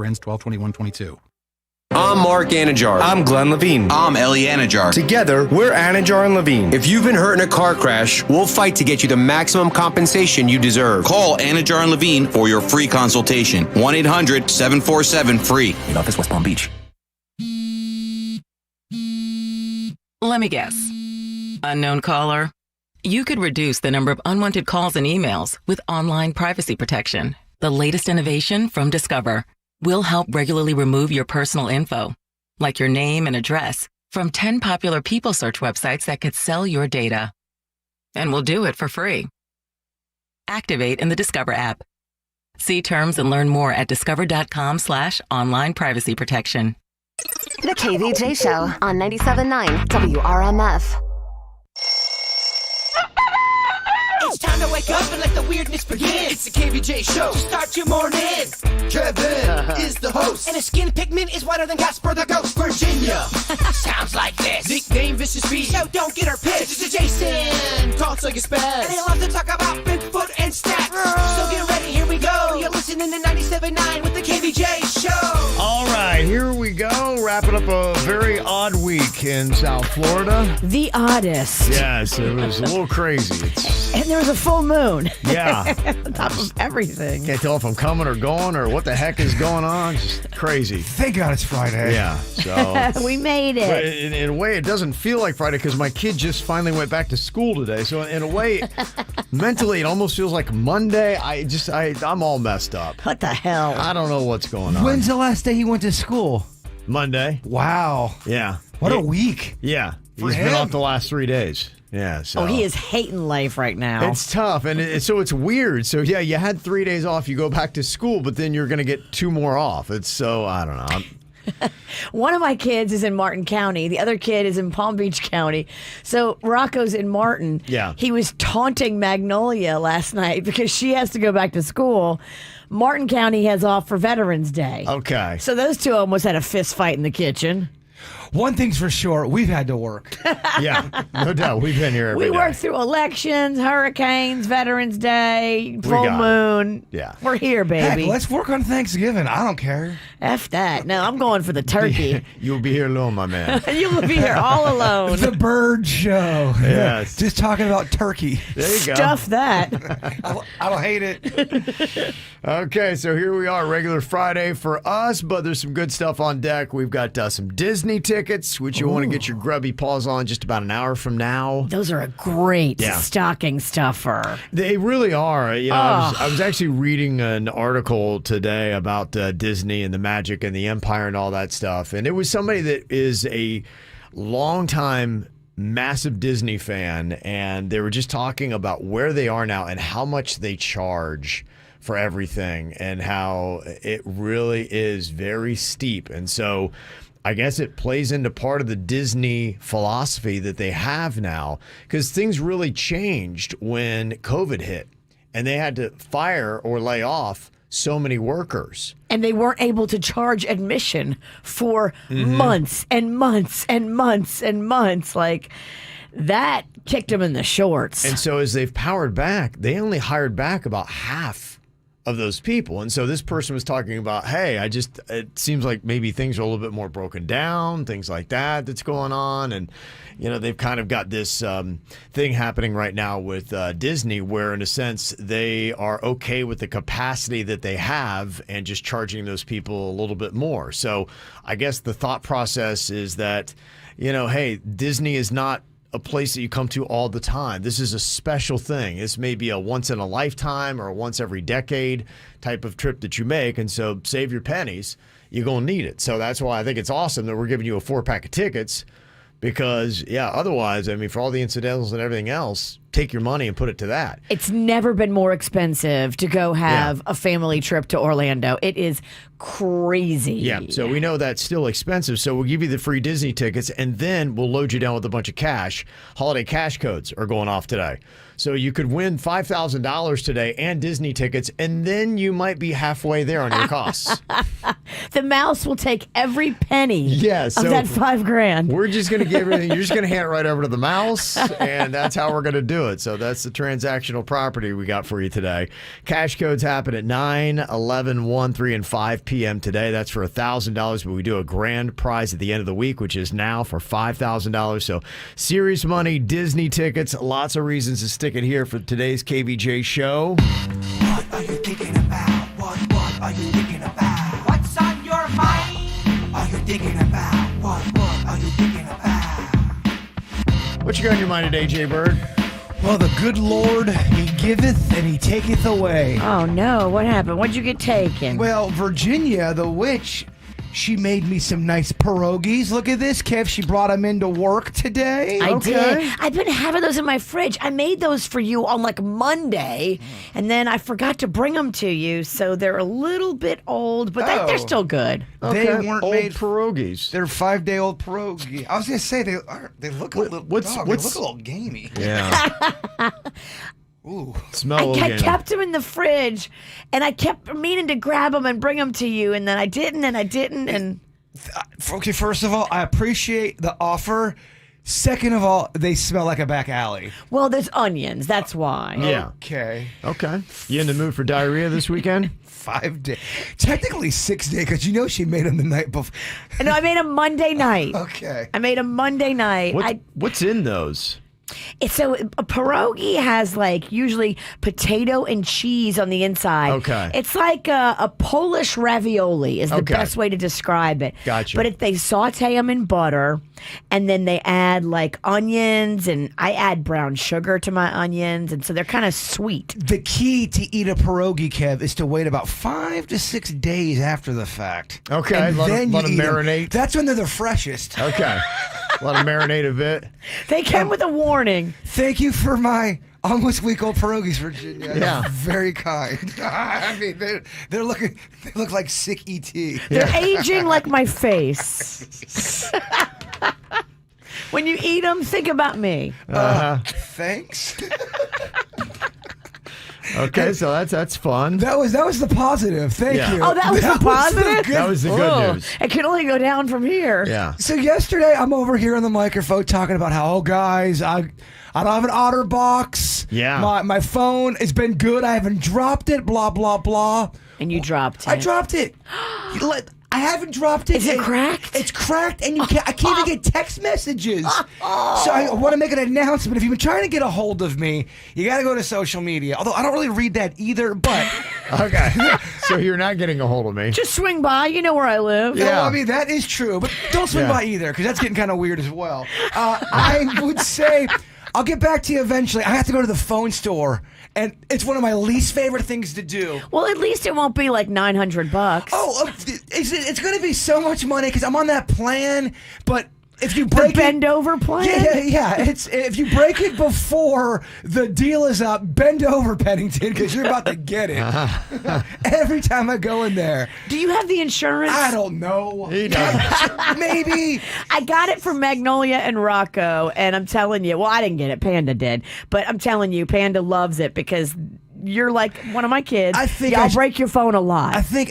Ends 12/21/22. I'm Mark Anajar. I'm Glenn Levine. I'm Ellie Anajar. Together, we're Anajar and Levine. If you've been hurt in a car crash, we'll fight to get you the maximum compensation you deserve. Call Anajar and Levine for your free consultation. 1-800-747-FREE. In office, West Palm Beach. Let me guess. Unknown caller? You could reduce the number of unwanted calls and emails with online privacy protection. The latest innovation from Discover will help regularly remove your personal info, like your name and address, from 10 popular people search websites that could sell your data. And we'll do it for free. Activate in the Discover app. See terms and learn more at discover.com/online privacy protection. The KVJ Show on 97.9 WRMF. It's time to wake up and let the weirdness begin. It's the KVJ Show to start your morning. Kevin is the host, and his skin pigment is whiter than Casper the Ghost. Virginia sounds like this. Nickname Vicious Bee, so don't get her pissed. It's Jason, talks like a spaz, and he loves to talk about Bigfoot and stats. So get ready, here we go. You're listening to 97.9 with the KVJ Show. All right, here we go. Wrapping up a very odd week in South Florida. The oddest. Yes, it was a little crazy. And there was a full moon. Yeah. On top of everything. Can't tell if I'm coming or going or what the heck is going on. Just crazy. Thank God it's Friday. Yeah. So we made it. But in a way, it doesn't feel like Friday because my kid just finally went back to school today. So in a way, mentally, it almost feels like Monday. I'm all messed up. What the hell? I don't know what's going on. When's the last day he went to school? Monday. Wow. Yeah. What a week. Yeah. For He's him. been off the last 3 days. Yeah. So. Oh, he is hating life right now. It's tough, and so it's weird. So, yeah, you had 3 days off. You go back to school, but then you're going to get 2 more off. It's so, I don't know. One of my kids is in Martin County. The other kid is in Palm Beach County. So Rocco's in Martin. Yeah. He was taunting Magnolia last night because she has to go back to school. Martin County has off for Veterans Day. Okay. So those two almost had a fist fight in the kitchen. One thing's for sure, we've had to work. Yeah, no doubt. We've been here every day. We worked through elections, hurricanes, Veterans Day, full got it. moon. Yeah. We're here, baby. Heck, let's work on Thanksgiving. I don't care. F that. No, I'm going for the turkey. You'll be here alone, my man. You'll be here all alone. The Bird Show. Yes. Just talking about turkey. There you go. Stuff that. I don't hate it. Okay, so here we are, regular Friday for us, but there's some good stuff on deck. We've got some Disney tickets, which you want to get your grubby paws on just about an hour from now. Those are a great Yeah. stocking stuffer. They really are. You know, I was actually reading an article today about Disney and the magic and the empire and all that stuff, and it was somebody that is a longtime massive Disney fan, and they were just talking about where they are now and how much they charge for everything and how it really is very steep. And so I guess it plays into part of the Disney philosophy that they have now, because things really changed when COVID hit and they had to fire or lay off so many workers. And they weren't able to charge admission for months and months and months and months. Like, that kicked them in the shorts. And so as they've powered back, they only hired back about half of those people. And so this person was talking about, hey, it seems like maybe things are a little bit more broken down, things like that's going on. And, you know, they've kind of got this thing happening right now with Disney where, in a sense, they are okay with the capacity that they have and just charging those people a little bit more. So I guess the thought process is that, you know, hey, Disney is not a place that you come to all the time. This is a special thing. This may be a once in a lifetime or a once every decade type of trip that you make. And so save your pennies. You're going to need it. So that's why I think it's awesome that we're giving you a 4-pack of tickets because, yeah, otherwise, I mean, for all the incidentals and everything else, take your money and put it to that. It's never been more expensive to go have a family trip to Orlando. It is crazy. Yeah, so we know that's still expensive, so we'll give you the free Disney tickets, and then we'll load you down with a bunch of cash. Holiday cash codes are going off today. So you could win $5,000 today and Disney tickets, and then you might be halfway there on your costs. The mouse will take every penny Yeah, of so that $5,000. We're just going to give everything. You're just going to hand it right over to the mouse, and that's how we're going to do it. So that's the transactional property we got for you today. Cash codes happen at 9, 11, 1, 3, and 5 p.m. today. That's for $1,000, but we do a grand prize at the end of the week, which is now for $5,000. So serious money, Disney tickets, lots of reasons to stick it here for today's KVJ show. What are you thinking about? What are you thinking about? What's on your mind? Are you thinking about? What are you thinking about? What you got on your mind today, Jay Bird? Well, the good Lord, he giveth and he taketh away. Oh, no. What happened? What'd you get taken? Well, Virginia, the witch, she made me some nice pierogies. Look at this, Kev. She brought them into work today. I did. I've been having those in my fridge. I made those for you on like Monday, and then I forgot to bring them to you, so they're a little bit old, but they're still good. They weren't Old made pierogies. They're 5-day-old pierogi. I was gonna say they look a little. They look a little gamey. Yeah. Ooh. Smell I again. kept them in the fridge, and I kept meaning to grab them and bring them to you, and then I didn't, and Okay, first of all, I appreciate the offer. Second of all, they smell like a back alley. well, there's onions. That's why. Yeah. Okay. Okay. You in the mood for diarrhea this weekend? 5 days. Technically 6 days, because you know she made them the night before. No, I made them Monday night. Okay. I made them Monday night. What's in those? So a pierogi has like usually potato and cheese on the inside. Okay. It's like a Polish ravioli is the Okay. best way to describe it. Gotcha. But if they saute them in butter, and then they add like onions, and I add brown sugar to my onions, and so they're kind of sweet. The key to eat a pierogi, Kev, is to wait about 5 to 6 days after the fact. Okay, And let 'em- then let 'em you eat 'em. marinate. That's when they're the freshest. Okay. Let them marinate a bit. They came with a warning. Thank you for my almost week-old pierogies, Virginia. Yeah. Very kind. I mean, they look like sick ET. They're aging like my face. When you eat them, think about me. Thanks. Okay, so that's fun. That was the positive. Thank Yeah. you. Oh, that was the positive? That was the good Oh, news. it can only go down from here. Yeah. So yesterday, I'm over here on the microphone talking about how, oh, guys, I don't have an OtterBox. Yeah. My phone has been good. I haven't dropped it. Blah blah blah. And you dropped it. I dropped it. I haven't dropped it. Is it cracked? It's cracked, and I can't even get text messages. So I want to make an announcement. If you've been trying to get a hold of me, you got to go to social media. Although I don't really read that either. But Okay. So you're not getting a hold of me. Just swing by. You know where I live. Yeah. I mean, that is true. But don't swing Yeah. by either, because that's getting kind of weird as well. I would say I'll get back to you eventually. I have to go to the phone store, and it's one of my least favorite things to do. Well, at least it won't be like $900. Oh, it's going to be so much money because I'm on that plan, but if you break The bend over plan? Yeah. It's if you break it before the deal is up, bend over, Pennington, because you're about to get it. Every time I go in there, Do you have the insurance? I don't know. He does. Maybe. I got it from Magnolia and Rocco, and I'm telling you, well, I didn't get it. Panda did. But I'm telling you, Panda loves it because you're like one of my kids. I think Y'all I sh- break your phone a lot. I think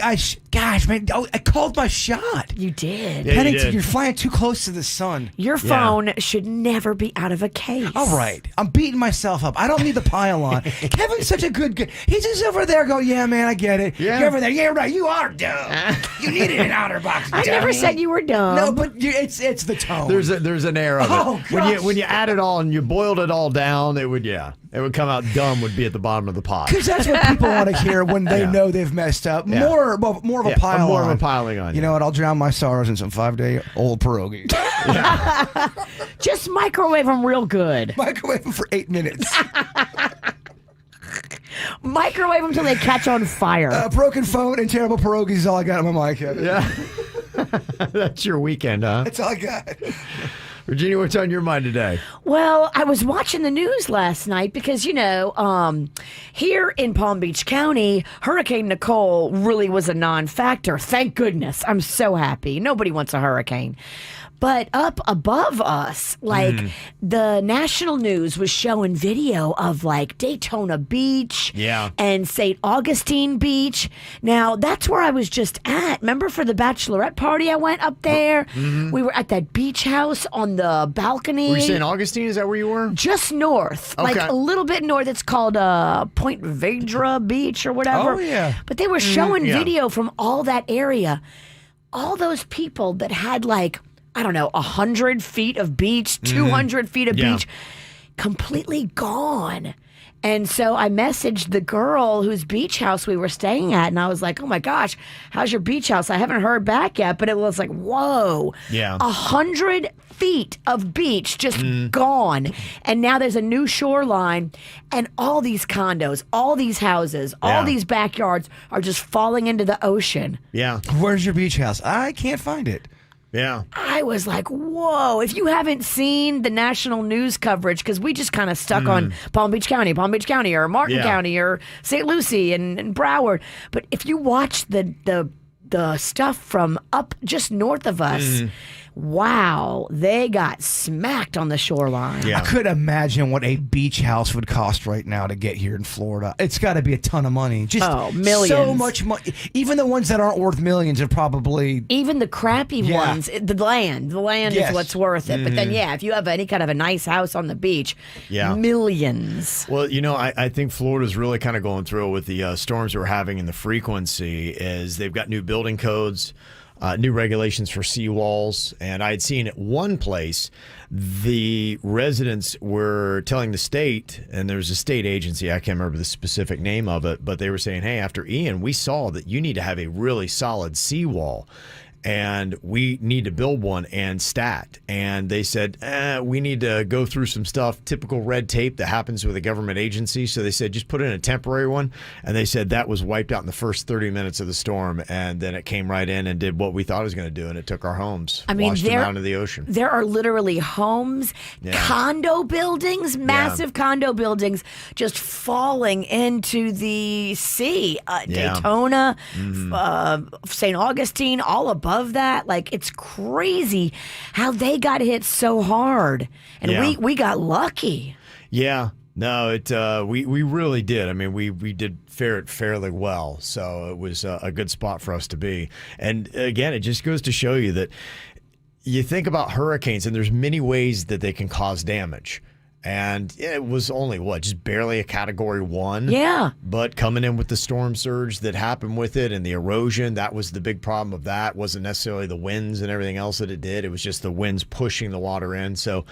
gosh, man, I called my shot. You did. Yeah. Pennington, did. you're flying too close to the sun. Your phone should never be out of a case. All right, I'm beating myself up. I don't need the pile on. Kevin's such a good. He's just over there going, yeah, man, I get it. Yeah. You're over there. Yeah, right. You are dumb. You needed an OtterBox. I never dummy. said you were dumb. No, but it's the tone. There's an air of it. Oh, gosh. When you add it all and you boiled it all down, it would come out dumb would be at the bottom of the pot. because that's what people want to hear when they Yeah. know they've messed up. Yeah. More of a Yeah, pile more on. of a piling on. You know what? I'll drown my sorrows in some 5-day-old pierogies. Just microwave them real good. Microwave them for 8 minutes. Microwave them until they catch on fire. Broken phone and terrible pierogies is all I got on my mic. Kevin. Yeah. That's your weekend, huh? That's all I got. Virginia, what's on your mind today? Well, I was watching the news last night because, here in Palm Beach County, Hurricane Nicole really was a non-factor. Thank goodness. I'm so happy. Nobody wants a hurricane. But up above us, like the national news was showing video of like Daytona Beach and St. Augustine Beach. Now, that's where I was just at. Remember for the bachelorette party I went up there? We were at that beach house on the balcony. Were you St. Augustine? Is that where you were? Just north. Like a little bit north. It's called Point Vedra Beach or whatever. Oh, yeah. But they were showing video from all that area. All those people that had like, I don't know, 100 feet of beach, 200 feet of beach, completely gone. And so I messaged the girl whose beach house we were staying at, and I was like, oh my gosh, how's your beach house? I haven't heard back yet, but it was like, whoa. 100 feet of beach just gone. And now there's a new shoreline, and all these condos, all these houses, all these backyards are just falling into the ocean. Yeah. Where's your beach house? I can't find it. Yeah. I was like, whoa. If you haven't seen the national news coverage, because we just kind of stuck on Palm Beach County, or Martin County, or St. Lucie and Broward. But if you watch the stuff from up just north of us, wow, they got smacked on the shoreline. I could imagine what a beach house would cost right now to get here in Florida. It's got to be a ton of money. Just millions. So much money. Even the ones that aren't worth millions are probably... Even the crappy ones, the land is what's worth it. But then, if you have any kind of a nice house on the beach, millions. Well, you know, I think Florida's really kind of going through it with the storms we're having and the frequency is they've got new building codes, new regulations for seawalls. And I had seen at one place, the residents were telling the state, and there's a state agency, I can't remember the specific name of it, but they were saying, hey, after Ian, we saw that you need to have a really solid seawall. And we need to build one and stat. And they said, we need to go through some stuff, typical red tape that happens with a government agency. So they said, just put in a temporary one. And they said that was wiped out in the first 30 minutes of the storm. And then it came right in and did what we thought it was going to do. And it took our homes, washed them out into the ocean. There are literally homes, condo buildings, massive condo buildings just falling into the sea. Daytona, St. Augustine, all above that. Like, it's crazy how they got hit so hard, and we got lucky. No, we really did. I mean, we did fare it fairly well, so it was a good spot for us to be. And again, it just goes to show you that you think about hurricanes, and there's many ways that they can cause damage. And it was only, just barely a Category 1? Yeah. But coming in with the storm surge that happened with it and the erosion, that was the big problem of that. It wasn't necessarily the winds and everything else that it did. It was just the winds pushing the water in. So,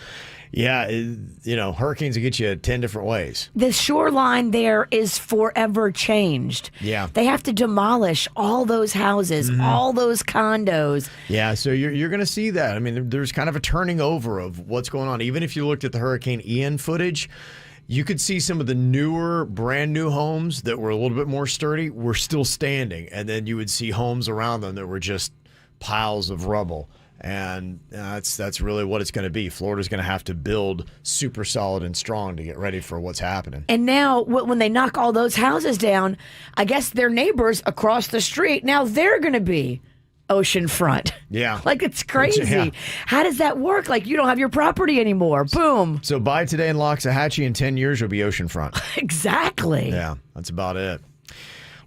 hurricanes will get you 10 different ways. The shoreline there is forever changed. Yeah. They have to demolish all those houses, all those condos. Yeah, so you're going to see that. I mean, there's kind of a turning over of what's going on. Even if you looked at the Hurricane Ian footage, you could see some of the newer, brand new homes that were a little bit more sturdy were still standing. And then you would see homes around them that were just piles of rubble. And that's really what it's going to be. Florida's going to have to build super solid and strong to get ready for what's happening. And now, when they knock all those houses down, I guess their neighbors across the street, now they're going to be oceanfront. Yeah. Like, it's crazy. Yeah. How does that work? Like, you don't have your property anymore. Boom. So buy today in Loxahatchee, in 10 years, you'll be oceanfront. Exactly. Yeah, that's about it.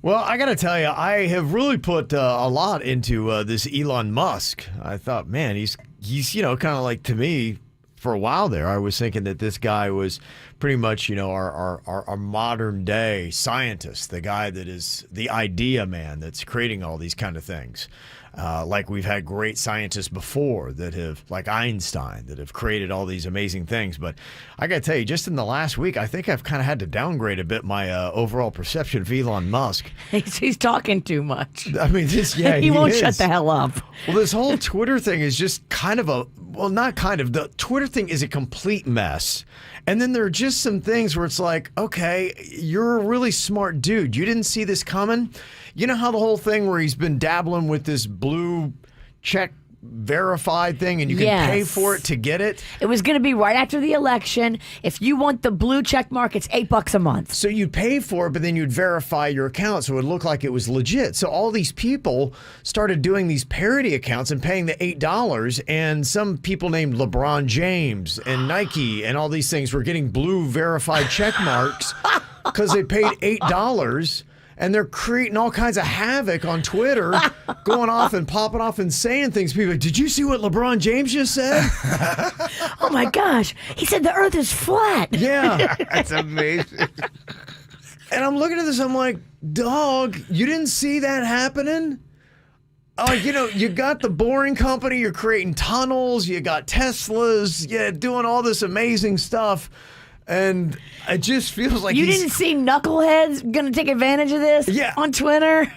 Well, I got to tell you, I have really put a lot into this Elon Musk. I thought, man, he's kind of like, to me, for a while there, I was thinking that this guy was pretty much, our modern day scientist, the guy that is the idea man that's creating all these kind of things. Like we've had great scientists before that have, like Einstein, that have created all these amazing things. But I got to tell you, just in the last week, I think I've kind of had to downgrade a bit my overall perception of Elon Musk. He's talking too much. I mean, he won't shut the hell up. Well, this whole Twitter thing is just kind of the Twitter thing is a complete mess. And then there are just some things where it's like, okay, you're a really smart dude. You didn't see this coming? You know how the whole thing where he's been dabbling with this blue check verified thing, and you can pay for it to get it. It was going to be right after the election. If you want the blue check mark, it's $8 a month. So you'd pay for it, but then you'd verify your account so it would look like it was legit. So all these people started doing these parody accounts and paying the $8, and some people named LeBron James and Nike and all these things were getting blue verified check marks because they paid $8. And they're creating all kinds of havoc on Twitter, going off and popping off and saying things. People are like, did you see what LeBron James just said? Oh my gosh. He said the earth is flat. Yeah. That's amazing. And I'm looking at this, I'm like, dog, you didn't see that happening? Like, you got the Boring Company, you're creating tunnels, you got Teslas, doing all this amazing stuff. And it just feels like you didn't see knuckleheads going to take advantage of this on Twitter?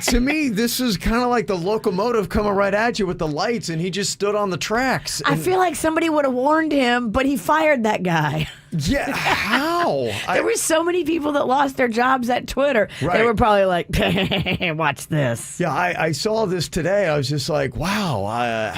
To me, this is kind of like the locomotive coming right at you with the lights, and he just stood on the tracks. I feel like somebody would have warned him, but he fired that guy. Yeah, how? There were so many people that lost their jobs at Twitter. Right. They were probably like, watch this. Yeah, I saw this today. I was just like, wow,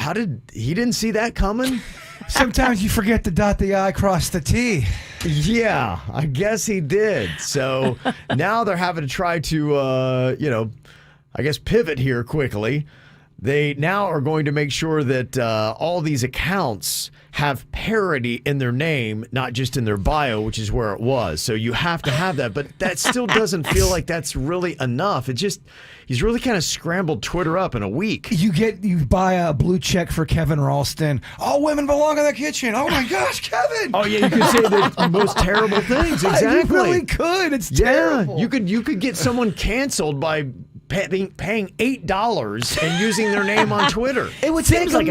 he didn't see that coming? Sometimes you forget to dot the I, cross the T. Yeah, I guess he did. So now they're having to try to, I guess pivot here quickly. They now are going to make sure that all these accounts have parody in their name, not just in their bio, which is where it was. So you have to have that, but that still doesn't feel like that's really enough. He's really kind of scrambled Twitter up in a week. You buy a blue check for Kevin Ralston. All women belong in the kitchen. Oh my gosh, Kevin! Oh yeah, you could say the most terrible things. Exactly, you really could. It's terrible. You could get someone canceled by paying $8 and using their name on Twitter. It would seems like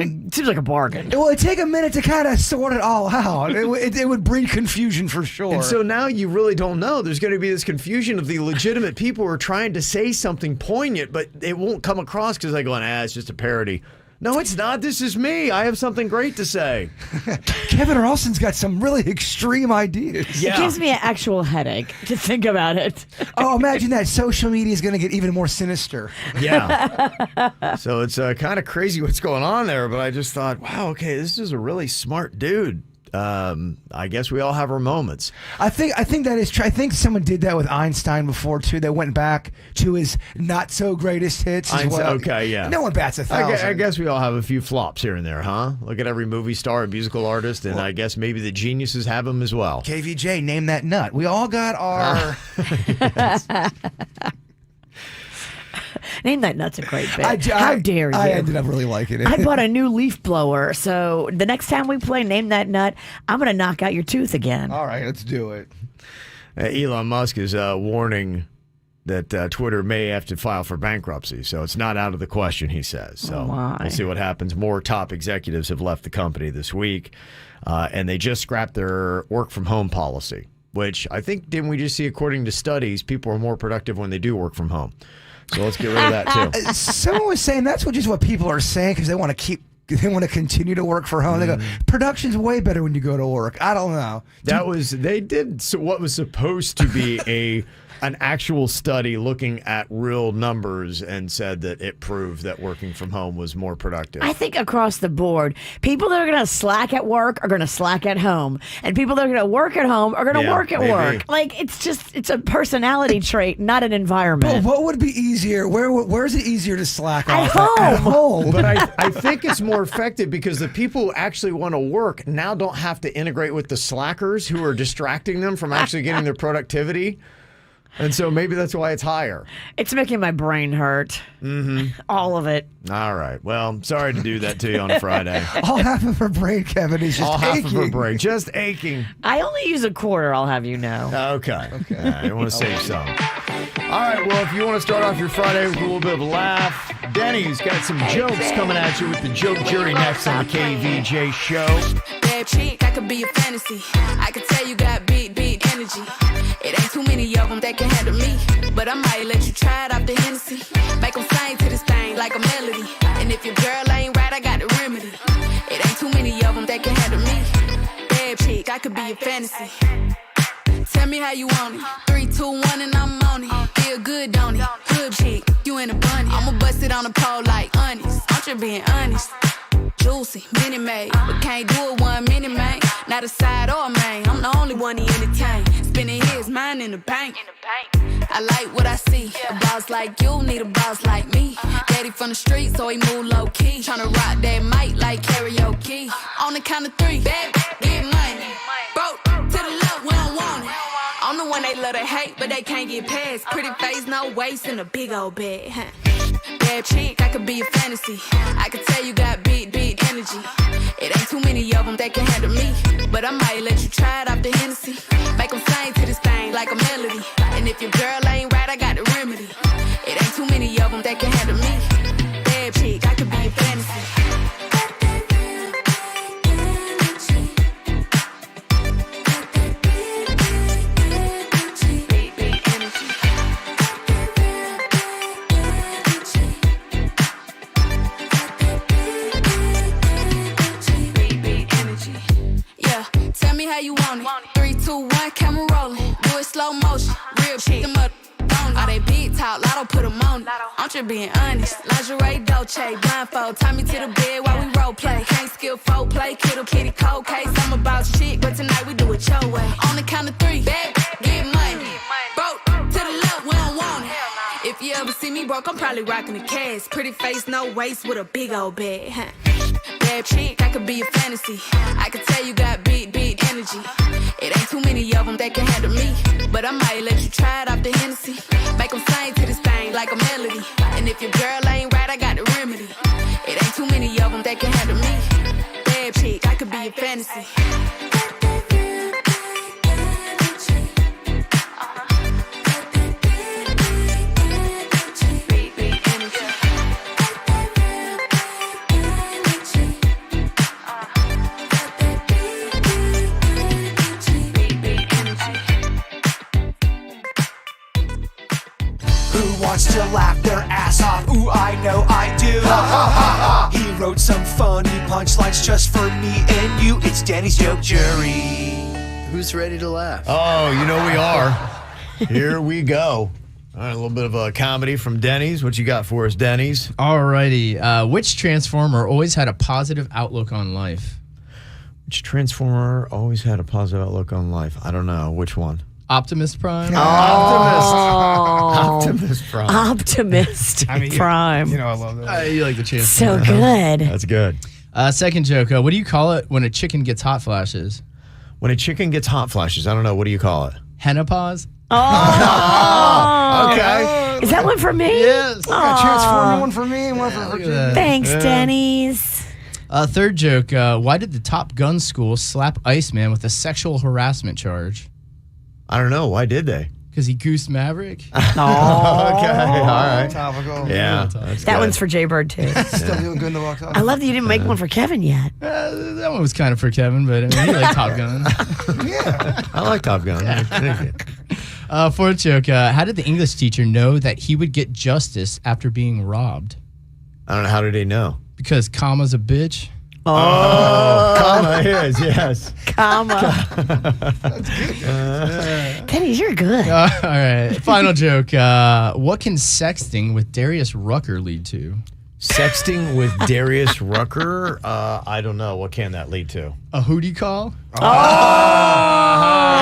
a bargain. It would take a minute to kind of sort it all out. It would breed confusion for sure. And so now you really don't know. There's going to be this confusion of the legitimate people who are trying to say something poignant, but it won't come across because they're going, it's just a parody. No, it's not. This is me. I have something great to say. Kevin Ralston's got some really extreme ideas. Yeah. It gives me an actual headache to think about it. Oh, imagine that. Social media is going to get even more sinister. Yeah. So it's kind of crazy what's going on there, but I just thought, wow, okay, this is a really smart dude. I guess we all have our moments. I think that is true. I think someone did that with Einstein before too. They went back to his not so greatest hits as well. Okay, yeah. No one bats 1,000. I guess we all have a few flops here and there, huh? Look at every movie star and musical artist, and I guess maybe the geniuses have them as well. KVJ, name that nut. We all got our. Name That Nut's a great bit. How dare you? I ended up really liking it. I bought a new leaf blower, so the next time we play Name That Nut, I'm going to knock out your tooth again. All right, let's do it. Elon Musk is warning that Twitter may have to file for bankruptcy, so it's not out of the question, he says. So we'll see what happens. More top executives have left the company this week, and they just scrapped their work-from-home policy, which I think, didn't we just see, according to studies, people are more productive when they do work from home. So let's get rid of that too. Someone was saying that's just what people are saying because they want to continue to work for home. They go, production's way better when you go to work. I don't know. They did what was supposed to be an actual study looking at real numbers and said that it proved that working from home was more productive. I think across the board, people that are going to slack at work are going to slack at home. And people that are going to work at home are going to work at work. Like, it's a personality trait, not an environment. But what would be easier? Where is it easier to slack off? At home. But I think it's more effective because the people who actually want to work now don't have to integrate with the slackers who are distracting them from actually getting their productivity. And so maybe that's why it's higher. It's making my brain hurt. Mm-hmm. All of it. All right. Well, sorry to do that to you on a Friday. All half of her brain, Kevin, is just aching. Half of her brain, just aching. I only use a quarter, I'll have you know. Okay. I want to save some. All right. Well, if you want to start off your Friday with a little bit of a laugh, Denny's got some jokes coming at you with the joke jury next on the KVJ show. Bad chick, I could be a fantasy. I could tell you got big energy. It ain't too many of them that can handle me. But I might let you try it off the Hennessy. Make them sing to this thing like a melody. And if your girl ain't right, I got the remedy. It ain't too many of them that can handle me. Bad chick, I could be a fantasy. Tell me how you want it. 3, 2, 1 and I'm on it. Feel good, don't it? Good chick, you in a bunny. I'ma bust it on the pole like honest. I'm just being honest. Boosie, Minnie Mae. But can't do it 1 minute, man. Not a side or a main. I'm the only one he entertain. Spending his mind in the bank. I like what I see. A boss like you need a boss like me. Daddy from the street, so he move low key. Tryna rock that mic like karaoke. On the count of 3, bad, get money. Broke to the left, we don't want it. I'm the one they love to hate, but they can't get past. Pretty face, no waist, and a big old bed. Bad chick, I could be a fantasy. I could tell you got big energy. It ain't too many of them that can handle me. But I might let you try it off the Hennessy. Make them sing to this thing like a melody. And if your girl ain't right, I got the remedy. It ain't too many of them that can handle me. Bad chick, I could be a fantasy. How you want it? 3, 2, 1, camera rolling. Do it slow motion. Real shit. Them up on all they big talk. Lotto put them on it. I'm just being honest. Lingerie, Dolce, blindfold. Tie me to the bed while we role play. Can't skill folk play. Kittle kitty cold case. I'm about shit, but tonight we do it your way. On the count of 3, bad, get money. Broke to the left, we don't want it. If you ever see me broke, I'm probably rocking the cash. Pretty face, no waist, with a big old bag. Bad chick, I could be a fantasy. I could tell you got big energy. It ain't too many of them that can handle me. But I might let you try it off the Hennessy. Make them sing to this thing like a melody. And if your girl ain't right, I got the remedy. It ain't too many of them that can handle me. Bad chick, I could be a fantasy. Wants to laugh their ass off, ooh, I know I do. He wrote some funny punchlines just for me and you. It's Danny's Joke Jury. Who's ready to laugh? Oh, you know we are. Here we go. All right, a little bit of a comedy from Denny's. What you got for us, Denny's? Alrighty. Which Transformer always had a positive outlook on life? Which Transformer always had a positive outlook on life? I don't know. Which one? Optimus Prime. Optimus Prime. Optimist Prime. You know, I love that. You like the chance. So good. That's good. Second joke. What do you call it when a chicken gets hot flashes? When a chicken gets hot flashes, I don't know. What do you call it? Henopause. Oh. Okay. Is that one for me? Yes. Transformer, one for me, one for her. Thanks, Denny's. Third joke. Why did the Top Gun school slap Iceman with a sexual harassment charge? I don't know. Why did they? Because he goosed Maverick. Okay. All right. Topical. Yeah. That one's for Jay Bird, too. Still doing good in the box office. I love that you didn't make one for Kevin yet. That one was kind of for Kevin, but I mean, he liked Top Gun. Yeah. I like Top Gun. Thank you. Fourth joke. How did the English teacher know that he would get justice after being robbed? I don't know. How did he know? Because comma's a bitch. Oh, comma is, yes. Comma. That's good. Denny's, you're good. All right. Final joke. What can sexting with Darius Rucker lead to? Sexting with Darius Rucker? I don't know. What can that lead to? A hootie call?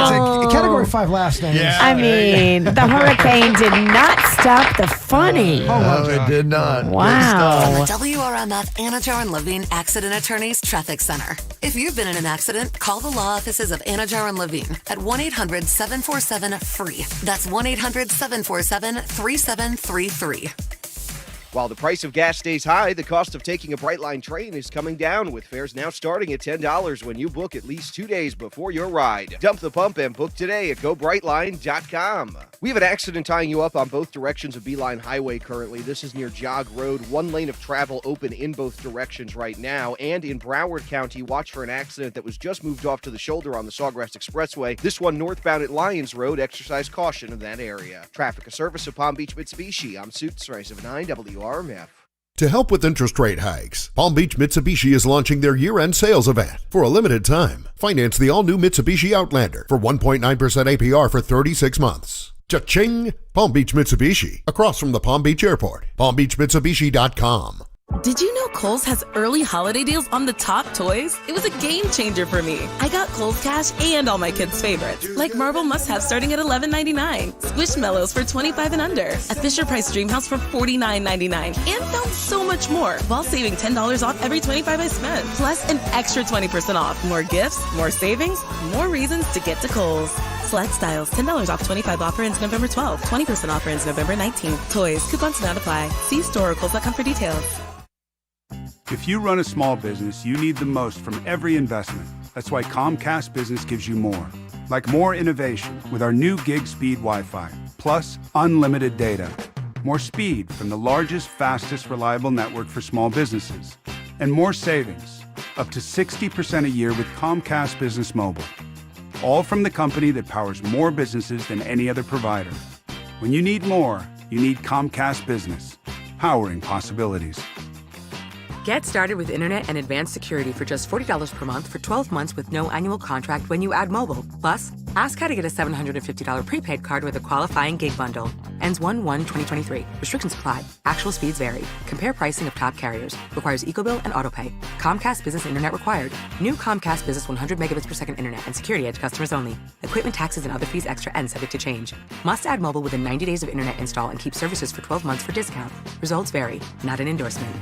It's a category 5 last name. Yeah. I mean, the hurricane did not stop the funny. No, it did not. Wow. WRMF Anajar and Levine Accident Attorneys Traffic Center. If you've been in an accident, call the law offices of Anajar and Levine at 1-800-747-FREE. That's 1-800-747-3733. While the price of gas stays high, the cost of taking a Brightline train is coming down, with fares now starting at $10 when you book at least 2 days before your ride. Dump the pump and book today at GoBrightline.com. We have an accident tying you up on both directions of Beeline Highway currently. This is near Jog Road. One lane of travel open in both directions right now. And in Broward County, watch for an accident that was just moved off to the shoulder on the Sawgrass Expressway. This one northbound at Lyons Road. Exercise caution in that area. Traffic, a service of Palm Beach Mitsubishi. I'm Suits, Race of 9 WRMF. To help with interest rate hikes, Palm Beach Mitsubishi is launching their year-end sales event. For a limited time, finance the all-new Mitsubishi Outlander for 1.9% APR for 36 months. Cha-ching! Palm Beach Mitsubishi, across from the Palm Beach Airport. PalmBeachMitsubishi.com. Did you know Kohl's has early holiday deals on the top toys? It was a game changer for me. I got Kohl's Cash and all my kids' favorites, like Marble Must-Have starting at $11.99, Squishmallows for $25 and under, a Fisher-Price Dreamhouse for $49.99, and found so much more while saving $10 off every $25 I spent, plus an extra 20% off. More gifts, more savings, more reasons to get to Kohl's. Select styles, $10 off 25 offer ends November 12th, 20% offer ends November 19th. Toys, coupons not apply. See store or Kohl's.com for details. If you run a small business, you need the most from every investment. That's why Comcast Business gives you more. Like more innovation with our new gig speed Wi-Fi, plus unlimited data. More speed from the largest, fastest, reliable network for small businesses. And more savings, up to 60% a year with Comcast Business Mobile. All from the company that powers more businesses than any other provider. When you need more, you need Comcast Business, powering possibilities. Get started with internet and advanced security for just $40 per month for 12 months with no annual contract when you add mobile. Plus, ask how to get a $750 prepaid card with a qualifying gig bundle. Ends 1/1/2023. Restrictions apply. Actual speeds vary. Compare pricing of top carriers. Requires EcoBill and AutoPay. Comcast Business Internet required. New Comcast Business 100 megabits per second internet and security edge customers only. Equipment taxes and other fees extra and subject to change. Must add mobile within 90 days of internet install and keep services for 12 months for discount. Results vary. Not an endorsement.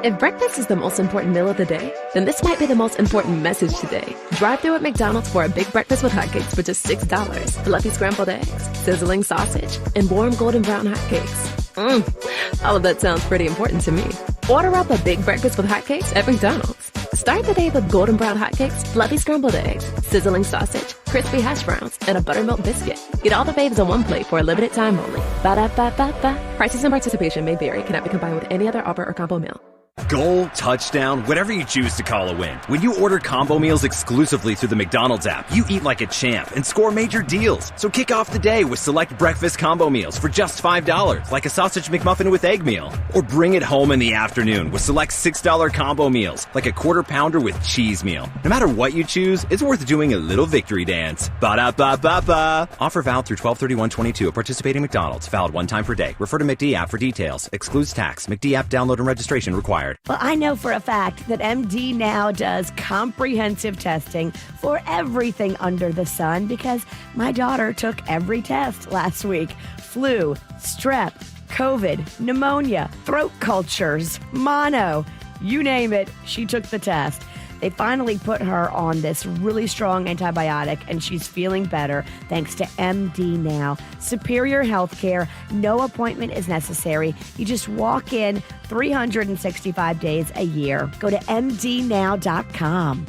If breakfast is the most important meal of the day, then this might be the most important message today. Drive through at McDonald's for a big breakfast with hotcakes for just $6, fluffy scrambled eggs, sizzling sausage, and warm golden brown hotcakes. All of that sounds pretty important to me. Order up a big breakfast with hotcakes at McDonald's. Start the day with golden brown hotcakes, fluffy scrambled eggs, sizzling sausage, crispy hash browns, and a buttermilk biscuit. Get all the faves on one plate for a limited time only. Ba-da-ba-ba-ba. Prices and participation may vary. Cannot be combined with any other offer or combo meal. Goal, touchdown, whatever you choose to call a win. When you order combo meals exclusively through the McDonald's app, you eat like a champ and score major deals. So kick off the day with select breakfast combo meals for just $5, like a sausage McMuffin with egg meal. Or bring it home in the afternoon with select $6 combo meals, like a quarter pounder with cheese meal. No matter what you choose, it's worth doing a little victory dance. Ba-da-ba-ba-ba. Offer valid through 12/31/22 at participating McDonald's. Valid one time per day. Refer to McD app for details. Excludes tax. McD app download and registration required. Well, I know for a fact that MD now does comprehensive testing for everything under the sun because my daughter took every test last week. Flu, strep, COVID, pneumonia, throat cultures, mono, you name it, she took the test. They finally put her on this really strong antibiotic, and she's feeling better thanks to MD Now. Superior health care. No appointment is necessary. You just walk in 365 days a year. Go to mdnow.com.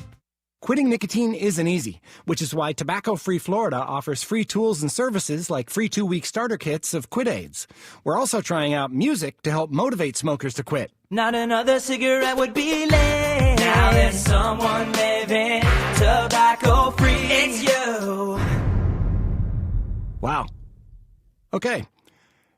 Quitting nicotine isn't easy, which is why Tobacco-Free Florida offers free tools and services like free 2-week starter kits of quit aids. We're also trying out music to help motivate smokers to quit. Not another cigarette would be lame. Now there's someone living tobacco-free. It's you. Wow. Okay.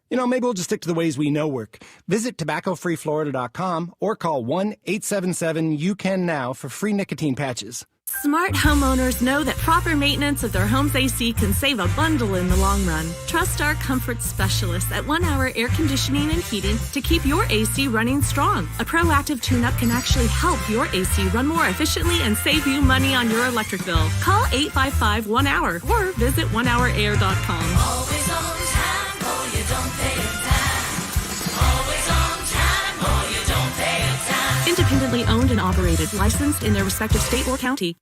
Maybe we'll just stick to the ways we know work. Visit tobaccofreeflorida.com or call 1-877-YOU-CAN-NOW for free nicotine patches. Smart homeowners know that proper maintenance of their home's AC can save a bundle in the long run. Trust our comfort specialists at 1 Hour Air Conditioning and Heating to keep your AC running strong. A proactive tune-up can actually help your AC run more efficiently and save you money on your electric bill. Call 855-1-HOUR or visit onehourair.com. Always on time, or you don't pay a dime. Always on time, or you don't pay a dime. Independently owned and operated, licensed in their respective state or county.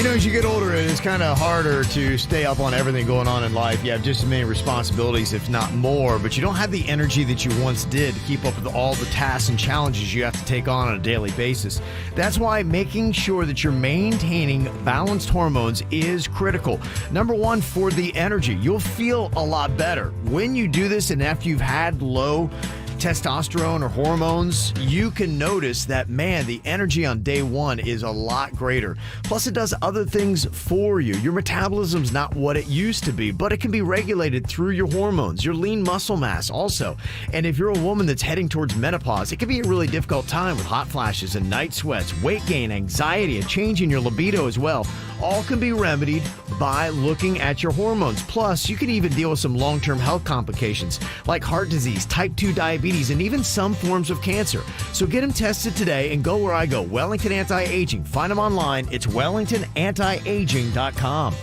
As you get older, it's kind of harder to stay up on everything going on in life. You have just as many responsibilities, if not more, but you don't have the energy that you once did to keep up with all the tasks and challenges you have to take on a daily basis. That's why making sure that you're maintaining balanced hormones is critical. Number one, for the energy. You'll feel a lot better when you do this, and after you've had low testosterone or hormones, you can notice that, man, the energy on day one is a lot greater. Plus, it does other things for you. Your metabolism's not what it used to be, but it can be regulated through your hormones, your lean muscle mass also. And if you're a woman that's heading towards menopause, it can be a really difficult time with hot flashes and night sweats, weight gain, anxiety, a change in your libido as well. All can be remedied by looking at your hormones. Plus, you can even deal with some long-term health complications like heart disease, type 2 diabetes, and even some forms of cancer. So get them tested today and go where I go, Wellington Anti-Aging. Find them online. It's wellingtonantiaging.com.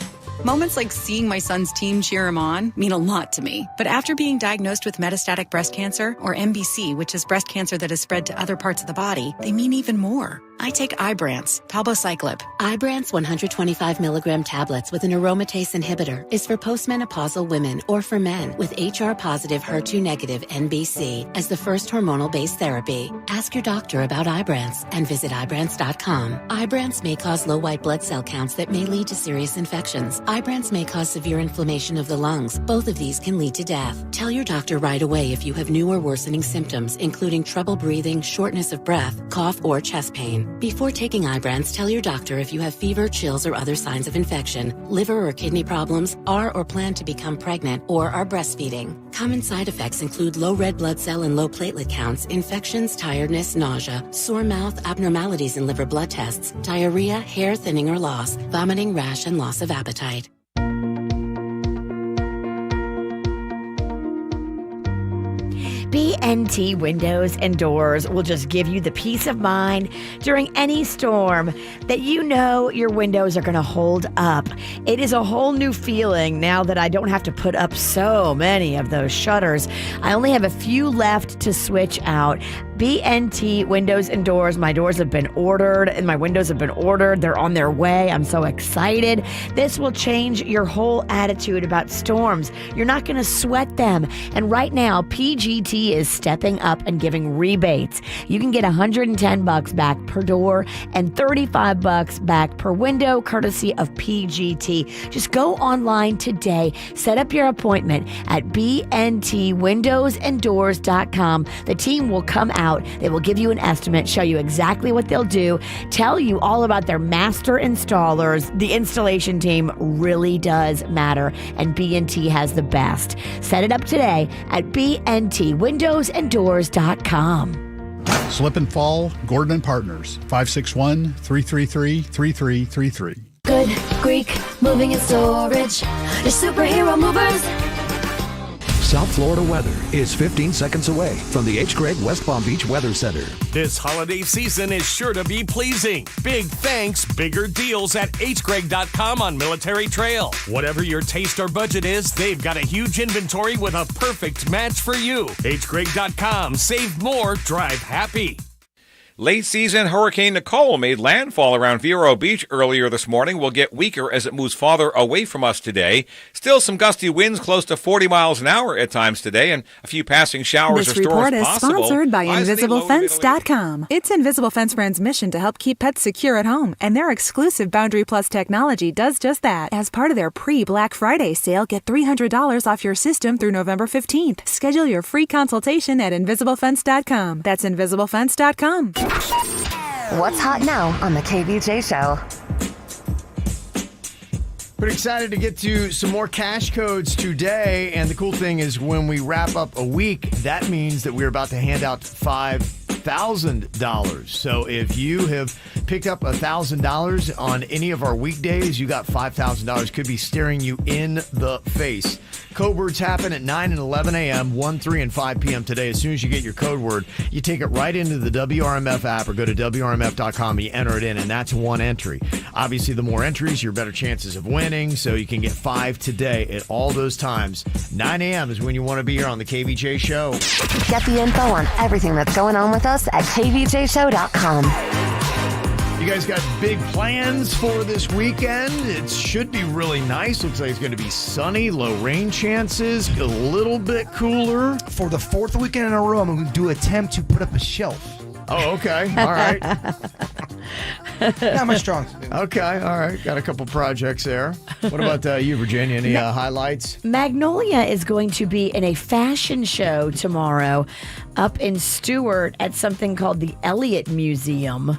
Moments like seeing my son's team cheer him on mean a lot to me. But after being diagnosed with metastatic breast cancer, or MBC, which is breast cancer that has spread to other parts of the body, they mean even more. I take Ibrance, palbociclib. Ibrance 125 milligram tablets with an aromatase inhibitor is for postmenopausal women or for men with HR-positive, HER2-negative MBC as the first hormonal-based therapy. Ask your doctor about Ibrance and visit Ibrance.com. Ibrance may cause low white blood cell counts that may lead to serious infections. Ibrance may cause severe inflammation of the lungs. Both of these can lead to death. Tell your doctor right away if you have new or worsening symptoms, including trouble breathing, shortness of breath, cough, or chest pain. Before taking Ibrance, tell your doctor if you have fever, chills, or other signs of infection, liver or kidney problems, are or plan to become pregnant, or are breastfeeding. Common side effects include low red blood cell and low platelet counts, infections, tiredness, nausea, sore mouth, abnormalities in liver blood tests, diarrhea, hair thinning or loss, vomiting, rash, and loss of appetite. BNT Windows and Doors will just give you the peace of mind during any storm that you know your windows are going to hold up. It is a whole new feeling now that I don't have to put up so many of those shutters. I only have a few left to switch out. BNT Windows and Doors. My doors have been ordered and my windows have been ordered. They're on their way. I'm so excited. This will change your whole attitude about storms. You're not going to sweat them. And right now, PGT is stepping up and giving rebates. You can get $110 back per door and $35 back per window, courtesy of PGT. Just go online today. Set up your appointment at bntwindowsanddoors.com. The team will come out. They will give you an estimate, show you exactly what they'll do, tell you all about their master installers. The installation team really does matter, and BNT has the best. Set it up today at bntwindowsanddoors.com. Slip and Fall, Gordon and Partners, 561-333-3333. Good Greek moving and storage. Your superhero movers. South Florida weather is 15 seconds away from the H. Gregg West Palm Beach Weather Center. This holiday season is sure to be pleasing. Big thanks, bigger deals at hgregg.com on Military Trail. Whatever your taste or budget is, they've got a huge inventory with a perfect match for you. hgregg.com. Save more, drive happy. Late season Hurricane Nicole made landfall around Vero Beach earlier this morning. Will get weaker as it moves farther away from us today. Still some gusty winds close to 40 miles an hour at times today, and a few passing showers this or storms report is possible. sponsored by InvisibleFence.com. It's Invisible Fence Brand's mission to help keep pets secure at home, and their exclusive Boundary Plus technology does just that. As part of their pre-Black Friday sale, get $300 off your system through November 15th. Schedule your free consultation at InvisibleFence.com. That's InvisibleFence.com. What's hot now on the KVJ Show? Pretty excited to get to some more cash codes today. And the cool thing is when we wrap up a week, that means that we're about to hand out $5,000. So if you have picked up $1,000 on any of our weekdays, you got $5,000. Could be staring you in the face. Code words happen at 9 and 11 a.m., 1, 3, and 5 p.m. today. As soon as you get your code word, you take it right into the WRMF app or go to WRMF.com and you enter it in, and that's one entry. Obviously, the more entries, your better chances of winning, so you can get 5 today at all those times. 9 a.m. is when you want to be here on the KVJ Show. Get the info on everything that's going on with us at kvjshow.com. You guys got big plans for this weekend. It should be really nice. Looks like it's going to be sunny, low rain chances, a little bit cooler. For the fourth weekend in a row, I'm going to attempt to put up a shelf. Oh, okay. All right. Not my strong suit. Okay. All right. Got a couple projects there. What about you, Virginia? Any highlights? Magnolia is going to be in a fashion show tomorrow up in Stewart at something called the Elliott Museum.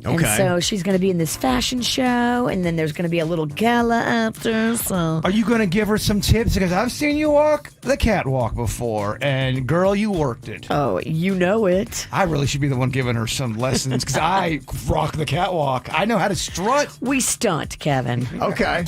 And Okay. so she's going to be in this fashion show, and then there's going to be a little gala after. So Are you going to give her some tips? Because I've seen you walk the catwalk before, and girl, you worked it. Oh, you know it. I really should be the one giving her some lessons because I rock the catwalk. I know how to strut. We stunt, Kevin. Okay.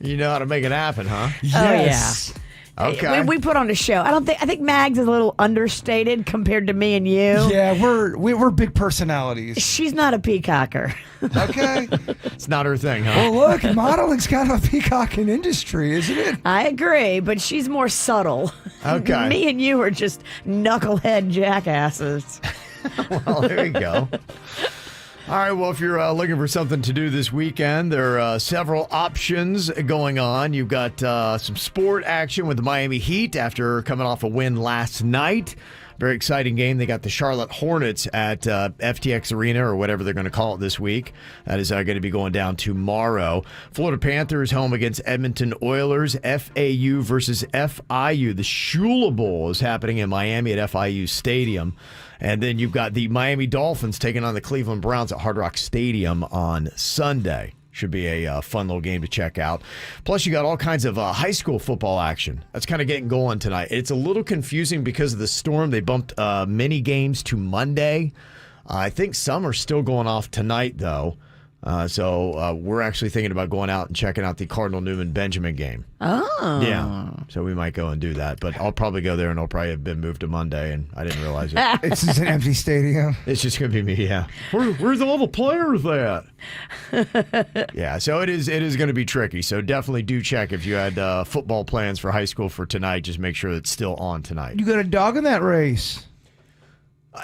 You know how to make it happen, huh? Yes. Okay. We put on a show. I think Mags is a little understated compared to me and you. Yeah, we're big personalities. She's not a peacocker. Okay. It's not her thing, huh? Well, look, modeling's kind of a peacocking industry, isn't it? I agree, but she's more subtle. Okay. Me and you are just knucklehead jackasses. Well, there you go. All right, well, if you're looking for something to do this weekend, there are several options going on. You've got some sport action with the Miami Heat after coming off a win last night. Very exciting game. They got the Charlotte Hornets at FTX Arena, or whatever they're going to call it this week. That is going to be going down tomorrow. Florida Panthers home against Edmonton Oilers. FAU versus FIU. The Shula Bowl is happening in Miami at FIU Stadium. And then you've got the Miami Dolphins taking on the Cleveland Browns at Hard Rock Stadium on Sunday. Should be a fun little game to check out. Plus, you got all kinds of high school football action. That's kind of getting going tonight. It's a little confusing because of the storm. They bumped many games to Monday. I think some are still going off tonight, though. So we're actually thinking about going out and checking out the Cardinal Newman Benjamin game. Oh. Yeah. So we might go and do that. But I'll probably go there, and it'll probably have been moved to Monday, and I didn't realize it. It's just an empty stadium. It's just going to be me, yeah. Where's all the players at? Yeah, so it is going to be tricky. So definitely do check if you had football plans for high school for tonight. Just make sure it's still on tonight. You got a dog in that race.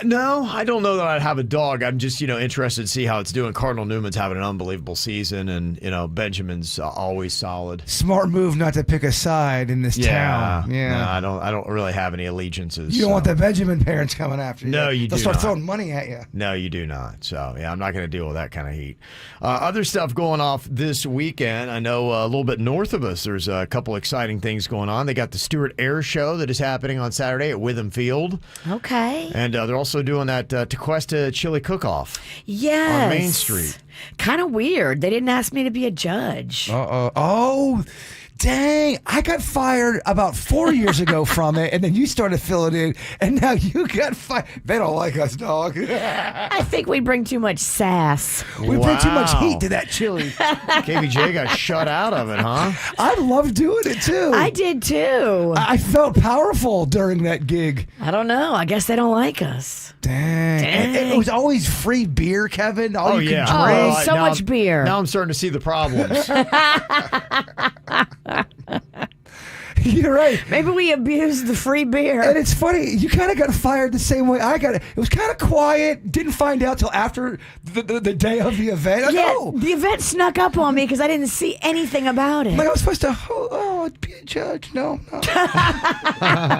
No, I don't know that I'd have a dog. I'm just, interested to see how it's doing. Cardinal Newman's having an unbelievable season, and, Benjamin's always solid. Smart move not to pick a side in this town. Yeah. No, I don't really have any allegiances. You don't want the Benjamin parents coming after you. No, you do They'll start not. throwing money at you. No, you do not. So, yeah, I'm not going to deal with that kind of heat. Other stuff going off this weekend. I know a little bit north of us, there's a couple exciting things going on. They got the Stewart Air Show that is happening on Saturday at Witham Field. Okay. And they're also doing that Tequesta Chili Cook-Off. Yes. On Main Street. Kind of weird. They didn't ask me to be a judge. Uh-oh. Oh, dang. I got fired about 4 years ago from it, and then you started filling in, and now you got fired. They don't like us, dog. I think we bring too much sass. We bring too much heat to that chili. KVJ got shut out of it, huh? I loved doing it, too. I did, too. I felt powerful during that gig. I don't know. I guess they don't like us. Dang. And it was always free beer, Kevin. All you could drink. Oh, so much beer. Now I'm starting to see the problems. You're right. Maybe we abused the free beer. And it's funny, you kind of got fired the same way I got it. It was kind of quiet. Didn't find out till after the day of the event. The event snuck up on me because I didn't see anything about it. Like I was supposed to, be a judge. No.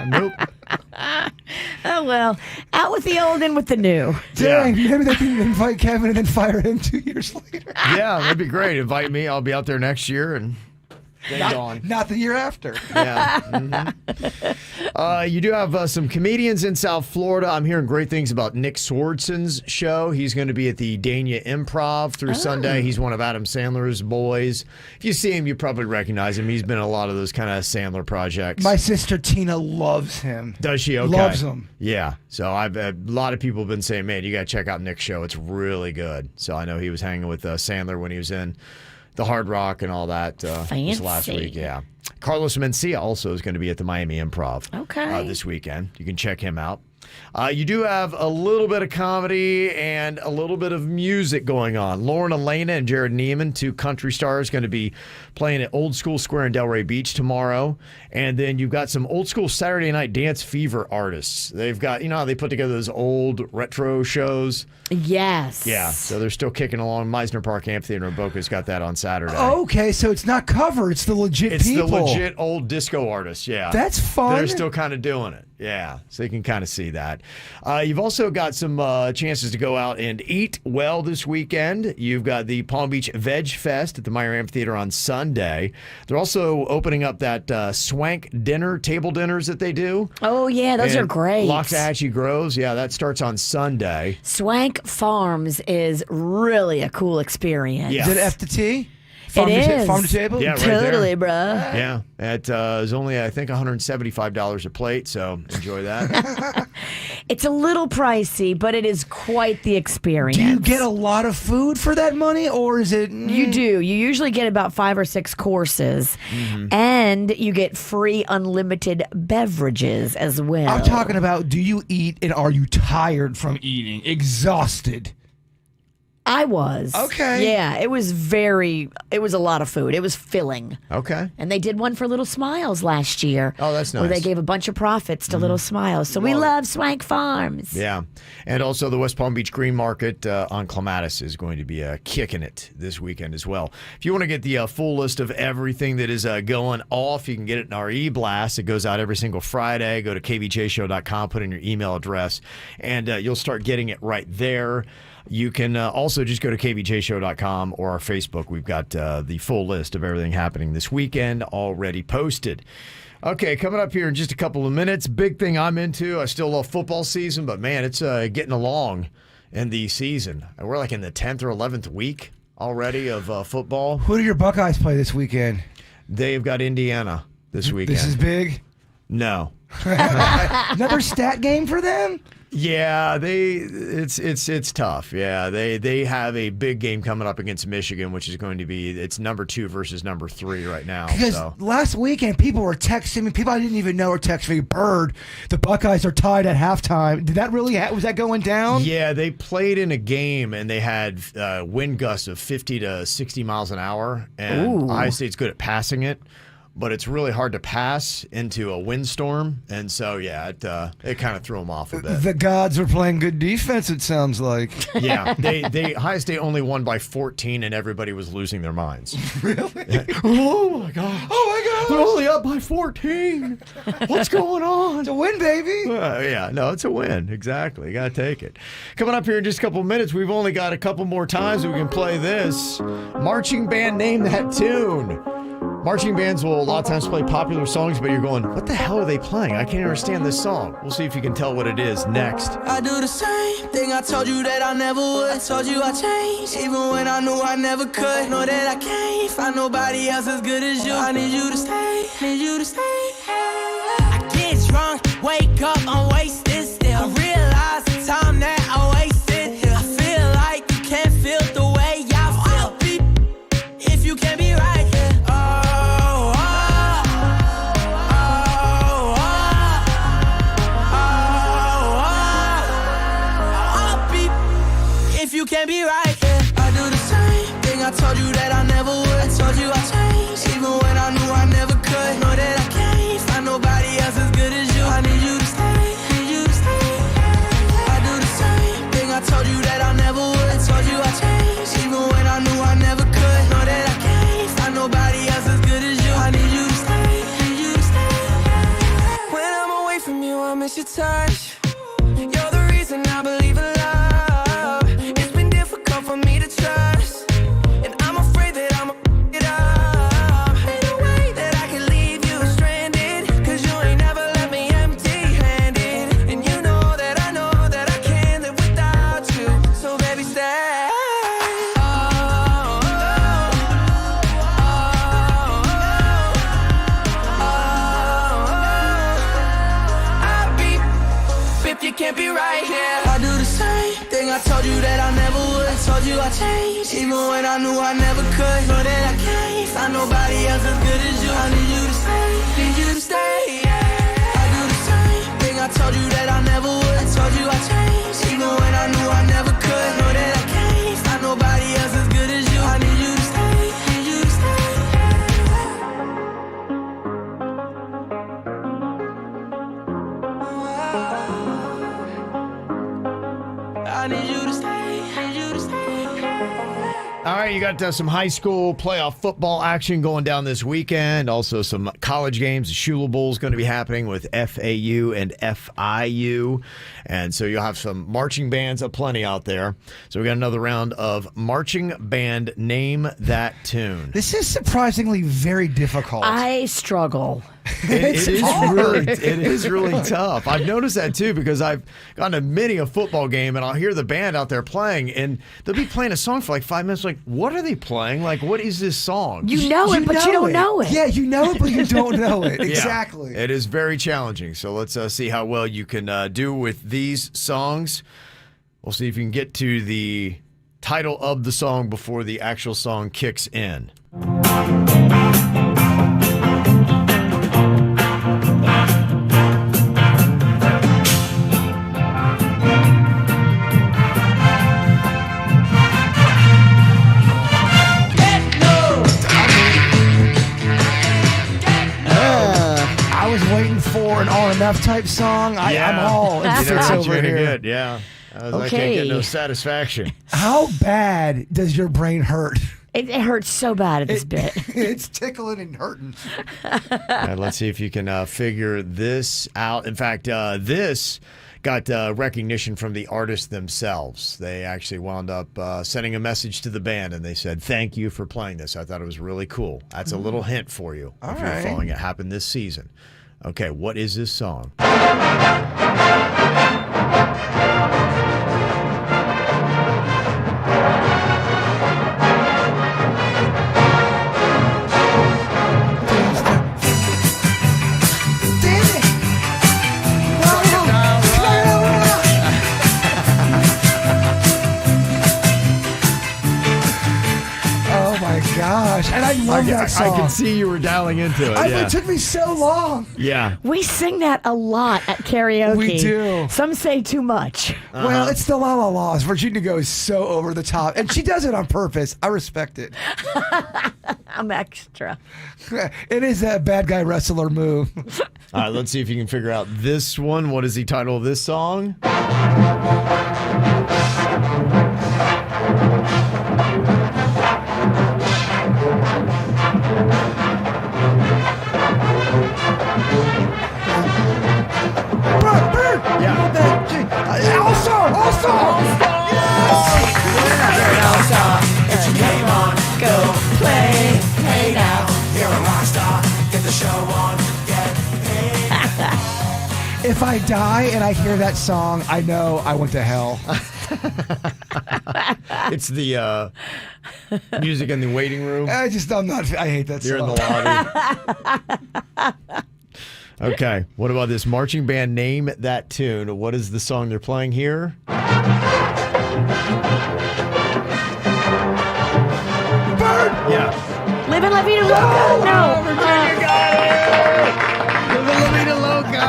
Nope. Oh, well. Out with the old, in with the new. Dang, maybe they can invite Kevin and then fire him 2 years later. Yeah, that'd be great. Invite me. I'll be out there next year and not the year after. Yeah. Mm-hmm. You do have some comedians in South Florida. I'm hearing great things about Nick Swardson's show. He's going to be at the Dania Improv through Sunday. He's one of Adam Sandler's boys. If you see him, you probably recognize him. He's been in a lot of those kind of Sandler projects. My sister Tina loves him. Does she? Okay. Loves him. Yeah. So a lot of people have been saying, man, you got to check out Nick's show. It's really good. So I know he was hanging with Sandler when he was in the Hard Rock and all that this last week. Yeah. Carlos Mencia also is going to be at the Miami Improv this weekend. You can check him out. You do have a little bit of comedy and a little bit of music going on. Lauren Elena and Jared Neiman, two country stars, going to be playing at Old School Square in Delray Beach tomorrow. And then you've got some old school Saturday Night Dance Fever artists. They've got, how they put together those old retro shows? Yes. Yeah, so they're still kicking along. Meisner Park Amphitheater in Boca's got that on Saturday. Okay, so it's not cover. It's the legit people. It's the legit old disco artists, yeah. That's fun. They're still kind of doing it, yeah. So you can kind of see you that. You've also got some chances to go out and eat well this weekend. You've got the Palm Beach Veg Fest at the Meyer Amphitheater on Sunday. They're also opening up that Swank dinner, table dinners that they do. Oh, yeah, those are great. Loxahatchee Groves, yeah, that starts on Sunday. Swank Farms is really a cool experience. Yeah. Is it F to T? It is. Farm to table? Yeah, right totally, there. bruh. Yeah, it is only, I think, $175 a plate, so enjoy that. It's a little pricey, but it is quite the experience. Do you get a lot of food for that money, or is it... You do. You usually get about 5 or 6 courses, and you get free unlimited beverages as well. I'm talking about, do you eat and are you tired from eating? Exhausted? I was. Okay. Yeah, it was a lot of food. It was filling. Okay. And they did one for Little Smiles last year. Oh, that's nice. Where they gave a bunch of profits to Little Smiles. So we love Swank Farms. Yeah. And also the West Palm Beach Green Market on Clematis is going to be kicking it this weekend as well. If you want to get the full list of everything that is going off, you can get it in our e-blast. It goes out every single Friday. Go to kvjshow.com, put in your email address, and you'll start getting it right there. You can also just go to kvjshow.com or our Facebook. We've got the full list of everything happening this weekend already posted. Okay, coming up here in just a couple of minutes, big thing I'm into. I still love football season, but man, it's getting along in the season. We're like in the 10th or 11th week already of football. Who do your Buckeyes play this weekend? They've got Indiana this weekend. This is big? No. Another stat game for them? Yeah, it's tough. Yeah, they have a big game coming up against Michigan, which is going to be it's number 2 versus number 3 right now. Because last weekend people were texting me, people I didn't even know were texting me, Bird, the Buckeyes are tied at halftime. Did that really was that going down? Yeah, they played in a game and they had wind gusts of 50 to 60 miles an hour, and Ohio State's good at passing it. But it's really hard to pass into a windstorm, and so yeah, it kind of threw them off a bit. The gods were playing good defense. It sounds like. Yeah, they Ohio State only won by 14, and everybody was losing their minds. Really? Oh my god! Oh my god! They're only up by 14. What's going on? It's a win, baby. Yeah, no, it's a win. Exactly. You got to take it. Coming up here in just a couple minutes, we've only got a couple more times we can play this. Marching band, name that tune. Marching bands will a lot of times play popular songs, but you're going, what the hell are they playing? I can't understand this song. We'll see if you can tell what it is next. I do the same thing I told you that I never would. I told you I changed, even when I knew I never could. Know that I can't find nobody else as good as you. I need you to stay, need you to stay. I get drunk, wake up, I'm wasted still. I realize the time that I wasted here. I feel like you can't feel the way I feel. I'll be if you can't be right here. You can't be right, yeah. I do the same thing I told you that I never would. I told you I changed, even when I knew I never could. Know that I can't find nobody else as good as you. I need you to stay, need you to stay. I do the same thing I told you that I never would. I told you I changed, even when I knew I never could. Know that I can't find nobody else as good as you. I need you to stay, need you to stay. When I'm away from you, I miss your touch. You're the reason I believe in love. For me to trust, and I'm afraid that I'ma it up. Ain't no way that I can leave you stranded, cause you ain't never left me empty-handed. And you know that I can't live without you. So baby, stay. I'll be if you can't be right here. I do the same thing I told you that I never would. I told you I changed, even when I knew I never could. Know that I can't find nobody else as good as you. I need you to stay, need you to stay. I do the same thing I told you that I never would. I told you I changed, even when I knew I never could. Know that I can't find nobody else as good as you. I need you to stay, need you to stay. I need you to stay, need you to stay. All right, you got some high school playoff football action going down this weekend. Also, some college games. The Shula Bowl is going to be happening with FAU and FIU. And so you'll have some marching bands aplenty out there. So we got another round of marching band Name That Tune. This is surprisingly very difficult. I struggle. It is really tough. I've noticed that too because I've gone to many a football game and I'll hear the band out there playing and they'll be playing a song for like 5 minutes. Like, what are they playing? Like, what is this song? You know it, but you don't know it. Yeah, you know it, but you don't know it. Yeah, Exactly. it is very challenging. So let's see how well you can do with these songs. We'll see if you can get to the title of the song before the actual song kicks in. For an RMF type song, I'm all in fits over here. Good, yeah. I can't get no satisfaction. How bad does your brain hurt? It hurts so bad at this bit. It's tickling and hurting. All right, let's see if you can figure this out. In fact, this got recognition from the artists themselves. They actually wound up sending a message to the band, and they said, "Thank you for playing this. I thought it was really cool." That's a little hint for you if you're following it. Happened this season. Okay, what is this song? Gosh, and I love that song. I can see you were dialing into it. It took me so long. Yeah. We sing that a lot at karaoke. We do. Some say too much. Well, it's the La La Laws. Virginia goes so over the top, and she does it on purpose. I respect it. I'm extra. It is a bad guy wrestler move. All right, let's see if you can figure out this one. What is the title of this song? All-Star! Get your game on, go play. Hey now, you're a rock star. Get the show on, get paid. If I die and I hear that song, I know I went to hell. It's the music in the waiting room. I hate that song. You're in the lobby. Okay, what about this marching band Name That Tune? What is the song they're playing here? Bird! Yeah. Living La Vida Loca? No. Virginia got it! Living La Vida Loca!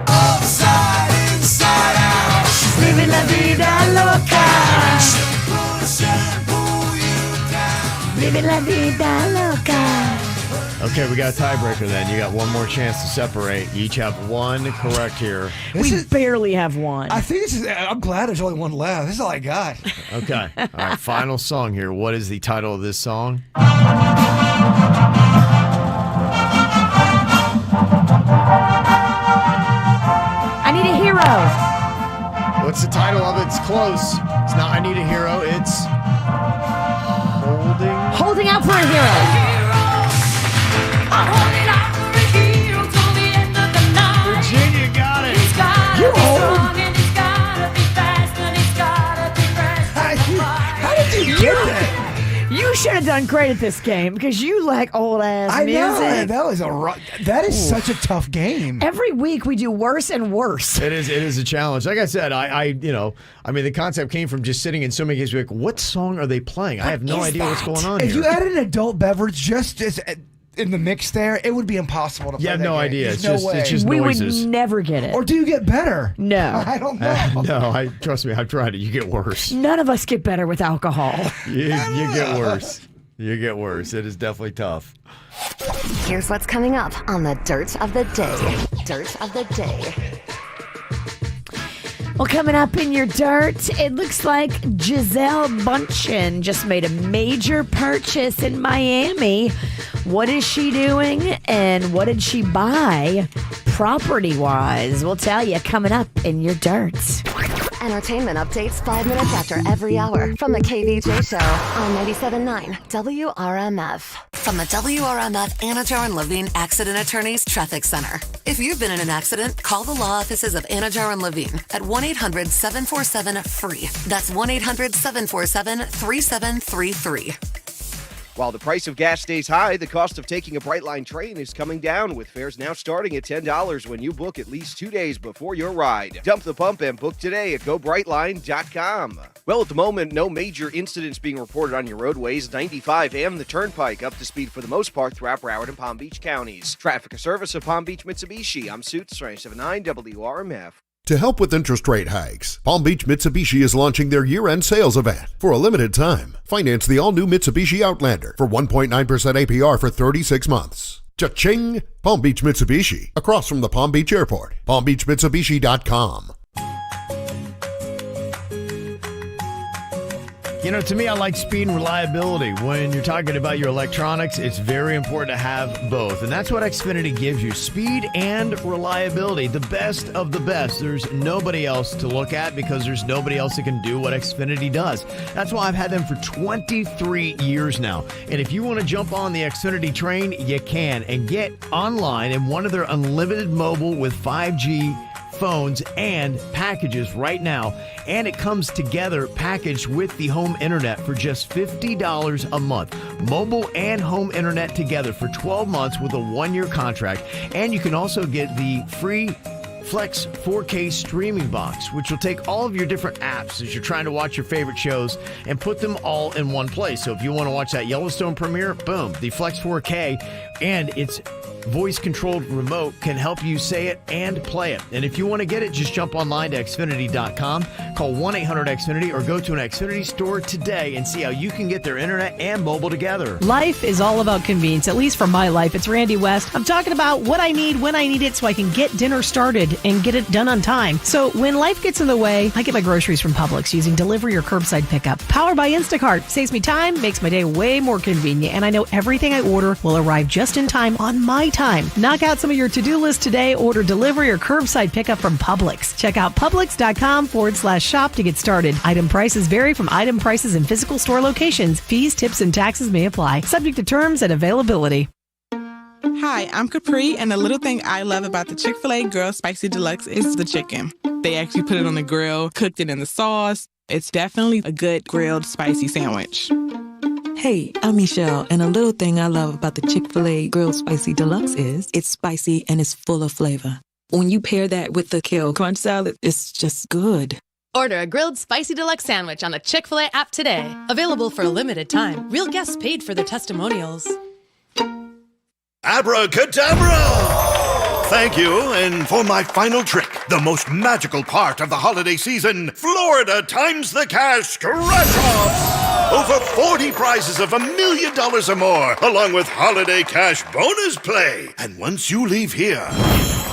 Upside, inside out. Living La Vida Loca. Living La Vida Loca. Okay, we got a tiebreaker then. You got one more chance to separate. You each have one correct here. We barely have one. I think I'm glad there's only one left. This is all I got. Okay. All right, final song here. What is the title of this song? I Need a Hero. What's the title of it? It's close. It's not I Need a Hero. It's Holding Out for a Hero. Virginia got it. How did you get that? You should have done great at this game because you like old ass music. I know that is such a tough game. Every week we do worse and worse. It is a challenge. Like I said, I mean the concept came from just sitting in so many games like, what song are they playing? I have no idea what's going on If here. you added an adult beverage just as in the mix there, it would be impossible to play. You have that no game. idea. There's It's no way. just We noises. would never get it. Or do you get better? No. I don't know. No, trust me, I've tried it. You get worse. None of us get better with alcohol. You get worse. You get worse. It is definitely tough. Here's what's coming up on the Dirt of the Day. Dirt of the Day. Well, coming up in your dirt, it looks like Gisele Bündchen just made a major purchase in Miami. What is she doing and what did she buy property-wise? We'll tell you coming up in your dirt. Entertainment updates 5 minutes after every hour from the KVJ Show on 97.9 WRMF. From the WRMF Anajar and Levine Accident Attorneys Traffic Center. If you've been in an accident, call the law offices of Anajar and Levine at 1-800-747-FREE. That's 1-800-747-3733. While the price of gas stays high, the cost of taking a Brightline train is coming down, with fares now starting at $10 when you book at least 2 days before your ride. Dump the pump and book today at GoBrightline.com. Well, at the moment, no major incidents being reported on your roadways. 95 and the Turnpike up to speed for the most part throughout Broward and Palm Beach counties. Traffic, a service of Palm Beach Mitsubishi. I'm Suits, 97.9 WRMF. To help with interest rate hikes, Palm Beach Mitsubishi is launching their year-end sales event. For a limited time, finance the all-new Mitsubishi Outlander for 1.9% APR for 36 months. Cha-ching! Palm Beach Mitsubishi, across from the Palm Beach Airport. PalmBeachMitsubishi.com. You know, to me, I like speed and reliability. When you're talking about your electronics, it's very important to have both. And that's what Xfinity gives you, speed and reliability, the best of the best. There's nobody else to look at because there's nobody else that can do what Xfinity does. That's why I've had them for 23 years now. And if you want to jump on the Xfinity train, you can. And get online in one of their unlimited mobile with 5G phones and packages right now, and it comes together packaged with the home internet for just $50 a month. Mobile and home internet together for 12 months with a 1-year contract, and you can also get the free Flex 4K streaming box, which will take all of your different apps as you're trying to watch your favorite shows and put them all in one place. So if you want to watch that Yellowstone premiere, boom, the Flex 4K and its voice-controlled remote can help you say it and play it. And if you want to get it, just jump online to Xfinity.com, call 1-800-XFINITY, or go to an Xfinity store today and see how you can get their internet and mobile together. Life is all about convenience, at least for my life. It's Randy West. I'm talking about what I need when I need it so I can get dinner started and get it done on time. So when life gets in the way, I get my groceries from Publix using delivery or curbside pickup. Powered by Instacart. Saves me time, makes my day way more convenient, and I know everything I order will arrive just in time on my time. Knock out some of your to-do list today. Order delivery or curbside pickup from Publix. Check out Publix.com/shop to get started. Item prices vary from item prices in physical store locations. Fees, tips, and taxes may apply. Subject to terms and availability. Hi, I'm Capri, and the little thing I love about the Chick-fil-A Grilled Spicy Deluxe is the chicken. They actually put it on the grill, cooked it in the sauce. It's definitely a good grilled spicy sandwich. Hey, I'm Michelle, and a little thing I love about the Chick-fil-A Grilled Spicy Deluxe is it's spicy and it's full of flavor. When you pair that with the Kale Crunch Salad, it's just good. Order a grilled spicy deluxe sandwich on the Chick-fil-A app today. Available for a limited time. Real guests paid for their testimonials. Abracadabra! Thank you, and for my final trick, the most magical part of the holiday season, Florida times the cash scratch-offs! Over 40 prizes of $1 million or more, along with holiday cash bonus play. And once you leave here,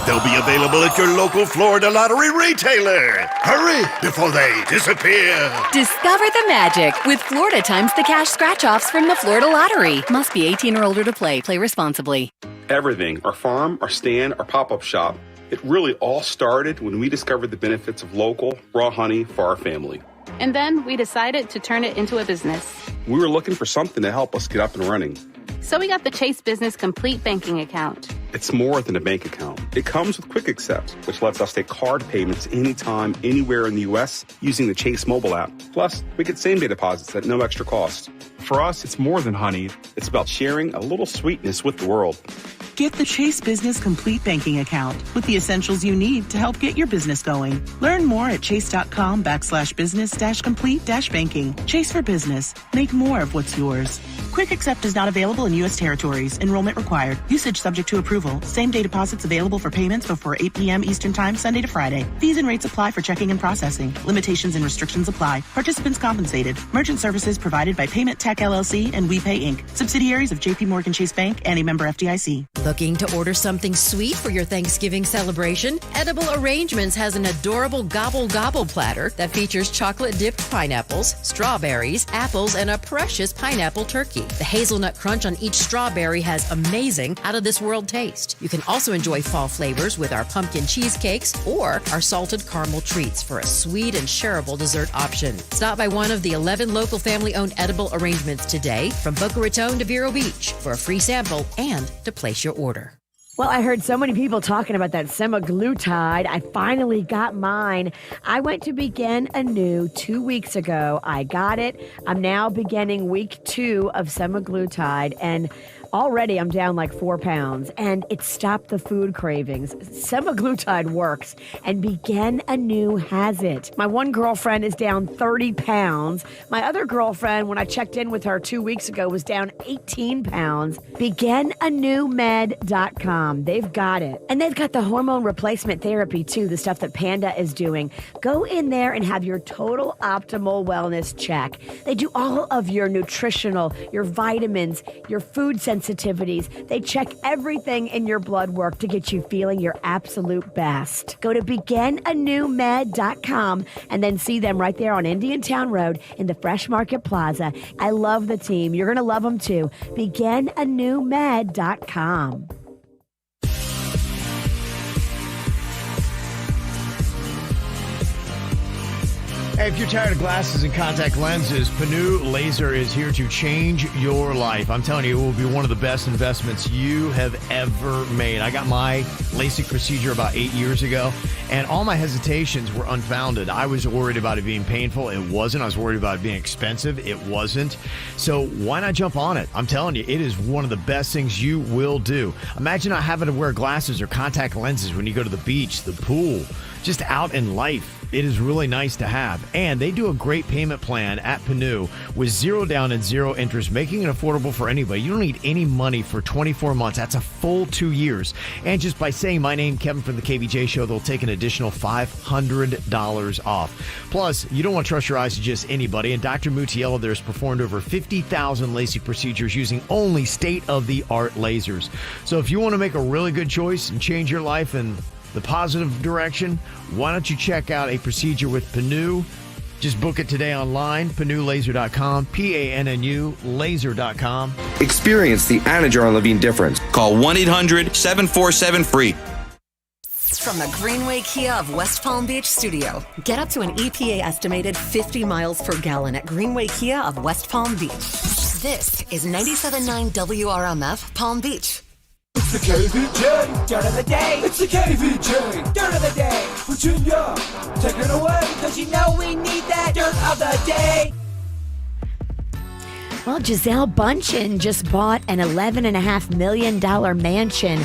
they'll be available at your local Florida Lottery retailer. Hurry before they disappear. Discover the magic with Florida Times the Cash scratch-offs from the Florida Lottery. Must be 18 or older to play. Play responsibly. Everything, our farm, our stand, our pop-up shop, it really all started when we discovered the benefits of local, raw honey for our family. And then we decided to turn it into a business. We were looking for something to help us get up and running. So we got the Chase Business Complete Banking Account. It's more than a bank account. It comes with Quick Accept, which lets us take card payments anytime, anywhere in the U.S. using the Chase mobile app. Plus, we get same-day deposits at no extra cost. For us, it's more than honey. It's about sharing a little sweetness with the world. Get the Chase Business Complete Banking Account with the essentials you need to help get your business going. Learn more at chase.com/business-complete-banking. Chase for business. Make more of what's yours. Quick Accept is not available in U.S. territories. Enrollment required. Usage subject to approval approval. Same-day deposits available for payments before 8 p.m. Eastern Time, Sunday to Friday. Fees and rates apply for checking and processing. Limitations and restrictions apply. Participants compensated. Merchant services provided by Payment Tech LLC and WePay Inc., subsidiaries of J.P. Morgan Chase Bank and a member FDIC. Looking to order something sweet for your Thanksgiving celebration? Edible Arrangements has an adorable gobble gobble platter that features chocolate-dipped pineapples, strawberries, apples, and a precious pineapple turkey. The hazelnut crunch on each strawberry has amazing, out-of-this-world taste. You can also enjoy fall flavors with our pumpkin cheesecakes or our salted caramel treats for a sweet and shareable dessert option. Stop by one of the 11 local family-owned Edible Arrangements today from Boca Raton to Vero Beach for a free sample and to place your order. Well, I heard so many people talking about that semaglutide. I finally got mine. I went to begin anew 2 weeks ago. I got it. I'm now beginning week 2 of semaglutide, and already I'm down like 4 pounds, and it stopped the food cravings. Semaglutide works, and Begin Anew has it. My one girlfriend is down 30 pounds. My other girlfriend, when I checked in with her 2 weeks ago, was down 18 pounds. BeginAnewMed.com. They've got it. And they've got the hormone replacement therapy, too, the stuff that Panda is doing. Go in there and have your total optimal wellness check. They do all of your nutritional, your vitamins, your food sensitivities. They check everything in your blood work to get you feeling your absolute best. Go to BeginAnewMed.com and then see them right there on Indiantown Road in the Fresh Market Plaza. I love the team. You're going to love them too. BeginAnewMed.com. Hey, if you're tired of glasses and contact lenses, Panu Laser is here to change your life. I'm telling you, it will be one of the best investments you have ever made. I got my LASIK procedure about 8 years ago, and all my hesitations were unfounded. I was worried about it being painful. It wasn't. I was worried about it being expensive. It wasn't. So why not jump on it? I'm telling you, it is one of the best things you will do. Imagine not having to wear glasses or contact lenses when you go to the beach, the pool, just out in life. It is really nice to have. And they do a great payment plan at Panu with 0 down and 0 interest, making it affordable for anybody. You don't need any money for 24 months. That's a full 2 years. And just by saying my name, Kevin from the KVJ Show, they'll take an additional $500 off. Plus, you don't want to trust your eyes to just anybody. And Dr. Mutiello there has performed over 50,000 LASIK procedures using only state-of-the-art lasers. So if you want to make a really good choice and change your life and the positive direction, why don't you check out a procedure with Panu? Just book it today online, PanuLaser.com, P-A-N-N-U, laser.com. Experience the Anna Jar Levine difference. Call 1-800-747-FREE. From the Greenway Kia of West Palm Beach studio, get up to an EPA estimated 50 miles per gallon at Greenway Kia of West Palm Beach. This is 97.9 WRMF Palm Beach. It's the KVJ Dirt of the Day. It's the KVJ Dirt of the Day. Virginia, take it away, because you know we need that Dirt of the Day. Well, Giselle Bundchen just bought an $11.5 million mansion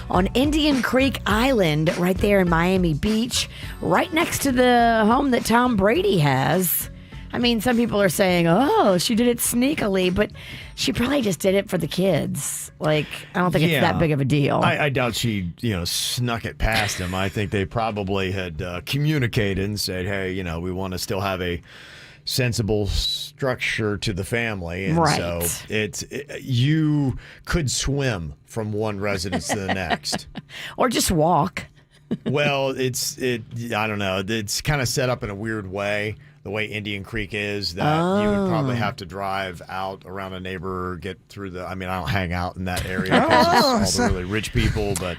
on Indian Creek Island right there in Miami Beach, right next to the home that Tom Brady has. I mean, some people are saying, oh, she did it sneakily, but she probably just did it for the kids. Like, I don't think it's that big of a deal. I doubt she, snuck it past him. I think they probably had communicated and said, hey, we want to still have a sensible structure to the family. And right. So you could swim from one residence to the next. Or just walk. Well, I don't know. It's kind of set up in a weird way. The way Indian Creek is, that you would probably have to drive out around a neighbor, get through I don't hang out in that area because it's all the really rich people, but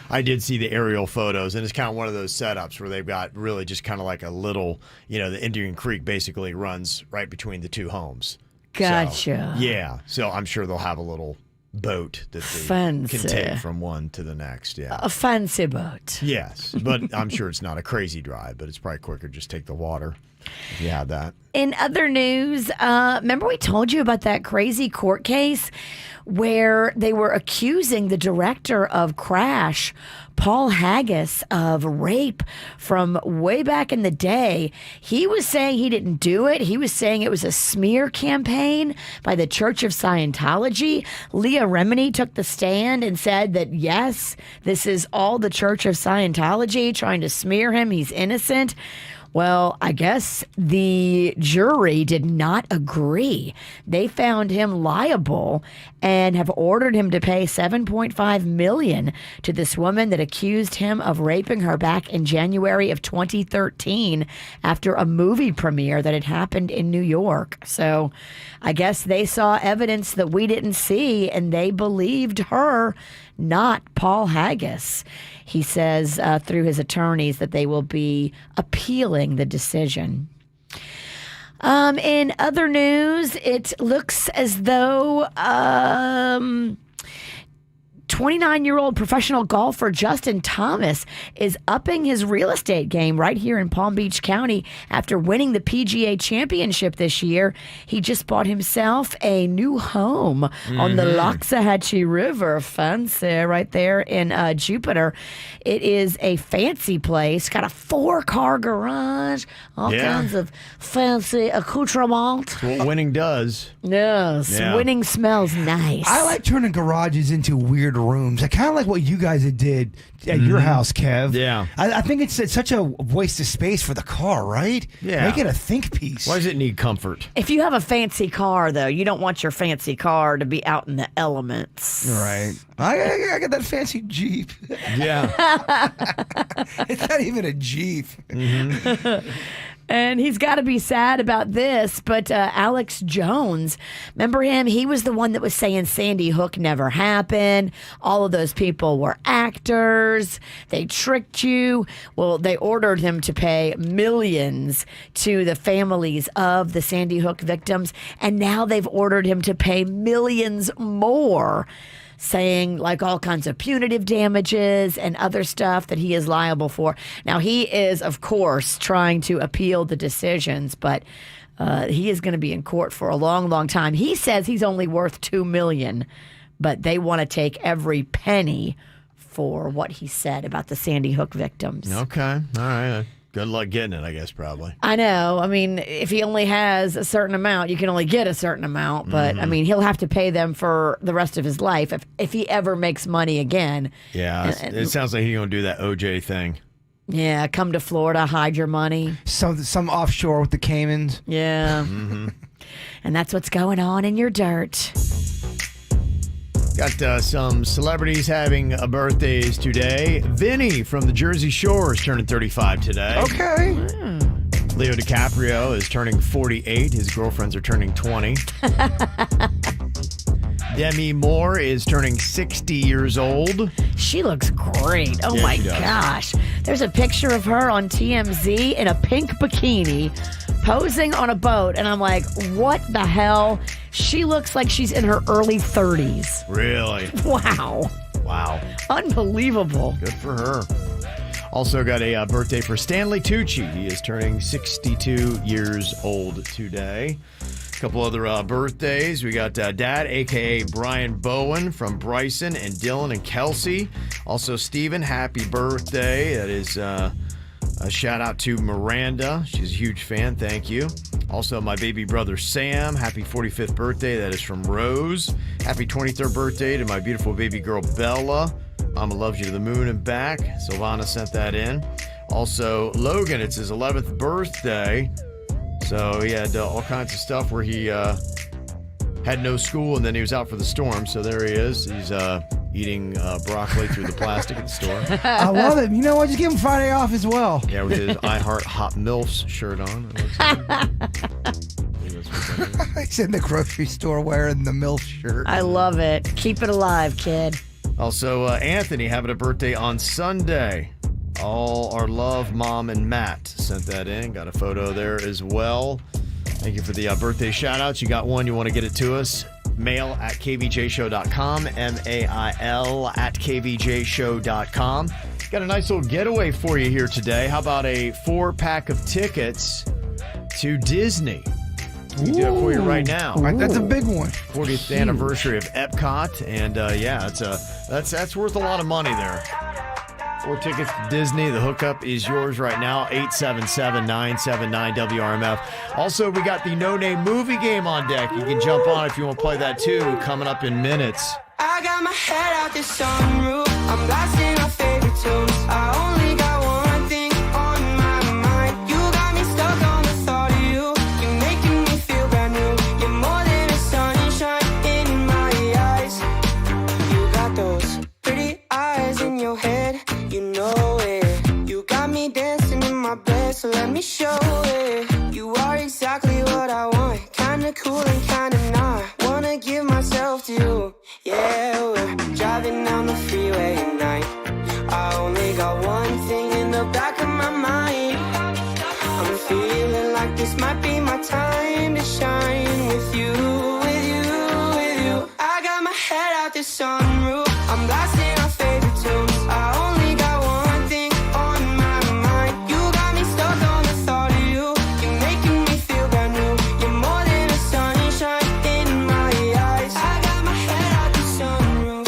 I did see the aerial photos, and it's kind of one of those setups where they've got really just kind of like a little, the Indian Creek basically runs right between the two homes. Gotcha. So I'm sure they'll have a little boat that they can take from one to the next. Yeah, a fancy boat. Yes, but I'm sure it's not a crazy drive, but it's probably quicker just take the water. If you had that. In other news, remember we told you about that crazy court case where they were accusing the director of Crash, Paul Haggis, of rape from way back in the day. He was saying he didn't do it. He was saying it was a smear campaign by the Church of Scientology. Leah Remini took the stand and said that, yes, this is all the Church of Scientology trying to smear him. He's innocent. Well, I guess the jury did not agree. They found him liable and have ordered him to pay $7.5 million to this woman that accused him of raping her back in January of 2013 after a movie premiere that had happened in New York. So I guess they saw evidence that we didn't see, and they believed her, not Paul Haggis. He says through his attorneys that they will be appealing the decision. In other news, it looks as though 29-year-old professional golfer Justin Thomas is upping his real estate game right here in Palm Beach County after winning the PGA Championship this year. He just bought himself a new home on the Loxahatchee River. Fancy right there in Jupiter. It is a fancy place. Got a 4-car garage. All kinds of fancy accoutrements. That's what winning does. Yes. Yeah. Winning smells nice. I like turning garages into weird rooms. I kind of like what you guys did at your house, Kev. Yeah. I think it's such a waste of space for the car, right? Yeah. Make it a think piece. Why does it need comfort? If you have a fancy car, though, you don't want your fancy car to be out in the elements. Right. I got that fancy Jeep. Yeah. It's not even a Jeep. And he's got to be sad about this, but Alex Jones, remember him? He was the one that was saying Sandy Hook never happened. All of those people were actors. They tricked you. Well, they ordered him to pay millions to the families of the Sandy Hook victims, and now they've ordered him to pay millions more, saying like all kinds of punitive damages and other stuff that he is liable for. Now, he is, of course, trying to appeal the decisions, but he is going to be in court for a long, long time. He says he's only worth $2 million, but they want to take every penny for what he said about the Sandy Hook victims. Okay. All right. Good luck getting it, I guess, probably. I know. I mean, if he only has a certain amount, you can only get a certain amount. But, I mean, he'll have to pay them for the rest of his life if he ever makes money again. Yeah, it sounds like he's going to do that OJ thing. Yeah, come to Florida, hide your money. Some offshore with the Caymans. Yeah. And that's what's going on in your dirt. Got some celebrities having birthdays today. Vinny from the Jersey Shore is turning 35 today. Okay. Leo DiCaprio is turning 48. His girlfriends are turning 20. Demi Moore is turning 60 years old. She looks great. Oh, my gosh. There's a picture of her on TMZ in a pink bikini posing on a boat. And I'm like, what the hell? She looks like she's in her early 30s. Really? Wow. Wow. Unbelievable. Good for her. Also got a birthday for Stanley Tucci. He is turning 62 years old today. A couple other birthdays. We got Dad, a.k.a. Brian Bowen from Bryson and Dylan and Kelsey. Also, Steven, happy birthday. That is a shout out to Miranda. She's a huge fan. Thank you. Also, my baby brother Sam. Happy 45th birthday. That is from Rose. Happy 23rd birthday to my beautiful baby girl Bella. Mama loves you to the moon and back. Silvana sent that in. Also, Logan, it's his 11th birthday. So he had all kinds of stuff where he had no school and then he was out for the storm. So there he is. He's eating broccoli through the plastic at the store. I love it. You know what? Just give him Friday off as well. Yeah, with his I Heart Hot MILFs shirt on. He's in the grocery store wearing the MILF shirt. I love it. Keep it alive, kid. Also, Anthony having a birthday on Sunday. All our love, Mom and Matt sent that in. Got a photo there as well. Thank you for the birthday shout-outs. You got one, you want to get it to us? Mail at kvjshow.com, mail at kvjshow.com. Got a nice little getaway for you here today. How about a 4-pack of tickets to Disney. We do it for you right now. That's a big one. 40th anniversary of Epcot, and that's worth a lot of money there. 4 tickets to Disney. The hookup is yours right now. 877-979-WRMF. Also, we got the No Name movie game on deck. You can jump on if you want to play that too. Coming up in minutes. I got my head out the sunroof. I'm blasting our favorite tunes. I only got one thing on my mind. You got me stuck on the thought of you. You're making me feel brand new. You're more than a sunshine in my eyes. You got those pretty eyes in your head. You know it. You got me dancing in my bed, so let me show it. You are exactly what I want. Kinda cool and kinda not. Wanna give myself to you. Yeah, we're driving down the freeway at night. I only got one thing in the back of my mind. I'm feeling like this might be my time to shine with you, with you, with you. I got my head out the sunroof. I'm blasting our favorite tunes. I only got one thing on my mind. You got me stuck on the thought of you. You're making me feel brand new. You're more than a sunshine in my eyes. I got my head out the sunroof.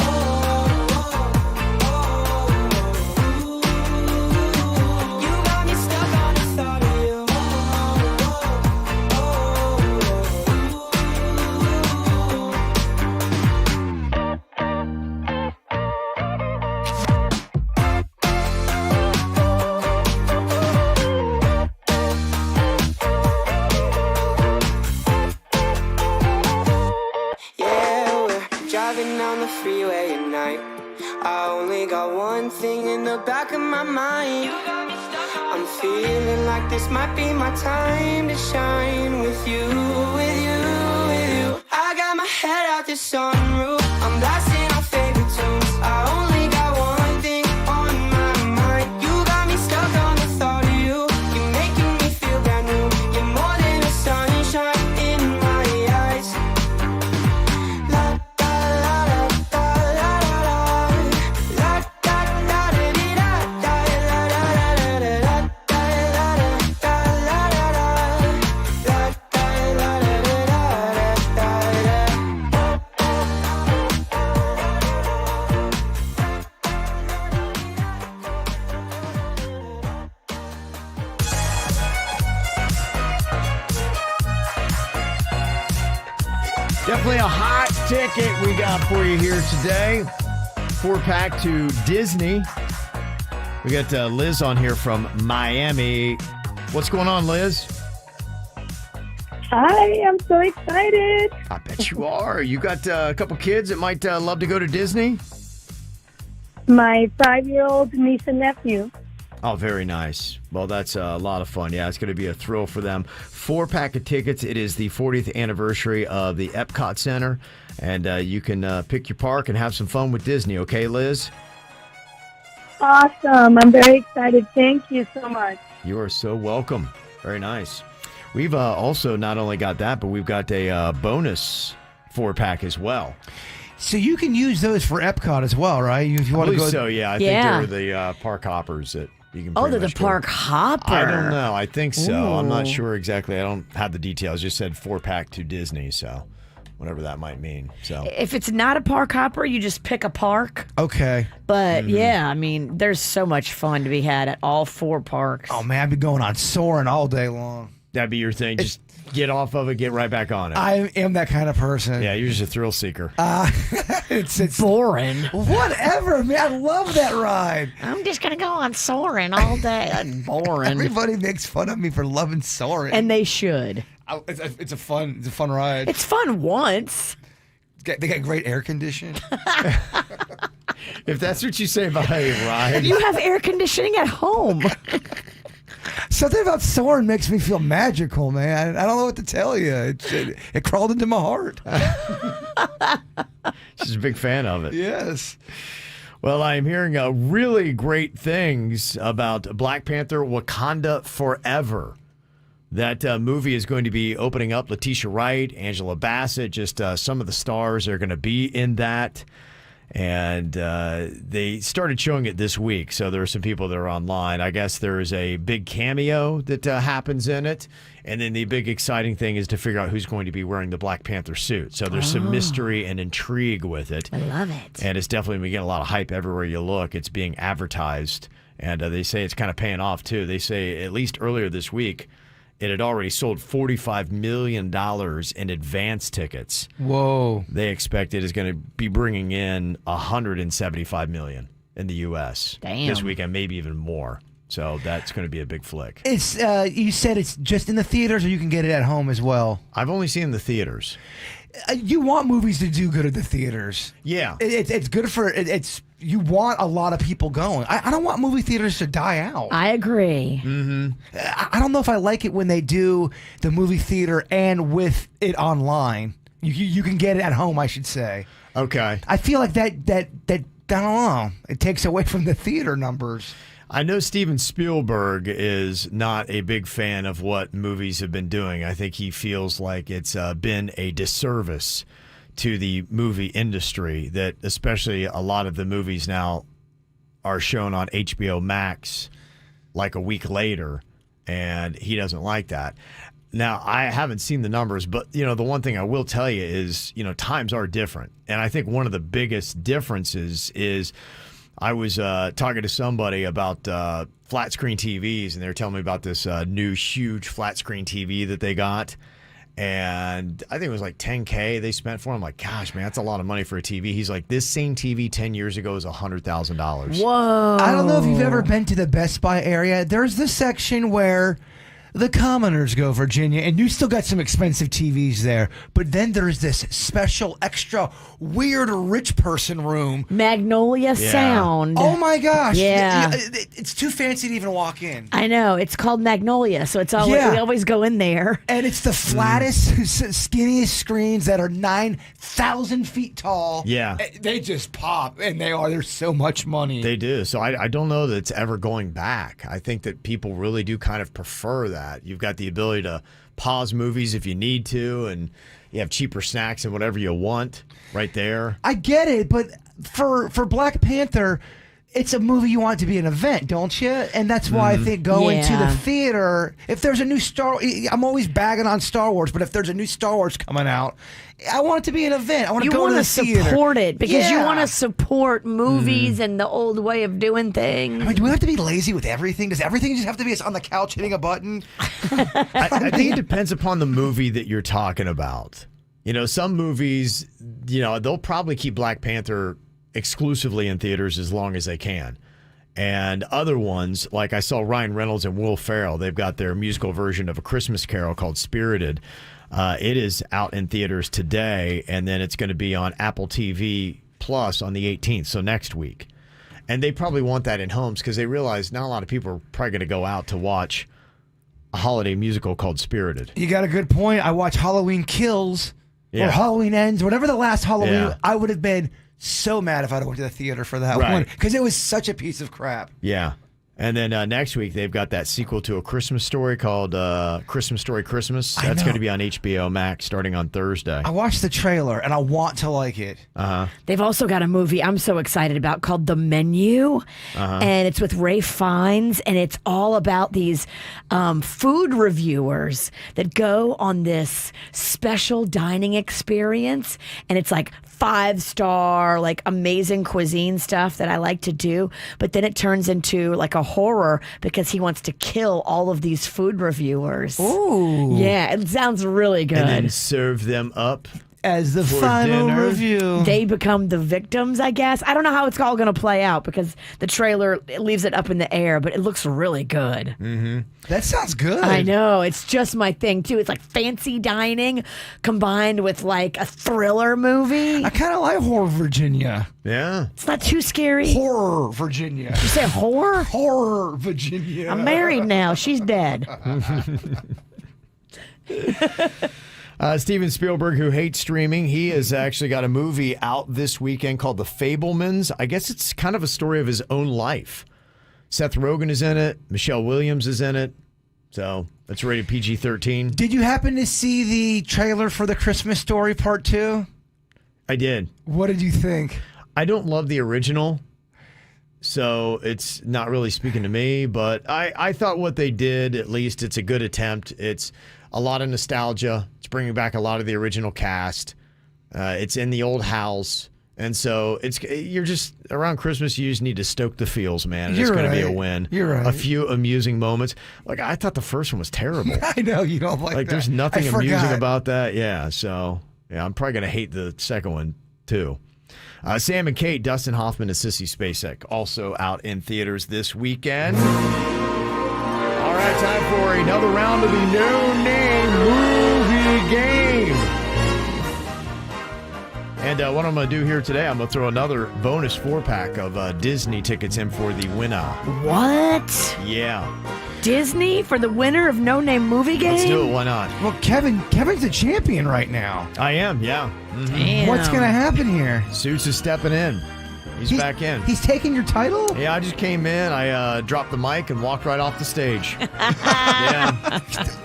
You got me stuck on the thought of you. Yeah, we're driving down the freeway at night. I only got one thing in the back of my mind. I'm feeling like this might be my time to shine with you, with you, with you. I got my head out the sunroof. I'm blasting our favorite tunes. I only got one thing on my mind. You got me stuck on the thought of you. You're making me feel brand new. You're more than a sunshine in my eyes. La da la da la la la. La da da da dee da da la la la la la da la da la la la. La da la la la da da Definitely a hot ticket we got for you here today. 4-pack to Disney. We got Liz on here from Miami. What's going on, Liz? Hi, I'm so excited. I bet you are. You got a couple kids that might love to go to Disney? My 5-year-old niece and nephew. Oh, very nice. Well, that's a lot of fun. Yeah, it's going to be a thrill for them. 4-pack of tickets. It is the 40th anniversary of the Epcot Center, and you can pick your park and have some fun with Disney. Okay, Liz? Awesome. I'm very excited. Thank you so much. You are so welcome. Very nice. We've also not only got that, but we've got a bonus 4-pack as well. So you can use those for Epcot as well, right? If you want to go. So yeah, I think they're the park hoppers that you can. Oh, pretty they're the much go. park hopper. I don't know. I think so. I'm not Ooh. sure exactly. I don't have the details. Just said 4-pack to Disney, so whatever that might mean. So If it's not a park hopper, you just pick a park. Okay. But yeah, I mean, there's so much fun to be had at all 4 parks. Oh man, I've been going on soaring all day long. that'd be your thing. Just get off of it, get right back on it. I am that kind of person. Yeah, you're just a thrill seeker. It's boring. Whatever, man. I love that ride. I'm just gonna go on Soarin' all day. That's boring. Everybody makes fun of me for loving Soarin', And they should. It's a fun ride. It's fun once. They got great air conditioning. If that's what you say about a ride, You have air conditioning at home. Something about Soarin' makes me feel magical, man. I don't know what to tell you. It crawled into my heart. she's a big fan of it. Yes. Well, I'm hearing really great things about Black Panther Wakanda Forever. That movie is going to be opening up. Letitia Wright, Angela Bassett, just some of the stars are going to be in that. And they started showing it this week, so there are some people that are online. I guess there is a big cameo that happens in it, and then the big exciting thing is to figure out who's going to be wearing the Black Panther suit. So there's some mystery and intrigue with it. I love it. And it's definitely been getting a lot of hype everywhere you look. It's being advertised, and they say it's kind of paying off, too. They say at least earlier this week, it had already sold $45 million in advance tickets. Whoa. They expect it is going to be bringing in $175 million in the U.S. Damn. this weekend, maybe even more. So that's going to be a big flick. It's you said it's just in the theaters, or you can get it at home as well? I've only seen the theaters. You want movies to do good at the theaters. Yeah. It's good for it's. You want a lot of people going. I don't want movie theaters to die out. I agree. Mm-hmm. I don't know if I like it when they do the movie theater and with it online. You can get it at home, I should say. Okay. I feel like that I don't know. It takes away from the theater numbers. I know Steven Spielberg is not a big fan of what movies have been doing. I think he feels like it's been a disservice to the movie industry, that especially a lot of the movies now are shown on HBO Max like a week later, and he doesn't like that. Now, I haven't seen the numbers, but the one thing I will tell you is, times are different. And I think one of the biggest differences is I was talking to somebody about flat screen TVs, and they were telling me about this new huge flat screen TV that they got. And I think it was like $10K they spent for it. I'm like, gosh, man, that's a lot of money for a TV. He's like, this same TV 10 years ago is $100,000. Whoa. I don't know if you've ever been to the Best Buy area. There's this section where the commoners go, Virginia, and you still got some expensive TVs there. But then there's this special, extra, weird, rich person room. Magnolia Sound. Oh, my gosh. Yeah. It's too fancy to even walk in. I know. It's called Magnolia, so it's always, we always go in there. And it's the flattest, skinniest screens that are 9,000 feet tall. Yeah. They just pop, and there's so much money. They do. So I don't know that it's ever going back. I think that people really do kind of prefer that. You've got the ability to pause movies if you need to, and you have cheaper snacks and whatever you want right there. I get it, but for Black Panther, it's a movie you want to be an event, don't you? And that's why I think going to the theater, if there's a new I'm always bagging on Star Wars, but if there's a new Star Wars coming out, I want it to be an event. I want to go to the theater. You want to support it because you want to support movies and the old way of doing things. I mean, do we have to be lazy with everything? Does everything just have to be us on the couch hitting a button? I think it depends upon the movie that you're talking about. Some movies, they'll probably keep Black Panther exclusively in theaters as long as they can. And other ones, like I saw Ryan Reynolds and Will Ferrell, they've got their musical version of A Christmas Carol called Spirited. It is out in theaters today, and then it's going to be on Apple TV Plus on the 18th, so next week. And they probably want that in homes because they realize not a lot of people are probably going to go out to watch a holiday musical called Spirited. You got a good point. I watched Halloween Kills or Halloween Ends, whatever the last Halloween. Yeah. I would have been so mad if I went to the theater for that one because it was such a piece of crap. Yeah. And then next week, they've got that sequel to A Christmas Story called Christmas Story Christmas. That's going to be on HBO Max starting on Thursday. I watched the trailer, and I want to like it. They've also got a movie I'm so excited about called The Menu, and it's with Ray Fiennes, and it's all about these food reviewers that go on this special dining experience, and it's like 5-star, like amazing cuisine stuff that I like to do, but then it turns into like a horror because he wants to kill all of these food reviewers. Ooh. Yeah, it sounds really good. And then serve them up as the final dinner. review. They become the victims, I guess. I don't know how it's all going to play out because the trailer leaves it up in the air, but it looks really good. Mm-hmm. That sounds good. I know. It's just my thing, too. It's like fancy dining combined with like a thriller movie. I kind of like Horror Virginia. Yeah. It's not too scary. Horror Virginia. You say horror? Horror Virginia. I'm married now. She's dead. Steven Spielberg, who hates streaming, he has actually got a movie out this weekend called The Fabelmans. I guess it's kind of a story of his own life. Seth Rogen is in it. Michelle Williams is in it. So it's rated PG-13. Did you happen to see the trailer for The Christmas Story Part 2? I did. What did you think? I don't love the original, so it's not really speaking to me, but I thought what they did, at least it's a good attempt. It's a lot of nostalgia. It's bringing back a lot of the original cast. It's in the old house. And so you're just around Christmas. You just need to stoke the feels, man. And it's going to be a win. You're right. A few amusing moments. Like I thought the first one was terrible. I know you don't like that. There's nothing amusing about that. Yeah. So I'm probably going to hate the second one too. Sam and Kate, Dustin Hoffman, and Sissy Spacek also out in theaters this weekend. All right, time for another round of the No Name Movie Game. And what I'm going to do here today, I'm going to throw another bonus 4-pack of Disney tickets in for the winner. What? Yeah. Disney for the winner of No Name Movie Game? Let's do it. Why not? Well, Kevin's the champion right now. I am, yeah. Mm-hmm. Damn. What's going to happen here? Suits is stepping in. He's back in. He's taking your title? Yeah, I just came in. I dropped the mic and walked right off the stage. Yeah.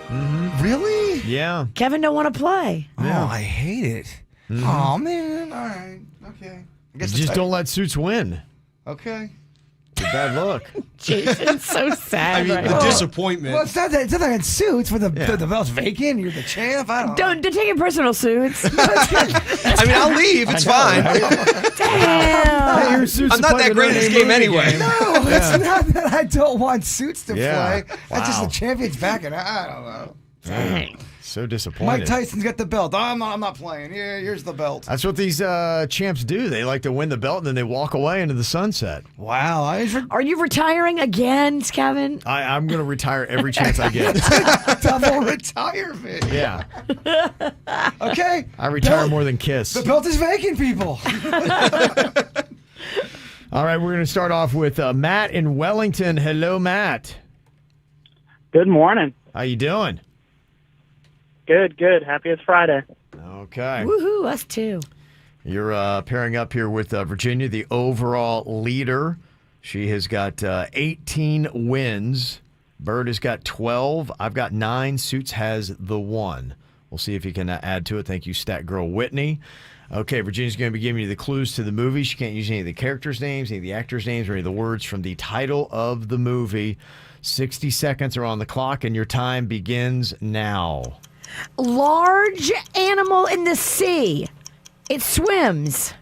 Mm-hmm. Really? Yeah. Kevin don't want to play. Yeah. Oh, I hate it. Mm-hmm. Oh, man. All right. Okay. I guess just don't let Suits win. Okay. It's a bad look. Jason's so sad. I mean, right the now. disappointment. Well, it's not that in Suits where the belt's vacant. You're the champ. I don't Don't take it personal, Suits. I mean, I'll leave. It's fine. Damn. I'm not that great at this game anyway. No, it's not that I don't want Suits to Yeah. play. That's just Wow. the champion's back, and I don't know. Dang. So disappointed. Mike Tyson's got the belt. I'm not playing. Here's the belt. That's what these champs do. They like to win the belt and then they walk away into the sunset. Wow. Are you retiring again, Kevin? I'm going to retire every chance I get. Double retirement. Yeah. Okay. I retire more than Kiss. The belt is vacant, people. All right, we're going to start off with Matt in Wellington. Hello, Matt. Good morning. How you doing? Good. Happy it's Friday. Okay. Woohoo, us too. You're pairing up here with Virginia, the overall leader. She has got 18 wins. Bird has got 12. I've got 9. Suits has the 1. We'll see if you can add to it. Thank you, Stat Girl Whitney. Okay, Virginia's going to be giving you the clues to the movie. She can't use any of the characters' names, any of the actors' names, or any of the words from the title of the movie. 60 seconds are on the clock, and your time begins now. Large animal in the sea. It swims.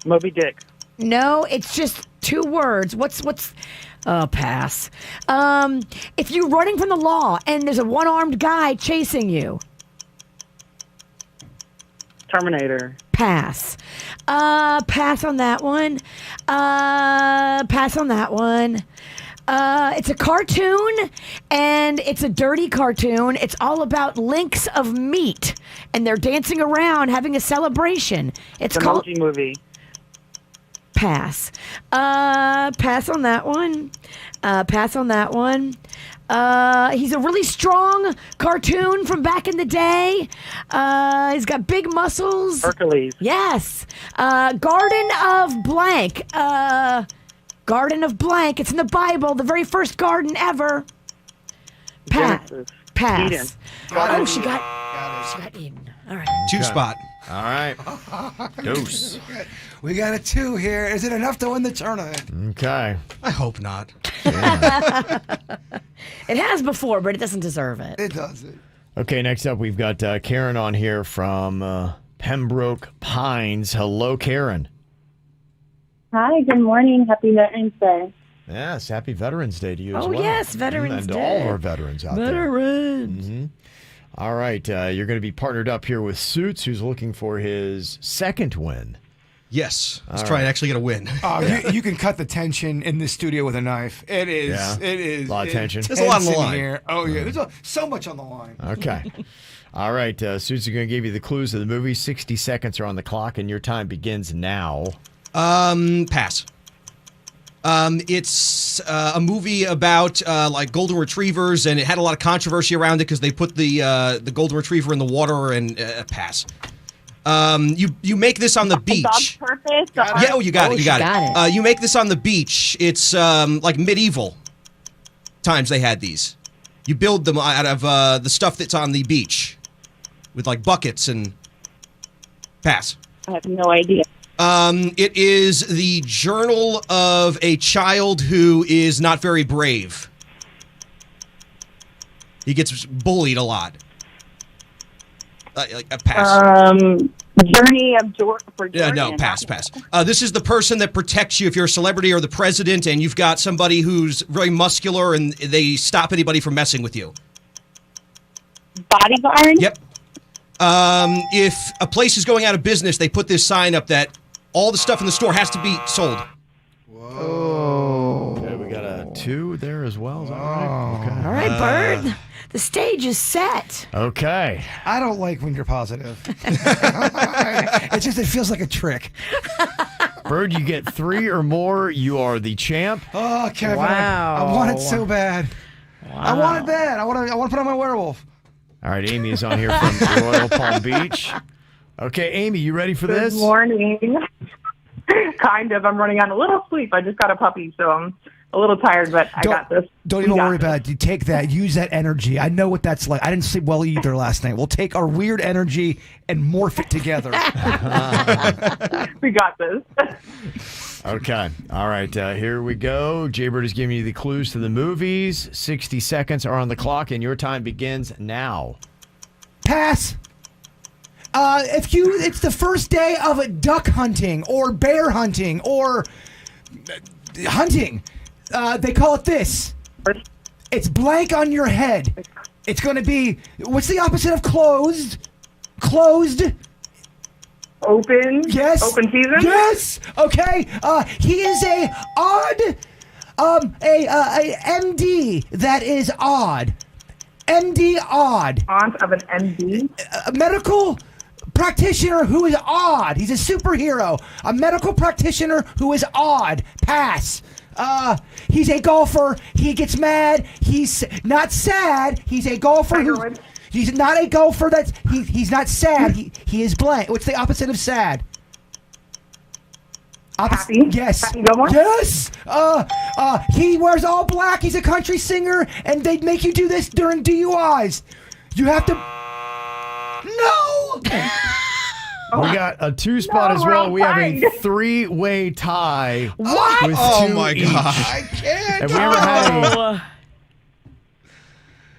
Moby Dick. No, it's just 2 words. What's pass. If you're running from the law and there's a one-armed guy chasing you. Terminator. Pass. Pass on that one. Pass on that one. It's a cartoon, and it's a dirty cartoon. It's all about links of meat, and they're dancing around, having a celebration. It's called Emoji Movie. Pass. Pass on that one. Pass on that one. He's a really strong cartoon from back in the day. He's got big muscles. Hercules. Yes. Garden of Blank. Garden of Blank. It's in the Bible, the very first garden ever. Pass. Genesis. Pass. Eden. Oh, she got Eden. All right. 2 spot. All right. Dose. We got a 2 here. Is it enough to win the tournament? Okay. I hope not. It has before, but it doesn't deserve it. It doesn't. Okay, next up we've got Karen on here from Pembroke Pines. Hello, Karen. Hi, good morning. Happy Veterans Day. Yes, happy Veterans Day to you as well. Oh, yes, Veterans and Day. to all of our veterans out there. Veterans. All right, you're going to be partnered up here with Suits, who's looking for his second win. Yes. Let's try and actually get a win. You can cut the tension in the studio with a knife. It is. Yeah. It is. A lot of tension. There's a lot on the in line. Here. Oh, yeah. There's so much on the line. Okay. All right, Suits are going to give you the clues of the movie. 60 seconds are on the clock, and your time begins now. Pass. It's a movie about like golden retrievers, and it had a lot of controversy around it because they put the golden retriever in the water. And pass. You make this on the beach. Dog's Purpose. Yeah, you got it. You make this on the beach. It's like medieval times they had these. You build them out of the stuff that's on the beach with like buckets and pass. I have no idea. It is the journal of a child who is not very brave. He gets bullied a lot. A pass. Journey of Jordan. No, pass. This is the person that protects you if you're a celebrity or the president and you've got somebody who's very muscular and they stop anybody from messing with you. Bodyguard? Yep. If a place is going out of business, they put this sign up that all the stuff in the store has to be sold. Whoa. Okay, we got a 2 there as well. Is that right? Okay. All right, Bird. The stage is set. Okay. I don't like when you're positive. It feels like a trick. Bird, you get 3 or more, you are the champ. Oh, Kevin. Wow. I want it so bad. Wow. I want it bad. I want to put on my werewolf. All right, Amy is on here from Royal Palm Beach. Okay, Amy, you ready for this? Good morning. Kind of. I'm running on a little sleep. I just got a puppy, so I'm a little tired, but I got this. Don't even worry about it. You take that. Use that energy. I know what that's like. I didn't sleep well either last night. We'll take our weird energy and morph it together. We got this. Okay. All right. Here we go. Jaybird is giving you the clues to the movies. 60 seconds are on the clock, and your time begins now. Pass. It's the first day of a duck hunting or bear hunting or hunting. They call it this. It's blank on your head. It's going to be, what's the opposite of closed? Closed. Open. Yes. Open season. Yes. Okay. He is a MD that is odd. MD odd. Aunt of an MD. A medical practitioner who is odd. He's a superhero. A medical practitioner who is odd. Pass. He's a golfer. He gets mad. He's not sad. He's a golfer. He's not a golfer. He's not sad. He is blank. What's the opposite of sad? Happy. Yes. Happy Gilmore? Yes. He wears all black. He's a country singer, and they make you do this during DUIs. You have to. No. We got a 2 spot as well. We have a 3-way tie. What? With Oh 2 my each. God. I can't. Have we ever had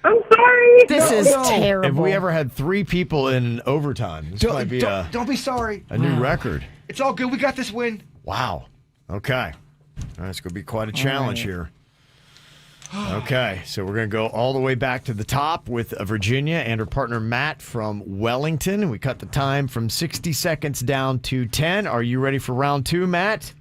I'm sorry. This is terrible. Have we ever had 3 people in overtime? This might be Don't be sorry. a new record. It's all good. We got this win. Wow. Okay. All right, it's going to be quite a challenge here. Okay, so we're going to go all the way back to the top with Virginia and her partner Matt from Wellington. We cut the time from 60 seconds down to 10. Are you ready for round 2, Matt?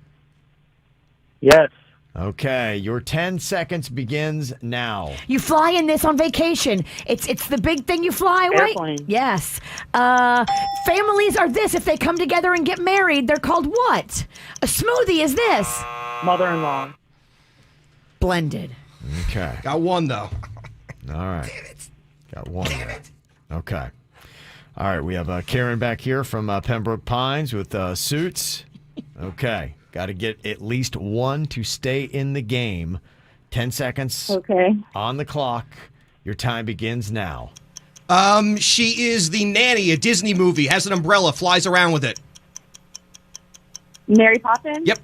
Yes. Okay, your 10 seconds begins now. You fly in this on vacation. It's the big thing you fly, right? Airplane. Yes. Families are this. If they come together and get married, they're called what? A smoothie is this. Mother-in-law. Blended. Okay. Got 1, though. All right. Got 1 there. Okay. All right, we have Karen back here from Pembroke Pines with Suits. Okay. Got to get at least 1 to stay in the game. 10 seconds on the clock. Your time begins now. She is the nanny, a Disney movie, has an umbrella, flies around with it. Mary Poppins? Yep.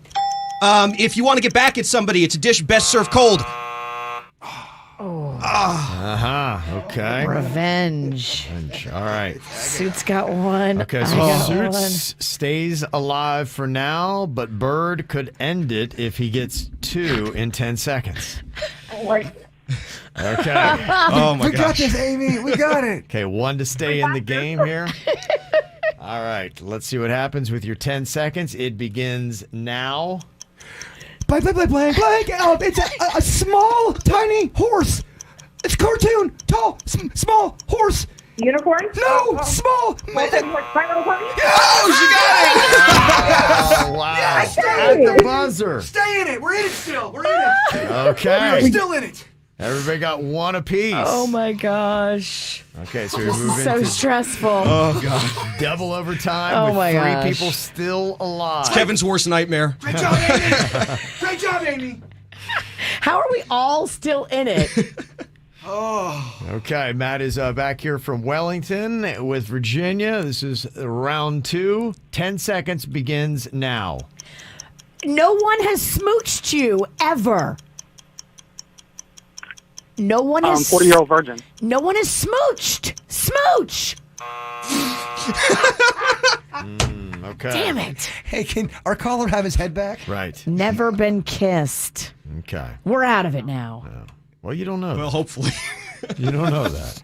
If you want to get back at somebody, it's a dish best served cold. Okay. Revenge. All right. Suits got 1. Okay, I so got Suits stays alive for now, but Bird could end it if he gets 2 in 10 seconds. Okay. Oh, my We gosh. got this, Amy. We got it. Okay, 1 to stay in the game here. All right, let's see what happens with your 10 seconds. It begins now. Blank. It's a small, tiny horse. It's a cartoon. Tall, small horse. Unicorn? No, small. My Little Pony? Oh, she got it. Oh, wow. Yeah, At the buzzer. Stay in it. We're in it still. We're in it. Okay. We're still in it. Everybody got 1 apiece. Oh my gosh. Okay, so we This move is so into stressful. Oh, God. double overtime Oh, with my 3 gosh. people still alive. It's Kevin's worst nightmare. Great job, Amy. Great job, Amy. How are we all still in it? Okay, Matt is back here from Wellington with Virginia. This is round 2. 10 seconds begins now. No one has smooched you ever. No one has. 40-year-old virgin. No one has smooched. Smooch. Okay. Damn it. Hey, can our caller have his head back? Right. Never been kissed. Okay. We're out of it now. Well, you don't know. Well, hopefully. You don't know that.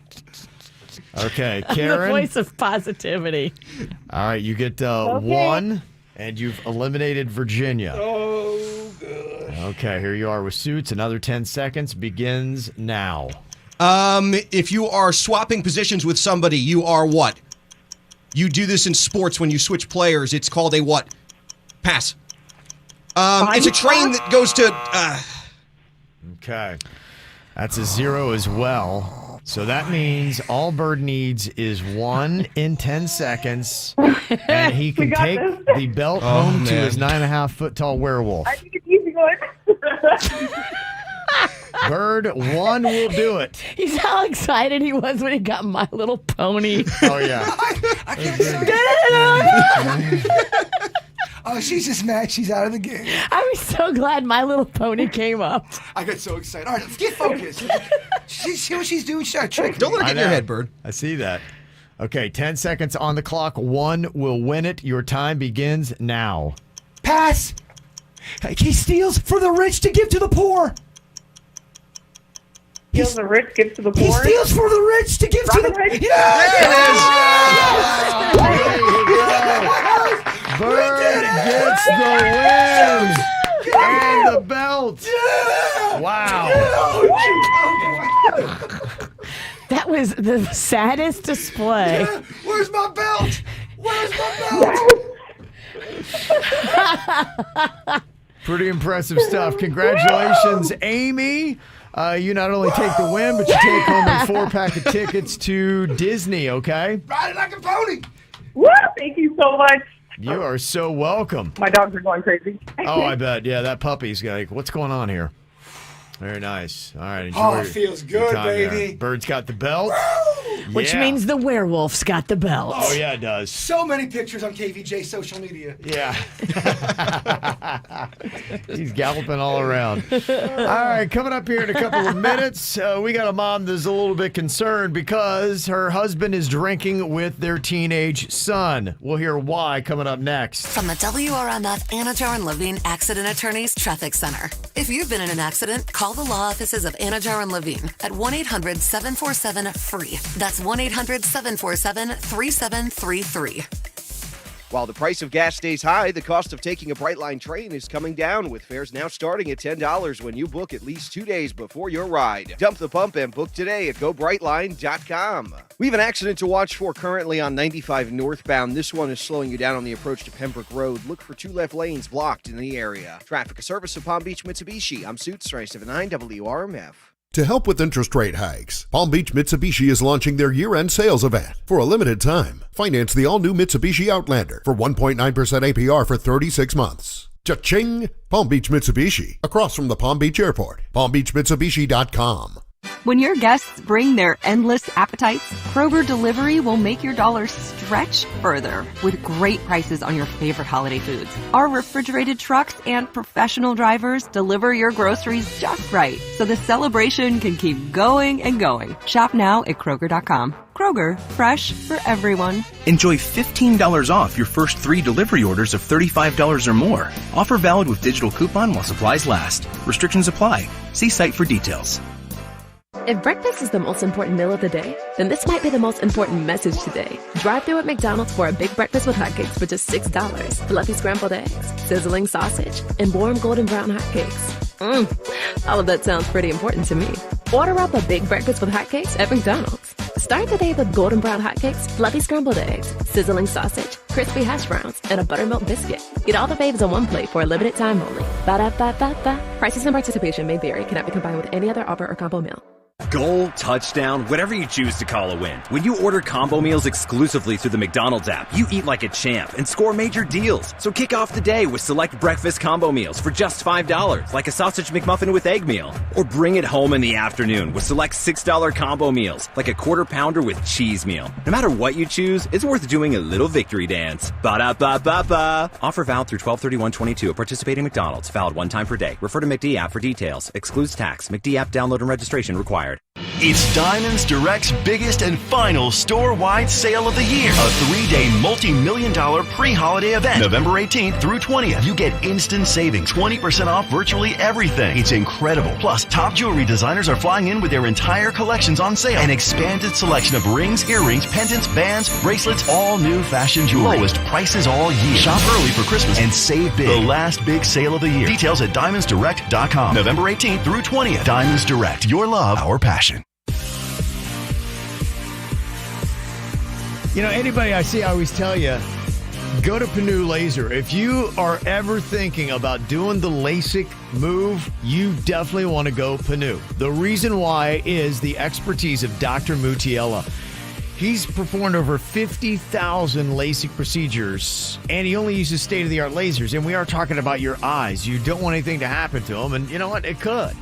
Okay, The Karen. voice of positivity. All right, you get 1, and you've eliminated Virginia. Oh, good. Okay, here you are with Suits. Another 10 seconds begins now. If you are swapping positions with somebody, you are what? You do this in sports when you switch players. It's called a what? Pass. It's a train that goes to... Okay. That's a 0 as well. So that means all Bird needs is 1 in 10 seconds, and he can take the belt home to his 9.5-foot tall werewolf. I think it's easy going. Bird, 1 will do it. He's how excited he was when he got My Little Pony. Oh, yeah. Oh, she's just mad she's out of the game. I was so glad My Little Pony came up. I got so excited. All right, let's get focused. See what she's doing? She's got a trick. Don't let it get in your head, Bird. I see that. Okay, 10 seconds on the clock. 1 will win it. Your time begins now. Pass. He steals for the rich to give to the poor. Steals the rich, gives to the He poor. steals for the rich to give to the rich. Bird gets the win and the belt. Wow. That was the saddest display. Where's my belt? Where's my belt? Pretty impressive stuff. Congratulations, Amy. You not only take the win, but you take home a 4-pack of tickets to Disney, okay? Ride it like a pony. Woo! Thank you so much. You are so welcome. My dogs are going crazy. Oh, I bet. Yeah, that puppy's like, what's going on here? Very nice. All right, enjoy. Oh, it feels your good, time there. baby. Bird's got the belt. Which Yeah. means the werewolf's got the belt. Oh, yeah, it does. So many pictures on KVJ social media. Yeah. He's galloping all around. All right, coming up here in a couple of minutes, we got a mom that's a little bit concerned because her husband is drinking with their teenage son. We'll hear why coming up next. From the WRMF Anajar and Levine Accident Attorneys Traffic Center. If you've been in an accident, call the law offices of Anajar and Levine at 1-800-747-FREE. That's 1-800-747-3733. While the price of gas stays high, the cost of taking a Brightline train is coming down, with fares now starting at $10 when you book at least 2 days before your ride. Dump the pump and book today at GoBrightline.com. We have an accident to watch for currently on 95 northbound. This one is slowing you down on the approach to Pembroke Road. Look for 2 left lanes blocked in the area. Traffic, a service of Palm Beach Mitsubishi. I'm Suits 379 WRMF. To help with interest rate hikes, Palm Beach Mitsubishi is launching their year-end sales event. For a limited time, finance the all-new Mitsubishi Outlander for 1.9% APR for 36 months. Cha-ching! Palm Beach Mitsubishi, across from the Palm Beach Airport. PalmBeachMitsubishi.com. When your guests bring their endless appetites, Kroger Delivery will make your dollar stretch further with great prices on your favorite holiday foods. Our refrigerated trucks and professional drivers deliver your groceries just right, so the celebration can keep going and going. Shop now at Kroger.com. Kroger, fresh for everyone. Enjoy $15 off your first 3 delivery orders of $35 or more. Offer valid with digital coupon while supplies last. Restrictions apply. See site for details. If breakfast is the most important meal of the day, then this might be the most important message today. Drive through at McDonald's for a big breakfast with hotcakes for just $6. Fluffy scrambled eggs, sizzling sausage, and warm golden brown hotcakes. All of that sounds pretty important to me. Order up a big breakfast with hotcakes at McDonald's. Start the day with golden brown hotcakes, fluffy scrambled eggs, sizzling sausage, crispy hash browns, and a buttermilk biscuit. Get all the faves on one plate for a limited time only. Ba-da-ba-ba-ba. Prices and participation may vary. Cannot be combined with any other offer or combo meal. Goal, touchdown, whatever you choose to call a win. When you order combo meals exclusively through the McDonald's app, you eat like a champ and score major deals. So kick off the day with select breakfast combo meals for just $5, like a sausage McMuffin with egg meal. Or bring it home in the afternoon with select $6 combo meals, like a quarter pounder with cheese meal. No matter what you choose, it's worth doing a little victory dance. Ba-da-ba-ba-ba. Offer valid through 12/31/22 at participating McDonald's. Valid one time per day. Refer to McD app for details. Excludes tax. McD app download and registration required. It's Diamonds Direct's biggest and final store-wide sale of the year. A 3-day multi-million-dollar pre-holiday event. November 18th through 20th. You get instant savings. 20% off virtually everything. It's incredible. Plus, top jewelry designers are flying in with their entire collections on sale. An expanded selection of rings, earrings, pendants, bands, bracelets, all new fashion jewelry. Lowest prices all year. Shop early for Christmas and save big. The last big sale of the year. Details at diamondsdirect.com. November 18th through 20th. Diamonds Direct. Your love, our passion. You know, anybody I see, I always tell you, go to Panu Laser. If you are ever thinking about doing the LASIK move, you definitely want to go Panu. The reason why is the expertise of Dr. Mutiella. He's performed over 50,000 LASIK procedures, and he only uses state-of-the-art lasers. And we are talking about your eyes. You don't want anything to happen to them, and you know what? It could.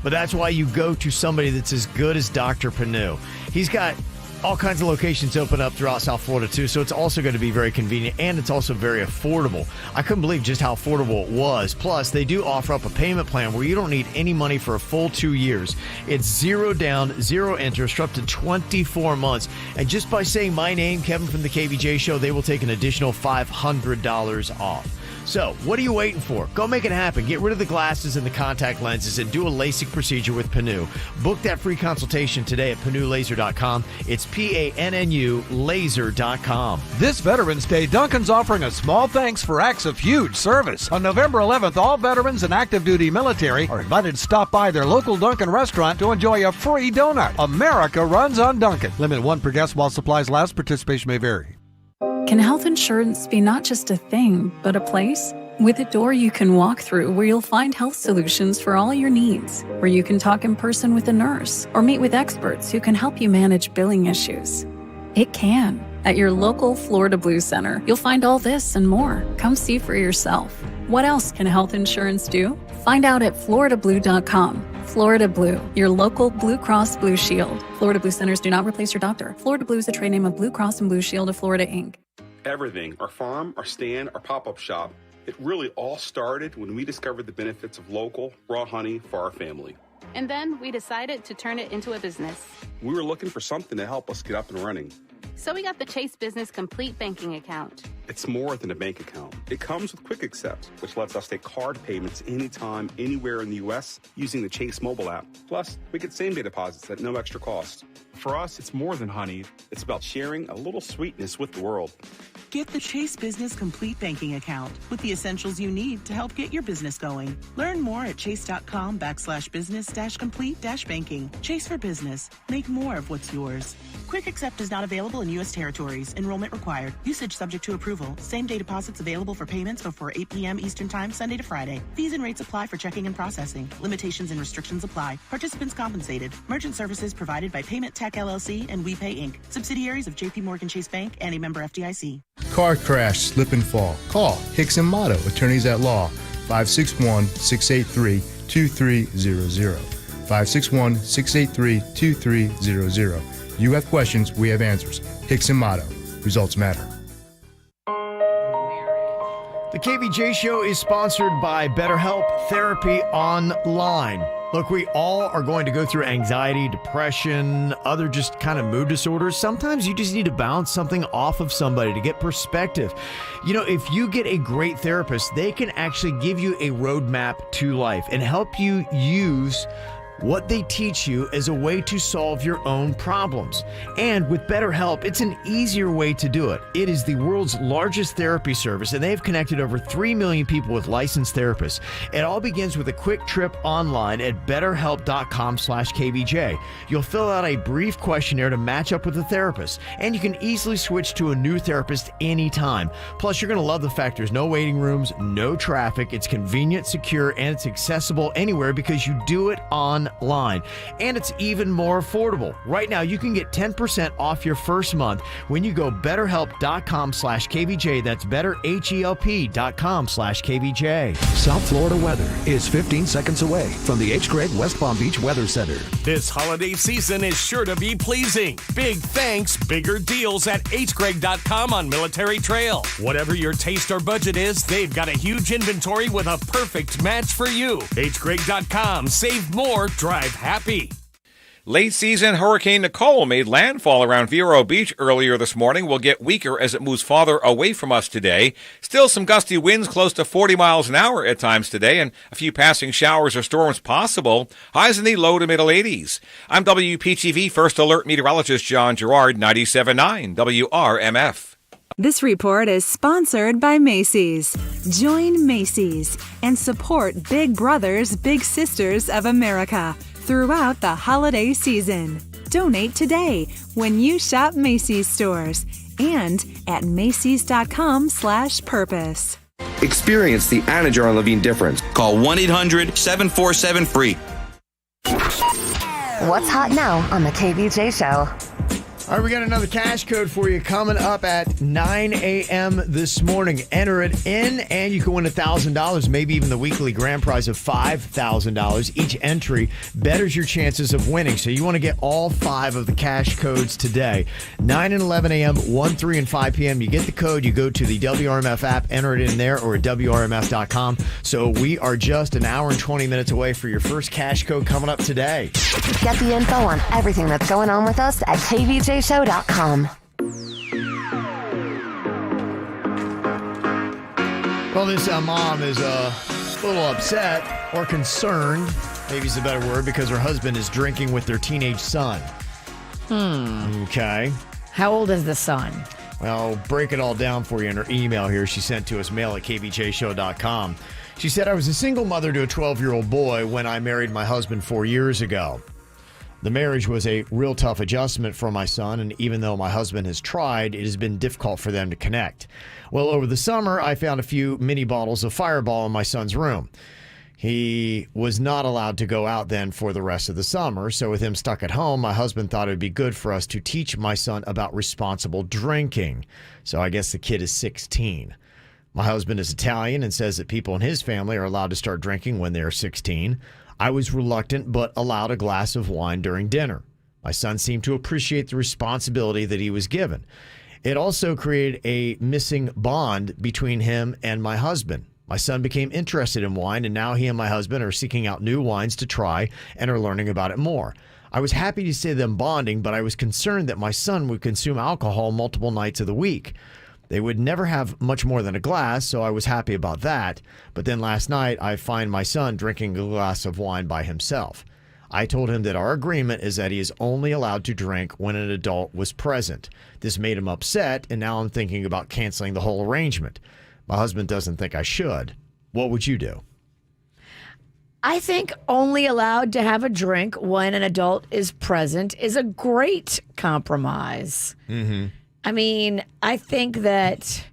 But that's why you go to somebody that's as good as Dr. Panu. He's got all kinds of locations open up throughout South Florida, too, so it's also going to be very convenient, and it's also very affordable. I couldn't believe just how affordable it was. Plus, they do offer up a payment plan where you don't need any money for a full 2 years. It's 0 down, 0 interest for up to 24 months. And just by saying my name, Kevin from the KVJ Show, they will take an additional $500 off. So, what are you waiting for? Go make it happen. Get rid of the glasses and the contact lenses and do a LASIK procedure with Panu. Book that free consultation today at PanuLaser.com. It's PANNU laser.com. This Veterans Day, Dunkin's offering a small thanks for acts of huge service. On November 11th, all veterans and active duty military are invited to stop by their local Dunkin' restaurant to enjoy a free donut. America runs on Dunkin'. Limit 1 per guest while supplies last. Participation may vary. Can health insurance be not just a thing, but a place? With a door you can walk through where you'll find health solutions for all your needs, where you can talk in person with a nurse or meet with experts who can help you manage billing issues. It can. At your local Florida Blue Center, you'll find all this and more. Come see for yourself. What else can health insurance do? Find out at floridablue.com. Florida Blue, your local Blue Cross Blue Shield. Florida Blue Centers do not replace your doctor. Florida Blue is a trade name of Blue Cross and Blue Shield of Florida, Inc. Everything, our farm, our stand, our pop-up shop, it really all started when we discovered the benefits of local, raw honey for our family. And then we decided to turn it into a business. We were looking for something to help us get up and running. So we got the Chase Business Complete Banking Account. It's more than a bank account. It comes with Quick Accept, which lets us take card payments anytime, anywhere in the U.S. using the Chase mobile app. Plus, we get same-day deposits at no extra cost. For us, it's more than honey. It's about sharing a little sweetness with the world. Get the Chase Business Complete Banking Account with the essentials you need to help get your business going. Learn more at chase.com/business-complete-banking. Chase for business. Make more of what's yours. Quick Accept is not available in U.S. territories. Enrollment required. Usage subject to approval. Same-day deposits available for payments before 8 p.m. Eastern Time, Sunday to Friday. Fees and rates apply for checking and processing. Limitations and restrictions apply. Participants compensated. Merchant services provided by Payment Tech LLC and WePay Inc. Subsidiaries of J.P. Morgan Chase Bank and a member FDIC. Car crash, slip and fall. Call Hicks and Motto, attorneys at law, 561-683-2300. 561-683-2300. You have questions, we have answers. Hicks and Motto. Results matter. The KVJ Show is sponsored by BetterHelp Therapy Online. Look, we all are going to go through anxiety, depression, other just kind of mood disorders. Sometimes you just need to bounce something off of somebody to get perspective. You know, if you get a great therapist, they can actually give you a roadmap to life and help you use what they teach you as a way to solve your own problems. And with BetterHelp, it's an easier way to do it. It is the world's largest therapy service, and they've connected over 3 million people with licensed therapists. It all begins with a quick trip online at betterhelp.com/KVJ. You'll fill out a brief questionnaire to match up with a therapist, and you can easily switch to a new therapist anytime. Plus, you're going to love the fact there's no waiting rooms, no traffic, it's convenient, secure, and it's accessible anywhere because you do it online. online. And it's even more affordable. Right now, you can get 10% off your first month when you go betterhelp.com/KVJ. That's betterhelp.com/KVJ. South Florida weather is 15 seconds away from the H. Gregg West Palm Beach Weather Center. This holiday season is sure to be pleasing. Big thanks, bigger deals at hgregg.com on Military Trail. Whatever your taste or budget is, they've got a huge inventory with a perfect match for you. hgregg.com. Save more, drive happy. Late season Hurricane Nicole made landfall around Vero Beach earlier this morning. Will get weaker as it moves farther away from us today. Still some gusty winds close to 40 miles an hour at times today, and a few passing showers or storms possible. Highs in the low to middle 80s. I'm WPTV First Alert Meteorologist John Gerard, 97.9 WRMF. This report is sponsored by Macy's. Join Macy's and support Big Brothers Big Sisters of America throughout the holiday season. Donate today when you shop Macy's stores and at Macys.com/purpose. Experience the Anna Jar and Levine difference. Call 1-800-747-FREE. What's hot now on the KVJ Show? All right, we got another cash code for you coming up at 9 a.m. this morning. Enter it in, and you can win $1,000, maybe even the weekly grand prize of $5,000. Each entry betters your chances of winning. So you want to get all 5 of the cash codes today. 9 and 11 a.m., 1, 3, and 5 p.m. You get the code. You go to the WRMF app, enter it in there, or at WRMF.com. So we are just an hour and 20 minutes away for your first cash code coming up today. Get the info on everything that's going on with us at kvjshow.com. Well, this mom is a little upset or concerned, maybe is a better word, because her husband is drinking with their teenage son. Okay. How old is the son? Well, break it all down for you in her email here she sent to us, mail at kvjshow.com. She said, I was a single mother to a 12-year-old boy when I married my husband 4 years ago. The marriage was a real tough adjustment for my son, and even though my husband has tried, it has been difficult for them to connect. Well, over the summer, I found a few mini bottles of Fireball in my son's room. He was not allowed to go out then for the rest of the summer, so with him stuck at home, my husband thought it would be good for us to teach my son about responsible drinking. So I guess the kid is 16. My husband is Italian and says that people in his family are allowed to start drinking when they are 16. I was reluctant, but allowed a glass of wine during dinner. My son seemed to appreciate the responsibility that he was given. It also created a missing bond between him and my husband. My son became interested in wine, and now he and my husband are seeking out new wines to try and are learning about it more. I was happy to see them bonding, but I was concerned that my son would consume alcohol multiple nights of the week. They would never have much more than a glass, so I was happy about that. But then last night, I find my son drinking a glass of wine by himself. I told him that our agreement is that he is only allowed to drink when an adult was present. This made him upset, and now I'm thinking about canceling the whole arrangement. My husband doesn't think I should. What would you do? I think only allowed to have a drink when an adult is present is a great compromise. Mm-hmm. I mean, I think that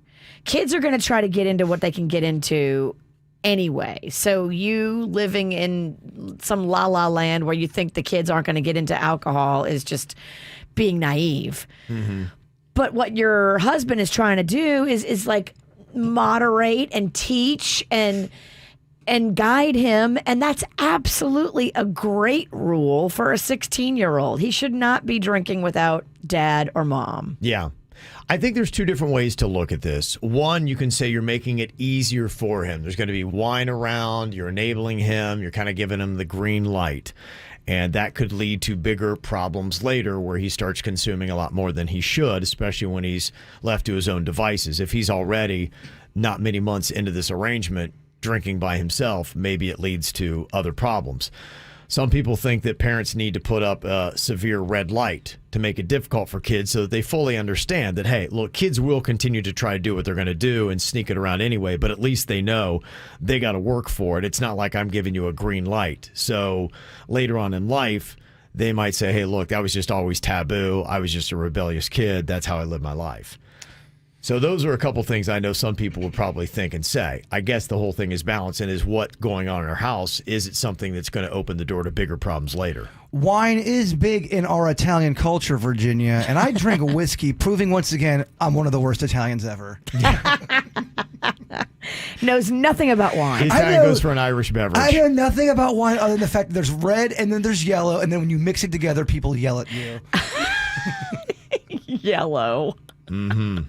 kids are going to try to get into what they can get into anyway. So you living in some la-la land where you think the kids aren't going to get into alcohol is just being naive. Mm-hmm. But what your husband is trying to do is like moderate and teach and guide him. And that's absolutely a great rule for a 16-year-old. He should not be drinking without dad or mom. Yeah. I think there's 2 different ways to look at this. One, you can say you're making it easier for him. There's going to be wine around, you're enabling him, you're kind of giving him the green light. And that could lead to bigger problems later where he starts consuming a lot more than he should, especially when he's left to his own devices. If he's already not many months into this arrangement drinking by himself, maybe it leads to other problems. Some people think that parents need to put up a severe red light to make it difficult for kids so that they fully understand that, hey, look, kids will continue to try to do what they're going to do and sneak it around anyway, but at least they know they got to work for it. It's not like I'm giving you a green light. So later on in life, they might say, hey, look, that was just always taboo. I was just a rebellious kid. That's how I lived my life. So those are a couple things I know some people would probably think and say. I guess the whole thing is balance, and is what going on in our house, is it something that's going to open the door to bigger problems later? Wine is big in our Italian culture, Virginia, and I drink whiskey, proving once again I'm one of the worst Italians ever. Knows nothing about wine. Italian goes for an Irish beverage. I know nothing about wine other than the fact that there's red and then there's yellow, and then when you mix it together, people yell at you. Yellow. Mm-hmm.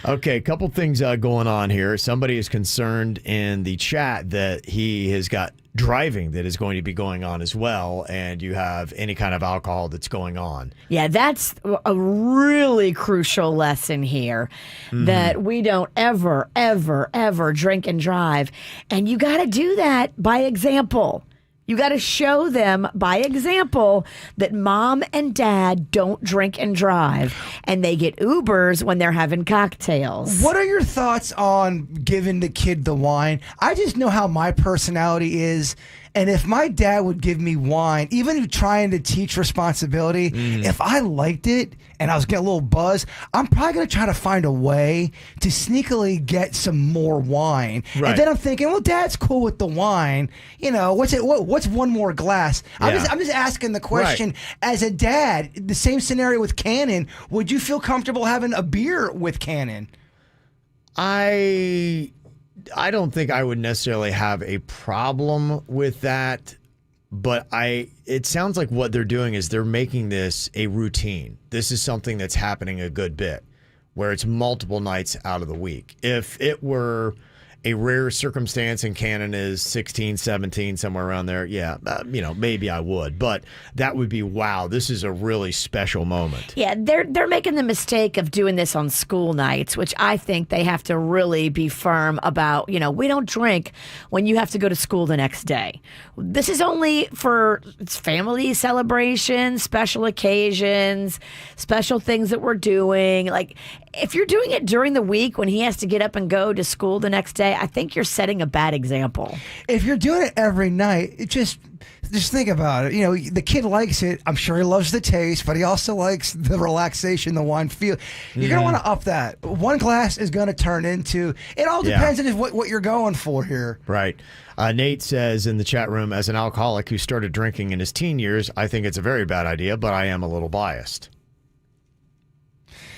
Okay, a couple things going on here. Somebody is concerned in the chat that he has got driving that is going to be going on as well, and you have any kind of alcohol that's going on. Yeah, that's a really crucial lesson here, that we don't ever, ever, ever drink and drive. And you got to do that by example. You got to show them by example that mom and dad don't drink and drive, and they get Ubers when they're having cocktails. What are your thoughts on giving the kid the wine? I just know how my personality is. And if my dad would give me wine, even trying to teach responsibility, if I liked it and I was getting a little buzz, I'm probably going to try to find a way to sneakily get some more wine. Right. And then I'm thinking, well, Dad's cool with the wine. You know, what's one more glass? Yeah. I'm just asking the question. Right. As a dad, the same scenario with Cannon, would you feel comfortable having a beer with Cannon? I don't think I would necessarily have a problem with that, but it sounds like what they're doing is they're making this a routine. This is something that's happening a good bit, where it's multiple nights out of the week. If it were a rare circumstance and Cannon is 16, 17, somewhere around there, yeah, maybe I would. But that would be, wow, this is a really special moment. Yeah, they're making the mistake of doing this on school nights, which I think they have to really be firm about. You know, we don't drink when you have to go to school the next day. This is only for family celebrations, special occasions, special things that we're doing. Like, if you're doing it during the week when he has to get up and go to school the next day, I think you're setting a bad example. If you're doing it every night, just think about it. You know, the kid likes it. I'm sure he loves the taste, but he also likes the relaxation, the wine feel. You're going to want to up that. One glass is going to turn into, it all depends on what you're going for here. Right. Nate says in the chat room, as an alcoholic who started drinking in his teen years, I think it's a very bad idea, but I am a little biased.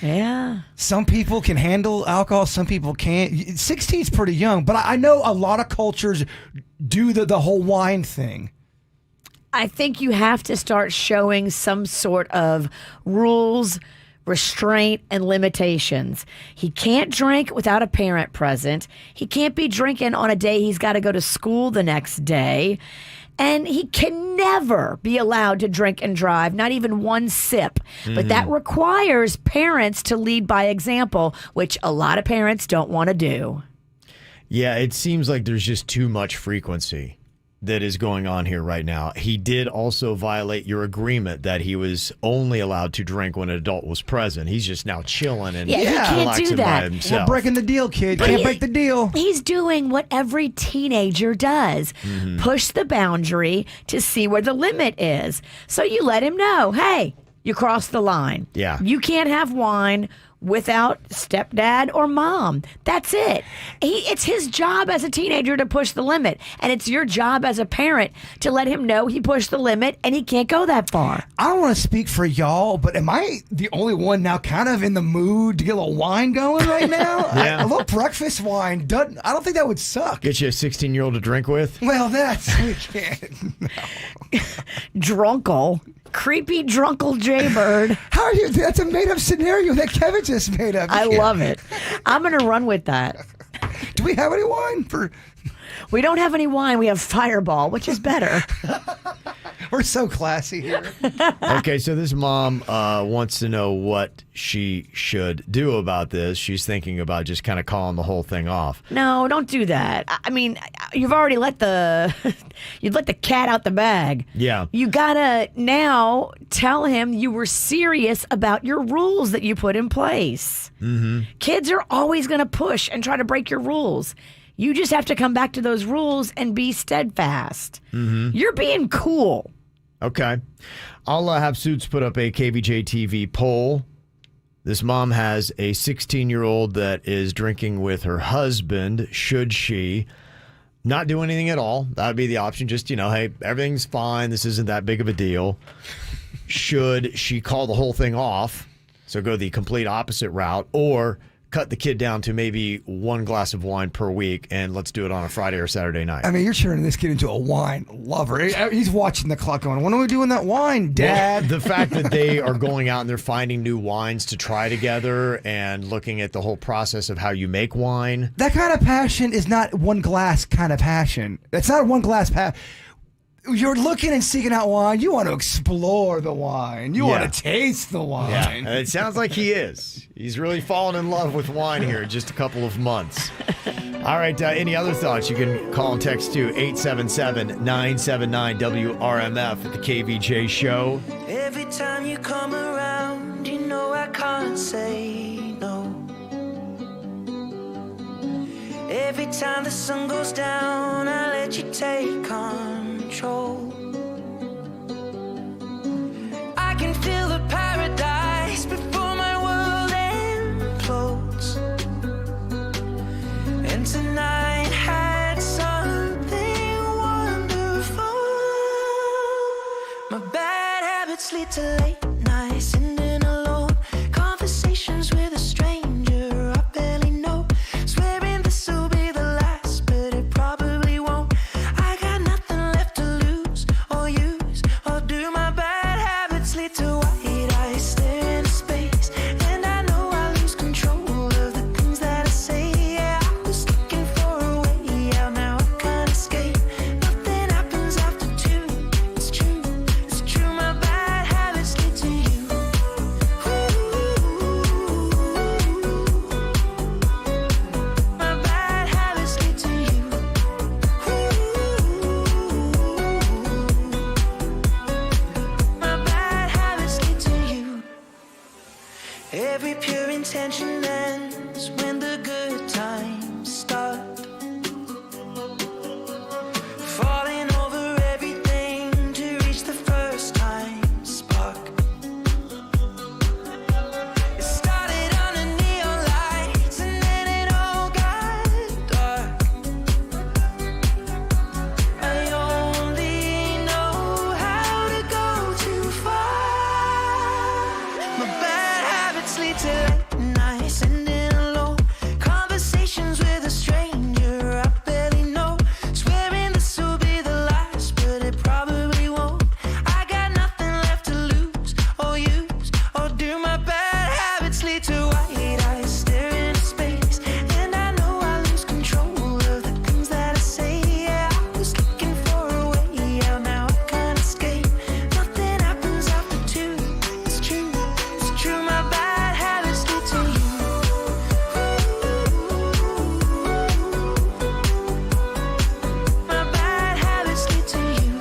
Yeah. Some people can handle alcohol, some people can't. 16 is pretty young, but I know a lot of cultures do the whole wine thing. I think you have to start showing some sort of rules, restraint, and limitations. He can't drink without a parent present. He can't be drinking on a day he's got to go to school the next day. And he can never be allowed to drink and drive, not even one sip. But that requires parents to lead by example, which a lot of parents don't want to do. Yeah, it seems like there's just too much frequency that is going on here right now. He did also violate your agreement that he was only allowed to drink when an adult was present. He's just now chilling and he can't relaxing do that. by himself. We're breaking the deal, kid. Can't break the deal. He's doing what every teenager does. Push the boundary to see where the limit is. So you let him know, hey, you crossed the line. Yeah. You can't have wine without stepdad or mom. That's it. It's his job as a teenager to push the limit, and it's your job as a parent to let him know he pushed the limit and he can't go that far. I don't want to speak for y'all, but am I the only one now kind of in the mood to get a little wine going right now? Yeah. A little breakfast wine, I don't think that would suck. Get you a 16-year-old to drink with? Well, we can't. No. Drunkle. Creepy drunkle Jaybird. How are you? That's a made-up scenario that Kevin just made up. I love it. I'm going to run with that. Do we have any wine? We don't have any wine. We have Fireball, which is better. We're so classy here. Okay, so this mom wants to know what she should do about this. She's thinking about just kind of calling the whole thing off. No, don't do that. I mean, you've already let the cat out the bag. Yeah. You gotta now tell him you were serious about your rules that you put in place. Kids are always gonna push and try to break your rules. You just have to come back to those rules and be steadfast. You're being cool. Okay. I'll have Suits put up a KVJ TV poll This mom has a 16-year-old that is drinking with her husband. Should she not do anything at all? That would be the option. Just, hey, everything's fine. This isn't that big of a deal. Should she call the whole thing off, so go the complete opposite route, or cut the kid down to maybe one glass of wine per week, and let's do it on a Friday or Saturday night? I mean, you're turning this kid into a wine lover. He's watching the clock going, when are we doing that wine, Dad? Well, the fact that they are going out and they're finding new wines to try together and looking at the whole process of how you make wine. That kind of passion is not one glass kind of passion. It's not one glass passion. You're looking and seeking out wine. You want to explore the wine. You want to taste the wine. Yeah, and it sounds like he is. He's really fallen in love with wine here in just a couple of months. All right, any other thoughts? You can call and text to 877-979-WRMF at the KVJ Show. Every time you come around, you know I can't say no. Every time the sun goes down, I let you take control. I can feel the paradise before my world implodes. And tonight had something wonderful. My bad habits lead to late nights, ending alone. Conversations with a stranger I barely know. Swearing this will be the last, but it probably won't. I got nothing left to lose or use or do. My bad habits lead to white eyes staring into space, and I know I lose control of the things that I say. Yeah, I was looking for a way out, now I can't escape. Nothing happens after 2. It's true, it's true. My bad habits lead to you. My bad habits lead to you. My bad habits lead to you. Every pure intention ends when the good times start. Falling over everything to reach the first time spark. It started under neon lights and then it all got dark. I only know how to go too far. My bad habits lead to late nights, ending alone. Conversations with a stranger I barely know. Swearing this will be the last, but it probably won't. I got nothing left to lose or use or do. My bad habits lead to white eyes staring into space, and I know I lose control of the things that I say. Yeah, I was looking for a way out, now I can't escape. Nothing happens after 2. It's true, it's true. My bad habits lead to you. My bad habits lead to you.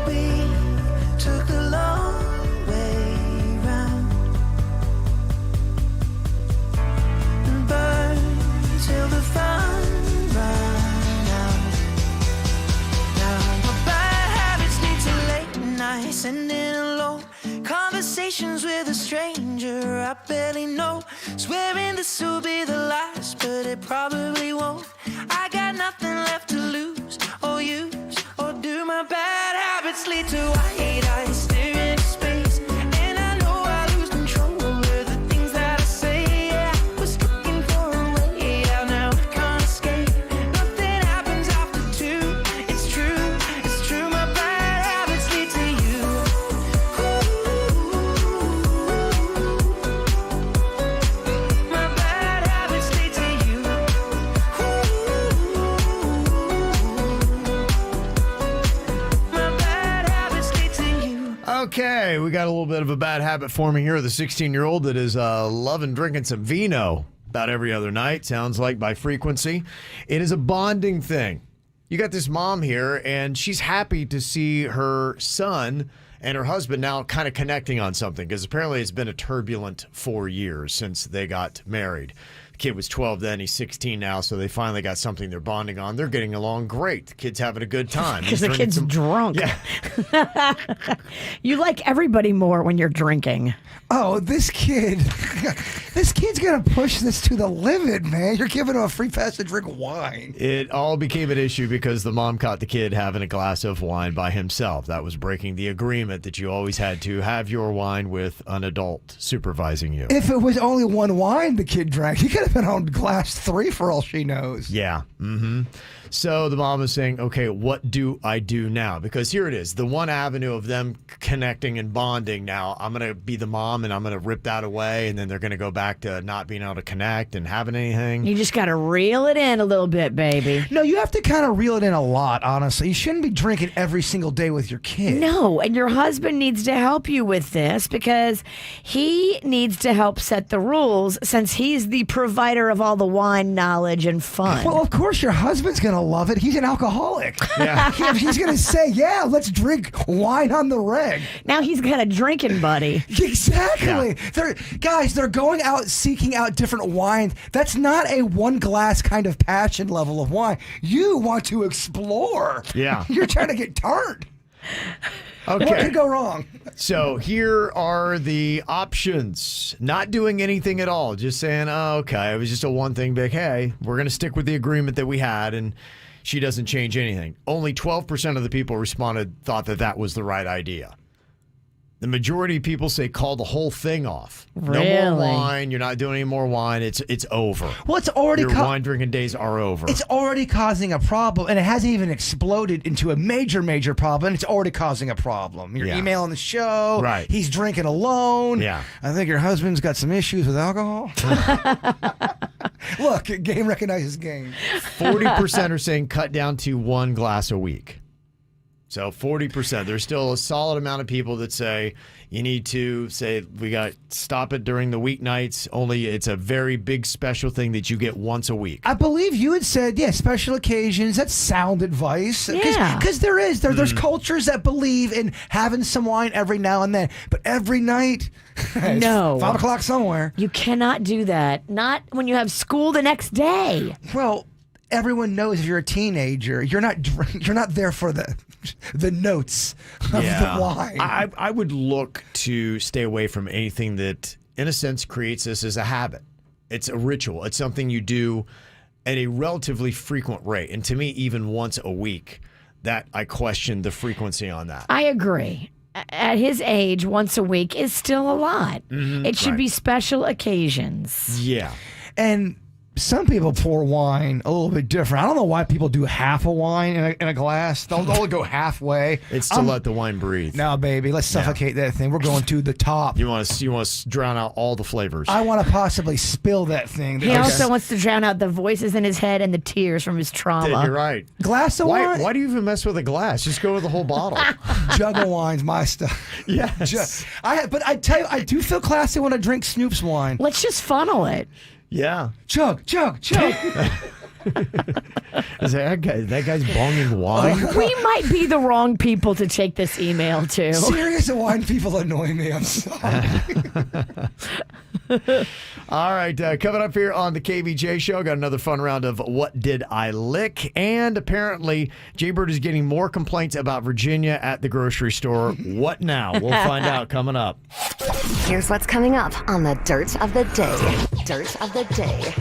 We took the long way round and burned till the fun ran out. Now my bad habits lead to late nights, ending alone. Conversations with a stranger I barely know. Swearing this will be the last, but it probably won't. I got nothing left to lose or use or do. My bad habits lead to white eyes staring into space, and I know I lose control of the things that I say. Yeah, I was looking for a way out, now I can't escape. Nothing happens after 2. It's true, it's true. My bad habits lead to you. My bad habits lead to you. My bad habits lead to you. Okay, we got a little bit of a bad habit forming here with a 16-year-old that is loving drinking some vino about every other night, sounds like, by frequency. It is a bonding thing. You got this mom here, and she's happy to see her son and her husband now kind of connecting on something, because apparently it's been a turbulent 4 years since they got married. kid was 12 then, he's 16 now, so they finally got something they're bonding on. They're getting along great. The kid's having a good time. Because the kid's drunk. Yeah. You like everybody more when you're drinking. Oh, this kid's going to push this to the limit, man. You're giving him a free pass to drink wine. It all became an issue because the mom caught the kid having a glass of wine by himself. That was breaking the agreement that you always had to have your wine with an adult supervising you. If it was only one wine the kid drank, he could have been on glass 3 for all she knows. Yeah. Mm-hmm. So the mom is saying, okay, what do I do now? Because here it is, the one avenue of them connecting and bonding now. I'm going to be the mom and I'm going to rip that away, and then they're going to go back to not being able to connect and having anything. You just got to reel it in a little bit, baby. No, you have to kind of reel it in a lot, honestly. You shouldn't be drinking every single day with your kid. No, and your husband needs to help you with this because he needs to help set the rules since he's the provider of all the wine knowledge and fun. Well, of course your husband's going to love it. He's an alcoholic. Yeah. He's going to say, yeah, let's drink wine on the reg. Now he's got a drinking buddy. Exactly. Yeah. They're going out seeking out different wines. That's not a one glass kind of passion level of wine. You want to explore. Yeah. You're trying to get turned. Okay. What could go wrong? So here are the options. Not doing anything at all. Just saying, oh, okay, it was just a one thing big, hey, we're going to stick with the agreement that we had, and she doesn't change anything. Only 12% of the people thought that was the right idea. The majority of people say call the whole thing off. Really? No more wine. You're not doing any more wine. It's over. Well, it's already your wine drinking days are over. It's already causing a problem, and it hasn't even exploded into a major problem. It's already causing a problem. You're emailing the show. Right. He's drinking alone. Yeah. I think your husband's got some issues with alcohol. Look, game recognizes game. 40% are saying cut down to one glass a week. So 40%. There's still a solid amount of people that say you need to stop it during the weeknights. Only it's a very big special thing that you get once a week. I believe you had said, special occasions. That's sound advice. Yeah. Because there's cultures that believe in having some wine every now and then. But every night, no. 5 o'clock somewhere. You cannot do that. Not when you have school the next day. Well, everyone knows if you're a teenager, you're not there for the notes of the wine. I would look to stay away from anything that, in a sense, creates this as a habit. It's a ritual. It's something you do at a relatively frequent rate. And to me, even once a week, that I question the frequency on that. I agree. At his age, once a week is still a lot. Mm-hmm. It should be special occasions. Yeah. And some people pour wine a little bit different. I don't know why people do half a wine in a glass. They'll only go halfway. It's to let the wine breathe. No, baby, let's suffocate that thing. We're going to the top. You want to drown out all the flavors. I want to possibly spill that thing. He also wants to drown out the voices in his head and the tears from his trauma. Yeah, you're right. Glass of wine? Why do you even mess with a glass? Just go with the whole bottle. Jug of wine's my stuff. Yes. But I tell you, I do feel classy when I drink Snoop's wine. Let's just funnel it. Yeah. Chug. That guy's bonging wine. We might be the wrong people to take this email to. Serious wine people annoy me. I'm sorry. All right, coming up here on the KVJ show, got another fun round of What Did I Lick? And apparently, Jaybird is getting more complaints about Virginia at the grocery store. What now? We'll find out coming up. Here's what's coming up on the Dirt of the Day. Dirt of the Day.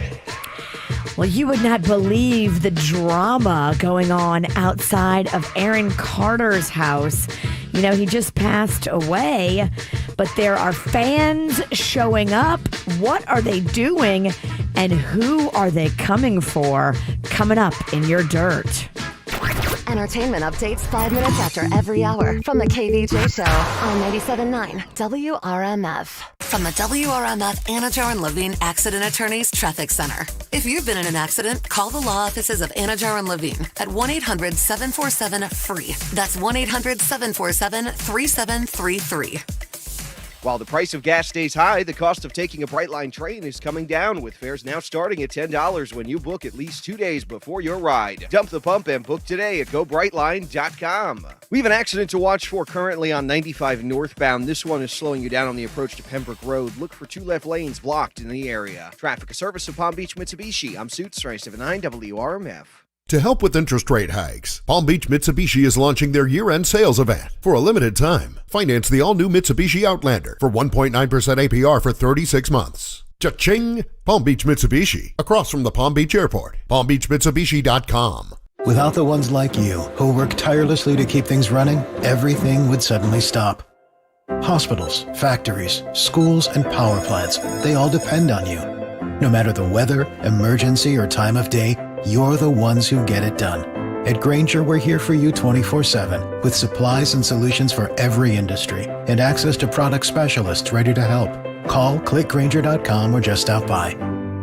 Well, you would not believe the drama going on outside of Aaron Carter's house. You know, he just passed away, but there are fans showing up. What are they doing? And who are they coming for? Coming up in your dirt. Entertainment updates 5 minutes after every hour from the KVJ show on 97.9 WRMF. From the WRMF Anajar and Levine Accident Attorneys Traffic Center. If you've been in an accident, call the law offices of Anajar and Levine at 1-800-747-FREE. That's 1-800-747-3733. While the price of gas stays high, the cost of taking a Brightline train is coming down, with fares now starting at $10 when you book at least 2 days before your ride. Dump the pump and book today at GoBrightline.com. We have an accident to watch for currently on 95 northbound. This one is slowing you down on the approach to Pembroke Road. Look for 2 left lanes blocked in the area. Traffic, a service of Palm Beach Mitsubishi. I'm Suits 379 WRMF. To help with interest rate hikes, Palm Beach Mitsubishi is launching their year-end sales event. For a limited time, finance the all-new Mitsubishi Outlander for 1.9% APR for 36 months. Cha-ching! Palm Beach Mitsubishi, across from the Palm Beach Airport. PalmBeachMitsubishi.com. Without the ones like you, who work tirelessly to keep things running, everything would suddenly stop. Hospitals, factories, schools, and power plants, they all depend on you. No matter the weather, emergency, or time of day, you're the ones who get it done. At Grainger, we're here for you 24/7 with supplies and solutions for every industry and access to product specialists ready to help. Call, click Grainger.com, or just stop by.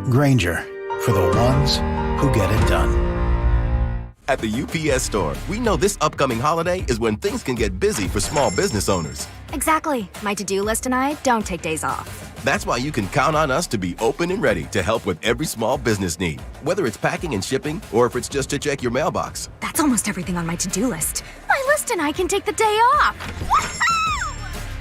Grainger, for the ones who get it done. At the UPS Store, we know this upcoming holiday is when things can get busy for small business owners. Exactly. My to-do list and I don't take days off. That's why you can count on us to be open and ready to help with every small business need, whether it's packing and shipping or if it's just to check your mailbox. That's almost everything on my to-do list. My list and I can take the day off.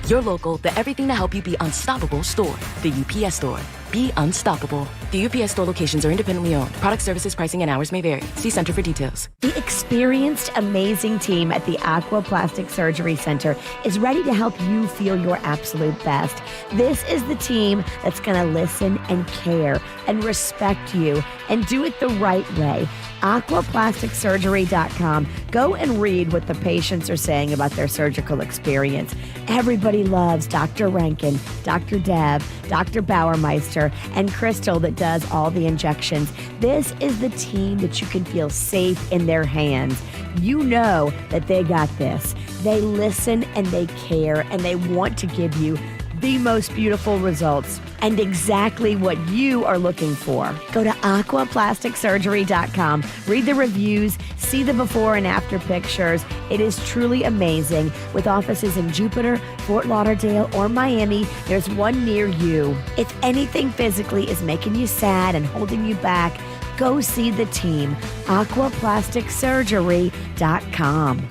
Your local, the everything to help you be unstoppable store. The UPS Store. Be unstoppable. The UPS Store locations are independently owned. Product services, pricing, and hours may vary. See Center for details. The experienced, amazing team at the Aqua Plastic Surgery Center is ready to help you feel your absolute best. This is the team that's going to listen and care and respect you and do it the right way. aquaplasticsurgery.com. Go and read what the patients are saying about their surgical experience. Everybody loves Dr. Rankin, Dr. Deb, Dr. Bauermeister, and Crystal that does all the injections. This is the team that you can feel safe in their hands. You know that they got this. They listen and they care and they want to give you the most beautiful results and exactly what you are looking for. Go to aquaplasticsurgery.com. Read the reviews, see the before and after pictures. It is truly amazing. With offices in Jupiter, Fort Lauderdale, or Miami, there's one near you. If anything physically is making you sad and holding you back, go see the team. aquaplasticsurgery.com.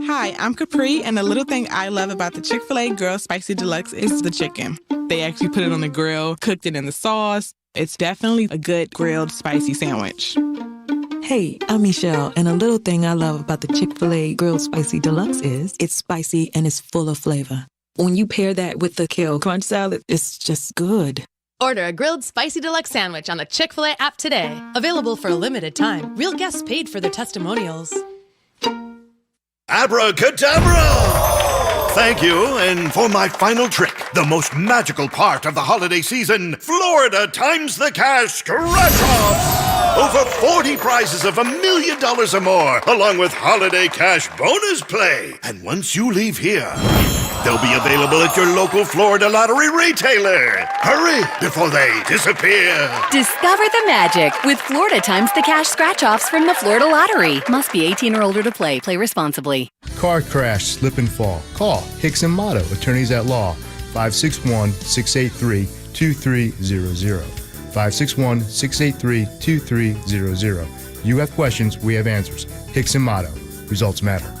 Hi, I'm Capri, and the little thing I love about the Chick-fil-A Grilled Spicy Deluxe is the chicken. They actually put it on the grill, cooked it in the sauce. It's definitely a good grilled spicy sandwich. Hey, I'm Michelle, and a little thing I love about the Chick-fil-A Grilled Spicy Deluxe is it's spicy and it's full of flavor. When you pair that with the Kale Crunch Salad, it's just good. Order a grilled spicy deluxe sandwich on the Chick-fil-A app today. Available for a limited time. Real guests paid for their testimonials. Abracadabra! Thank you, and for my final trick, the most magical part of the holiday season, Florida times the cash scratch-offs! Over 40 prizes of $1 million or more, along with holiday cash bonus play. And once you leave here, they'll be available at your local Florida Lottery retailer. Hurry before they disappear. Discover the magic with Florida times the cash scratch-offs from the Florida Lottery. Must be 18 or older to play. Play responsibly. Car crash, slip and fall. Call Hicks and Motto, attorneys at law, 561-683-2300. 561-683-2300. You have questions, we have answers. Hicks and Motto. Results matter.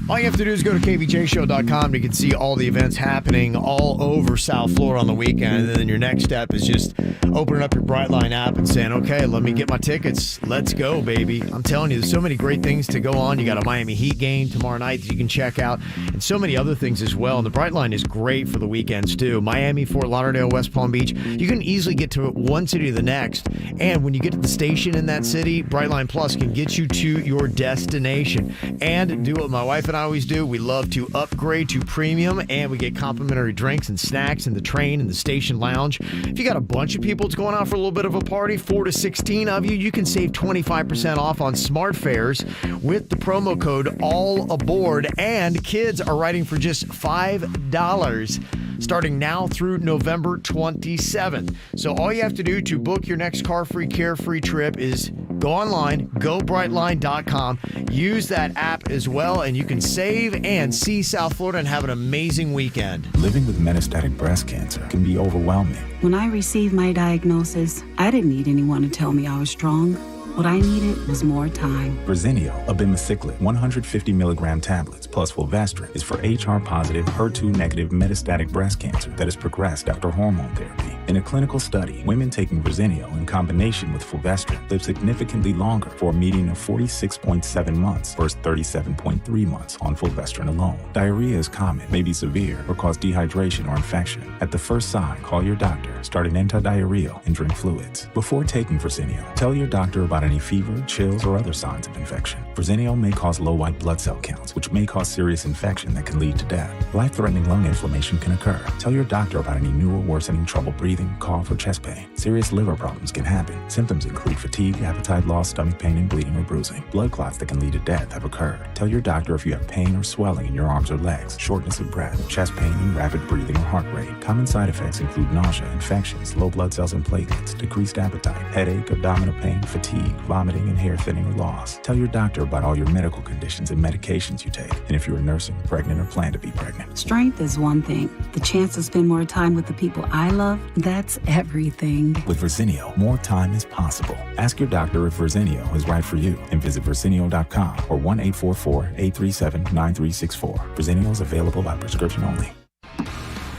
All you have to do is go to kvjshow.com. You can see all the events happening all over South Florida on the weekend. And then your next step is just opening up your Brightline app and saying, okay, let me get my tickets. Let's go, baby. I'm telling you, there's so many great things to go on. You got a Miami Heat game tomorrow night that you can check out and so many other things as well. And the Brightline is great for the weekends, too. Miami, Fort Lauderdale, West Palm Beach. You can easily get to one city to the next. And when you get to the station in that city, Brightline Plus can get you to your destination. And do what my wife and I always do. We love to upgrade to premium, and we get complimentary drinks and snacks in the train and the station lounge. If you got a bunch of people that's going out for a little bit of a party, 4 to 16 of you, you can save 25% off on smart fares with the promo code All Aboard, and kids are riding for just $5 starting now through November 27th. So all you have to do to book your next car-free, carefree trip is Go online, gobrightline.com. Use that app as well, and you can save and see South Florida and have an amazing weekend. Living with metastatic breast cancer can be overwhelming. When I received my diagnosis, I didn't need anyone to tell me I was strong. What I needed was more time. Verzenio, abemaciclib, 150 milligram tablets plus fulvestrant is for HR-positive, HER2-negative metastatic breast cancer that has progressed after hormone therapy. In a clinical study, women taking Verzenio in combination with fulvestrant lived significantly longer for a median of 46.7 months versus 37.3 months on fulvestrant alone. Diarrhea is common, may be severe, or cause dehydration or infection. At the first sign, call your doctor, start an antidiarrheal, and drink fluids. Before taking Verzenio, tell your doctor about any fever, chills, or other signs of infection. Verzenio may cause low white blood cell counts, which may cause serious infection that can lead to death. Life-threatening lung inflammation can occur. Tell your doctor about any new or worsening trouble breathing, cough, or chest pain. Serious liver problems can happen. Symptoms include fatigue, appetite loss, stomach pain, and bleeding or bruising. Blood clots that can lead to death have occurred. Tell your doctor if you have pain or swelling in your arms or legs, shortness of breath, chest pain, and rapid breathing or heart rate. Common side effects include nausea, infections, low blood cells and platelets, decreased appetite, headache, abdominal pain, fatigue, vomiting, and hair thinning or loss. Tell your doctor about all your medical conditions and medications you take, and if you are nursing, pregnant, or plan to be pregnant. Strength is one thing. The chance to spend more time with the people I love, that's everything. With Verzenio, more time is possible. Ask your doctor if Verzenio is right for you and visit Verzenio.com or 1-844-837-9364. Verzenio is available by prescription only.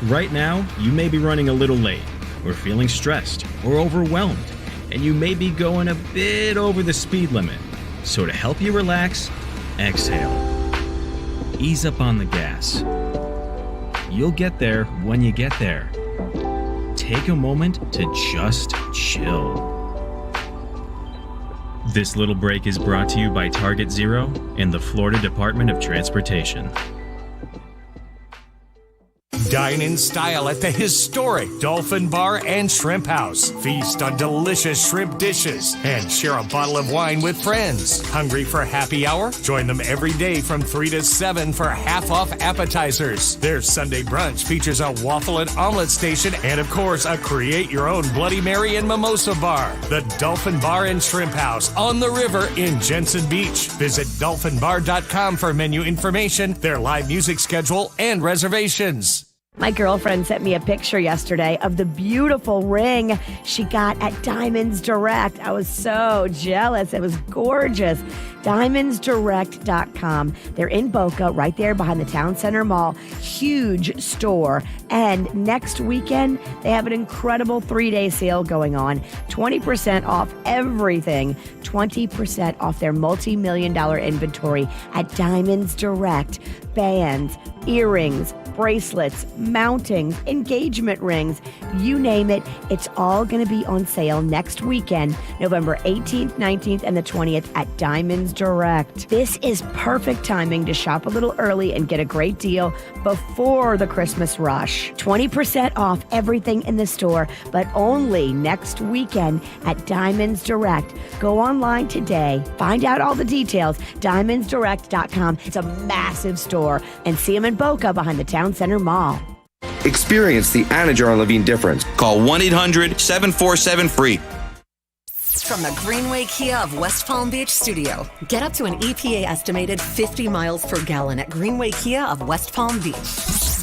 Right now, you may be running a little late, or feeling stressed, or overwhelmed, and you may be going a bit over the speed limit. So to help you relax, exhale. Ease up on the gas. You'll get there when you get there. Take a moment to just chill. This little break is brought to you by Target Zero and the Florida Department of Transportation. Dine in style at the historic Dolphin Bar and Shrimp House. Feast on delicious shrimp dishes and share a bottle of wine with friends. Hungry for happy hour? Join them every day from 3 to 7 for half-off appetizers. Their Sunday brunch features a waffle and omelet station and, of course, a create-your-own Bloody Mary and mimosa bar. The Dolphin Bar and Shrimp House on the river in Jensen Beach. Visit dolphinbar.com for menu information, their live music schedule, and reservations. My girlfriend sent me a picture yesterday of the beautiful ring she got at Diamonds Direct. I was so jealous. It was gorgeous. DiamondsDirect.com. They're in Boca, right there behind the Town Center Mall. Huge store. And next weekend, they have an incredible 3-day sale going on. 20% off everything. 20% off their multi-million-dollar inventory at Diamonds Direct. Bands, earrings, bracelets, mountings, engagement rings, you name it. It's all going to be on sale next weekend, November 18th, 19th, and the 20th at Diamonds Direct. This is perfect timing to shop a little early and get a great deal before the Christmas rush. 20% off everything in the store, but only next weekend at Diamonds Direct. Go online today. Find out all the details. DiamondsDirect.com. It's a massive store. And see them in Boca behind the Town Center Mall. Experience the Anna Jar Levine difference. Call 1-800-747-FREE. From the Greenway Kia of West Palm Beach studio, get up to an EPA estimated 50 miles per gallon at Greenway Kia of West Palm Beach.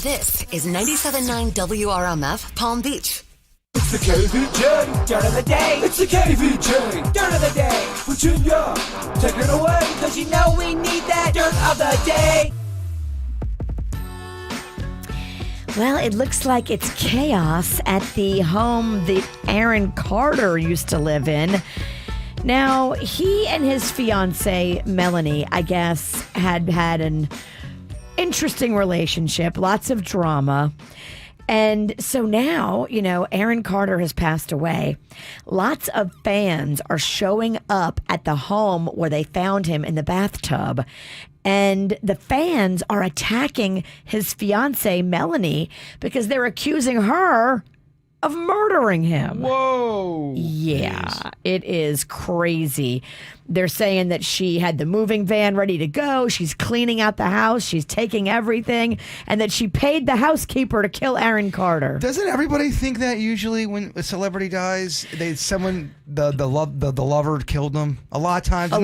This is 97.9 WRMF Palm Beach. It's the KVJ Dirt of the Day. It's the KVJ Dirt of the Day. Virginia, take it away, cause you know we need that Dirt of the Day. Well, it looks like it's chaos at the home that Aaron Carter used to live in. Now, he and his fiancée, Melanie, I guess, had an interesting relationship, lots of drama. And so now, you know, Aaron Carter has passed away. Lots of fans are showing up at the home where they found him in the bathtub. And the fans are attacking his fiancée, Melanie, because they're accusing her of murdering him. Whoa. Yeah, it is crazy. They're saying that she had the moving van ready to go. She's cleaning out the house. She's taking everything. And that she paid the housekeeper to kill Aaron Carter. Doesn't everybody think that usually when a celebrity dies, the lover killed them? A lot of times. A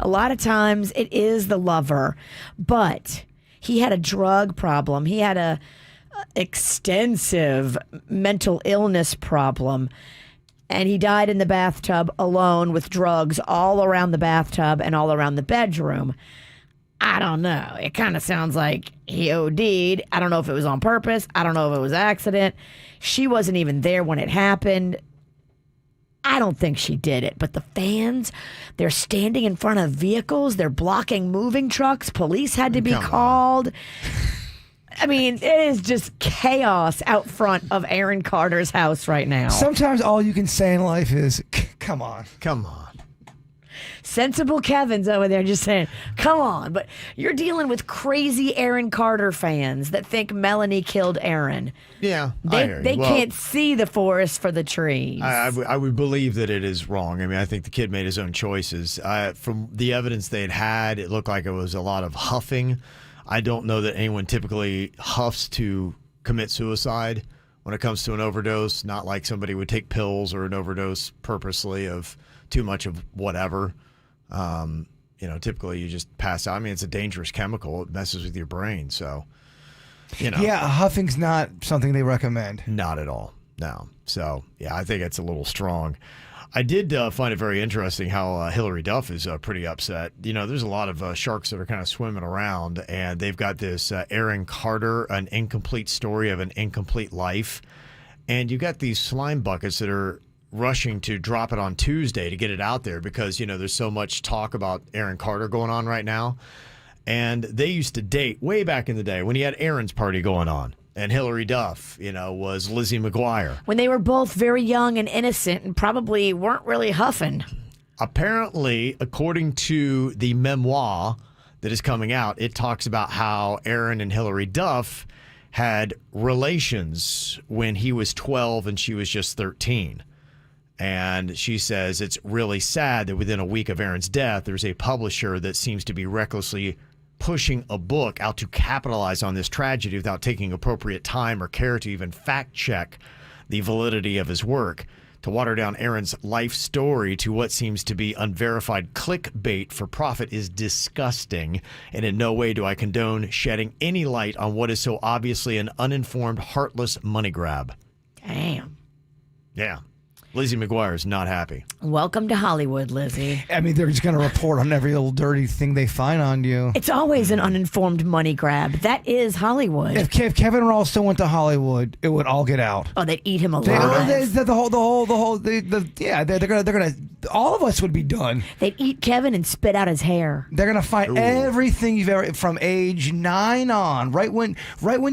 lot of times it is the lover. But he had a drug problem. He had a extensive mental illness problem. And he died in the bathtub alone with drugs all around the bathtub and all around the bedroom. I don't know. It kind of sounds like he OD'd. I don't know if it was on purpose. I don't know if it was accident. She wasn't even there when it happened. I don't think she did it. But the fans, they're standing in front of vehicles. They're blocking moving trucks. Police had to be called. I mean, it is just chaos out front of Aaron Carter's house right now. Sometimes all you can say in life is, come on. Come on. Sensible Kevin's over there just saying, come on. But you're dealing with crazy Aaron Carter fans that think Melanie killed Aaron. Yeah, They can't see the forest for the trees. I would believe that it is wrong. I mean, I think the kid made his own choices. From the evidence they had, it looked like it was a lot of huffing. I don't know that anyone typically huffs to commit suicide when it comes to an overdose. Not like somebody would take pills or an overdose purposely of too much of whatever. Typically you just pass out. I mean, it's a dangerous chemical. It messes with your brain. So, Yeah, huffing's not something they recommend. Not at all. No. So, yeah, I think it's a little strong. I did find it very interesting how Hillary Duff is pretty upset. There's a lot of sharks that are kind of swimming around, and they've got this Aaron Carter, an incomplete story of an incomplete life. And you got these slime buckets that are rushing to drop it on Tuesday to get it out there because, there's so much talk about Aaron Carter going on right now. And they used to date way back in the day when he had Aaron's party going on. And Hillary Duff, was Lizzie McGuire. When they were both very young and innocent and probably weren't really huffing. Apparently, according to the memoir that is coming out, it talks about how Aaron and Hillary Duff had relations when he was 12 and she was just 13. And she says it's really sad that within a week of Aaron's death, there's a publisher that seems to be recklessly pushing a book out to capitalize on this tragedy without taking appropriate time or care to even fact check the validity of his work. To water down Aaron's life story to what seems to be unverified clickbait for profit is disgusting, and in no way do I condone shedding any light on what is so obviously an uninformed, heartless money grab. Damn. Yeah. Lizzie McGuire is not happy. Welcome to Hollywood, Lizzie. I mean, they're just going to report on every little dirty thing they find on you. It's always an uninformed money grab. That is Hollywood. If Kevin Ralston went to Hollywood, it would all get out. Oh, they'd eat him alive. They're gonna. All of us would be done. They'd eat Kevin and spit out his hair. They're gonna find everything you've ever from age 9 on, right when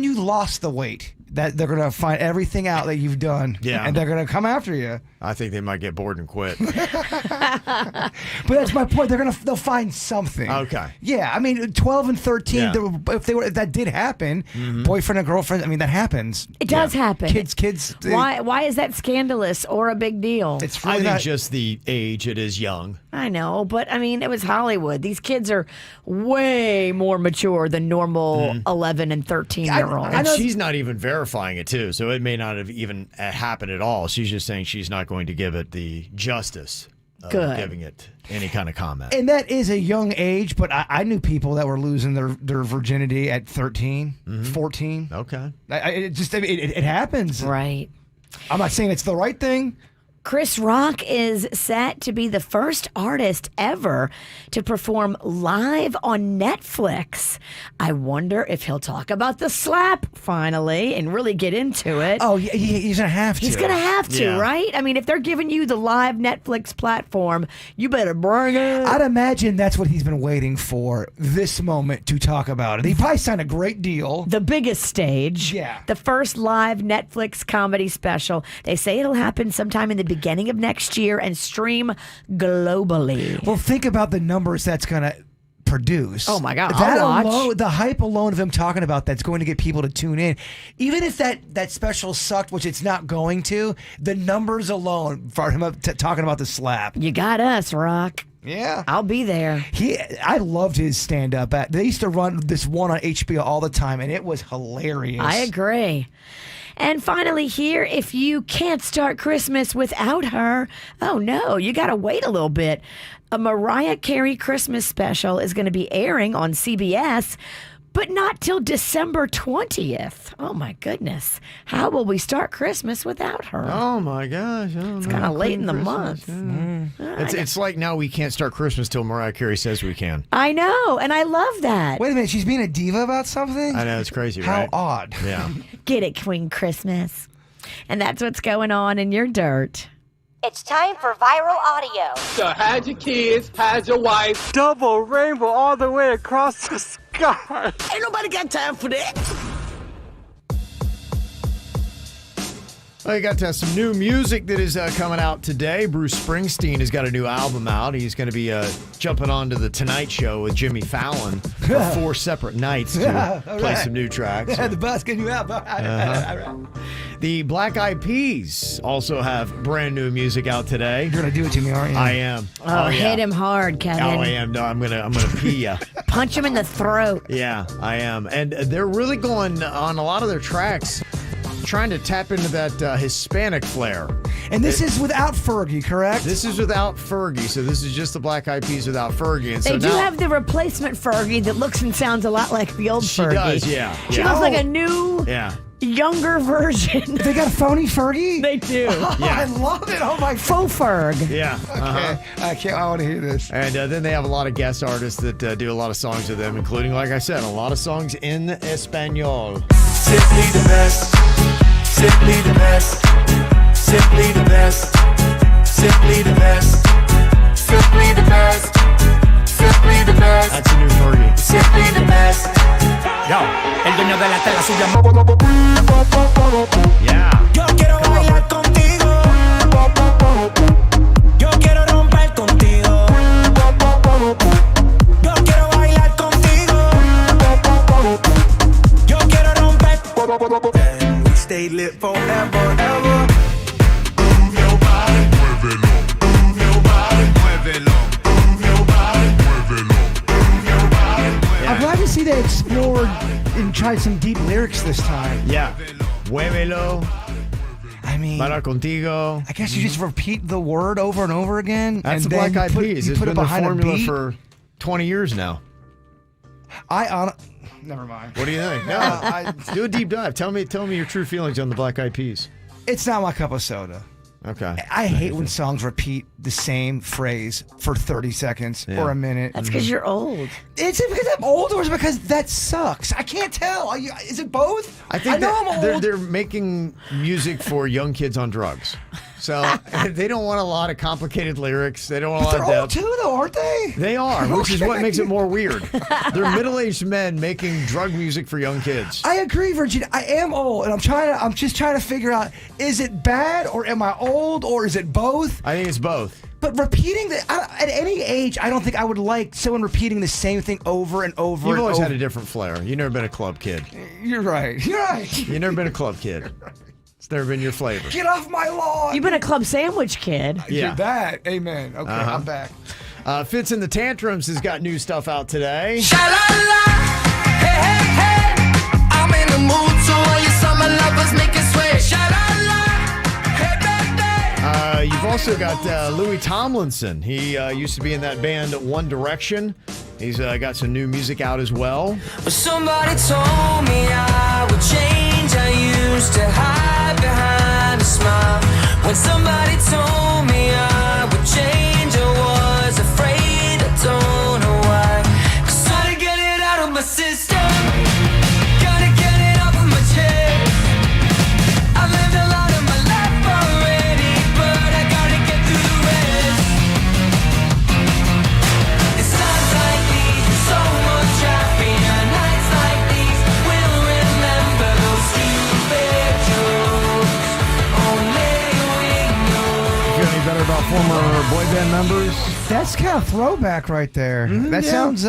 you lost the weight. That they're gonna find everything out that you've done, and they're gonna come after you. I think they might get bored and quit. But that's my point. They'll find something. Okay. Yeah, I mean, 12 and 13. If that did happen, boyfriend and girlfriend. I mean, that happens. It does happen. Kids. Why is that scandalous or a big deal? It's really I think just the age. It is young. I know, but I mean, it was Hollywood. These kids are way more mature than normal 11 and 13-year-olds. And she's not even verifying it, too, so it may not have even happened at all. She's just saying she's not going to give it the justice of giving it any kind of comment. And that is a young age, but I knew people that were losing their virginity at 13, 14. Okay. It happens. Right. I'm not saying it's the right thing. Chris Rock is set to be the first artist ever to perform live on Netflix. I wonder if he'll talk about the slap finally and really get into it. Oh, he's going to have to. He's going to have to, right? I mean, if they're giving you the live Netflix platform, you better bring it. I'd imagine that's what he's been waiting for, this moment to talk about it. He probably signed a great deal. The biggest stage. Yeah. The first live Netflix comedy special. They say it'll happen sometime in the beginning of next year and stream globally. Well, think about the numbers that's going to produce. Oh my God, that I'll watch. alone, the hype alone of him talking about that's going to get people to tune in. Even if that special sucked, which it's not going to, the numbers alone for him talking about the slap. You got us, Rock. Yeah. I'll be there. I loved his stand-up. They used to run this one on HBO all the time, and it was hilarious. I agree. And finally here, if you can't start Christmas without her, oh no, you got to wait a little bit. A Mariah Carey Christmas special is going to be airing on CBS, but not till December 20th. Oh my goodness. How will we start Christmas without her? Oh my gosh. It's kind of late in the month. It's like now we can't start Christmas till Mariah Carey says we can. I know, and I love that. Wait a minute, she's being a diva about something? I know, it's crazy, right? How odd. Yeah. Get it, Queen Christmas. And that's what's going on in your dirt. It's time for viral audio. So hide your kids, hide your wife. Double rainbow all the way across the sky. Ain't nobody got time for that. Well, you got some new music that is coming out today. Bruce Springsteen has got a new album out. He's going to be jumping onto the Tonight Show with Jimmy Fallon for 4 separate nights to play some new tracks. Yeah, the bus getting you out. The Black Eyed Peas also have brand new music out today. You're going to do it to me, aren't you? I am. Oh, hit him hard, Kevin. Oh, I am. No, I'm gonna pee ya. Punch him in the throat. Yeah, I am. And they're really going on a lot of their tracks, trying to tap into that Hispanic flair. And this is without Fergie, correct? This is without Fergie, so this is just the Black Eyed Peas without Fergie. And They so do now, have the replacement Fergie that looks and sounds a lot like the old She Fergie. does, yeah. She Yeah. looks like a new, younger version. They got a phony Fergie? They do. Oh, Yeah. I love it. Oh my Faux Ferg. Yeah. Okay. I want to hear this. And then they have a lot of guest artists that do a lot of songs with them, including, like I said, a lot of songs in Espanol. Simply the best. Simply the best. Simply the best. Simply the best. Simply the best. Simply the best. That's a new Fergie. Simply the best. Yo, el dueño de la tela suya. Yeah. Yo quiero bailar contigo. Yo quiero romper contigo. Yo quiero bailar contigo. Yo quiero romper. And we stay lit forever, ever. Move your body, muévelo. Move your body, muévelo. Move your body, muévelo. Move your body, muévelo. I'm glad to see they explored and tried some deep lyrics this time. Yeah. Muévelo. I mean, Bailar contigo. I guess you just repeat the word over and over again. That's and the Black then Eyed Peas. You It's put been it their behind a formula beat. for 20 years now. Never mind. What do you think? No, do a deep dive. Tell me your true feelings on the Black Eyed Peas. It's not my cup of soda. Okay. I hate when songs repeat the same phrase for 30 seconds or a minute. That's because you're old. Is it because I'm old or is it because that sucks? I can't tell. Is it both? I think know I'm old. they're making music for young kids on drugs. So they don't want a lot of complicated lyrics. They don't want But a lot they're of old depth. too, though, aren't they? They are, which is what Okay. makes it more weird. They're middle-aged men making drug music for young kids. I agree, Virginia. I am old, and I'm just trying to figure out: is it bad, or am I old, or is it both? I think it's both. But repeating at any age, I don't think I would like someone repeating the same thing over and over. You've and always over. had a different flair. You've never been a club kid. You're right. You're right. You've never been a club kid. It's never been your flavor. Get off my lawn. You've been a club sandwich kid. Yeah. You're that. Amen. Okay, I'm back. Fitz and the Tantrums has got new stuff out today. Sha-la-la. Hey, hey, hey. I'm in the mood, so all you summer lovers make it sway. Sha-la-la. Hey, baby. You've also got Louis Tomlinson. He used to be in that band One Direction. He's got some new music out as well. But somebody told me I would change. I used to hide behind a smile. When somebody told me I would change, I was afraid. I don't know why. 'Cause I gotta get it out of my system. Gotta get it off of my chest. I've lived a lot of my life already, but I gotta get through the rest. It's times like these, so much happier. Nights like these, we'll remember those stupid jokes. Oh former boy band members. That's kind of throwback right there. That sounds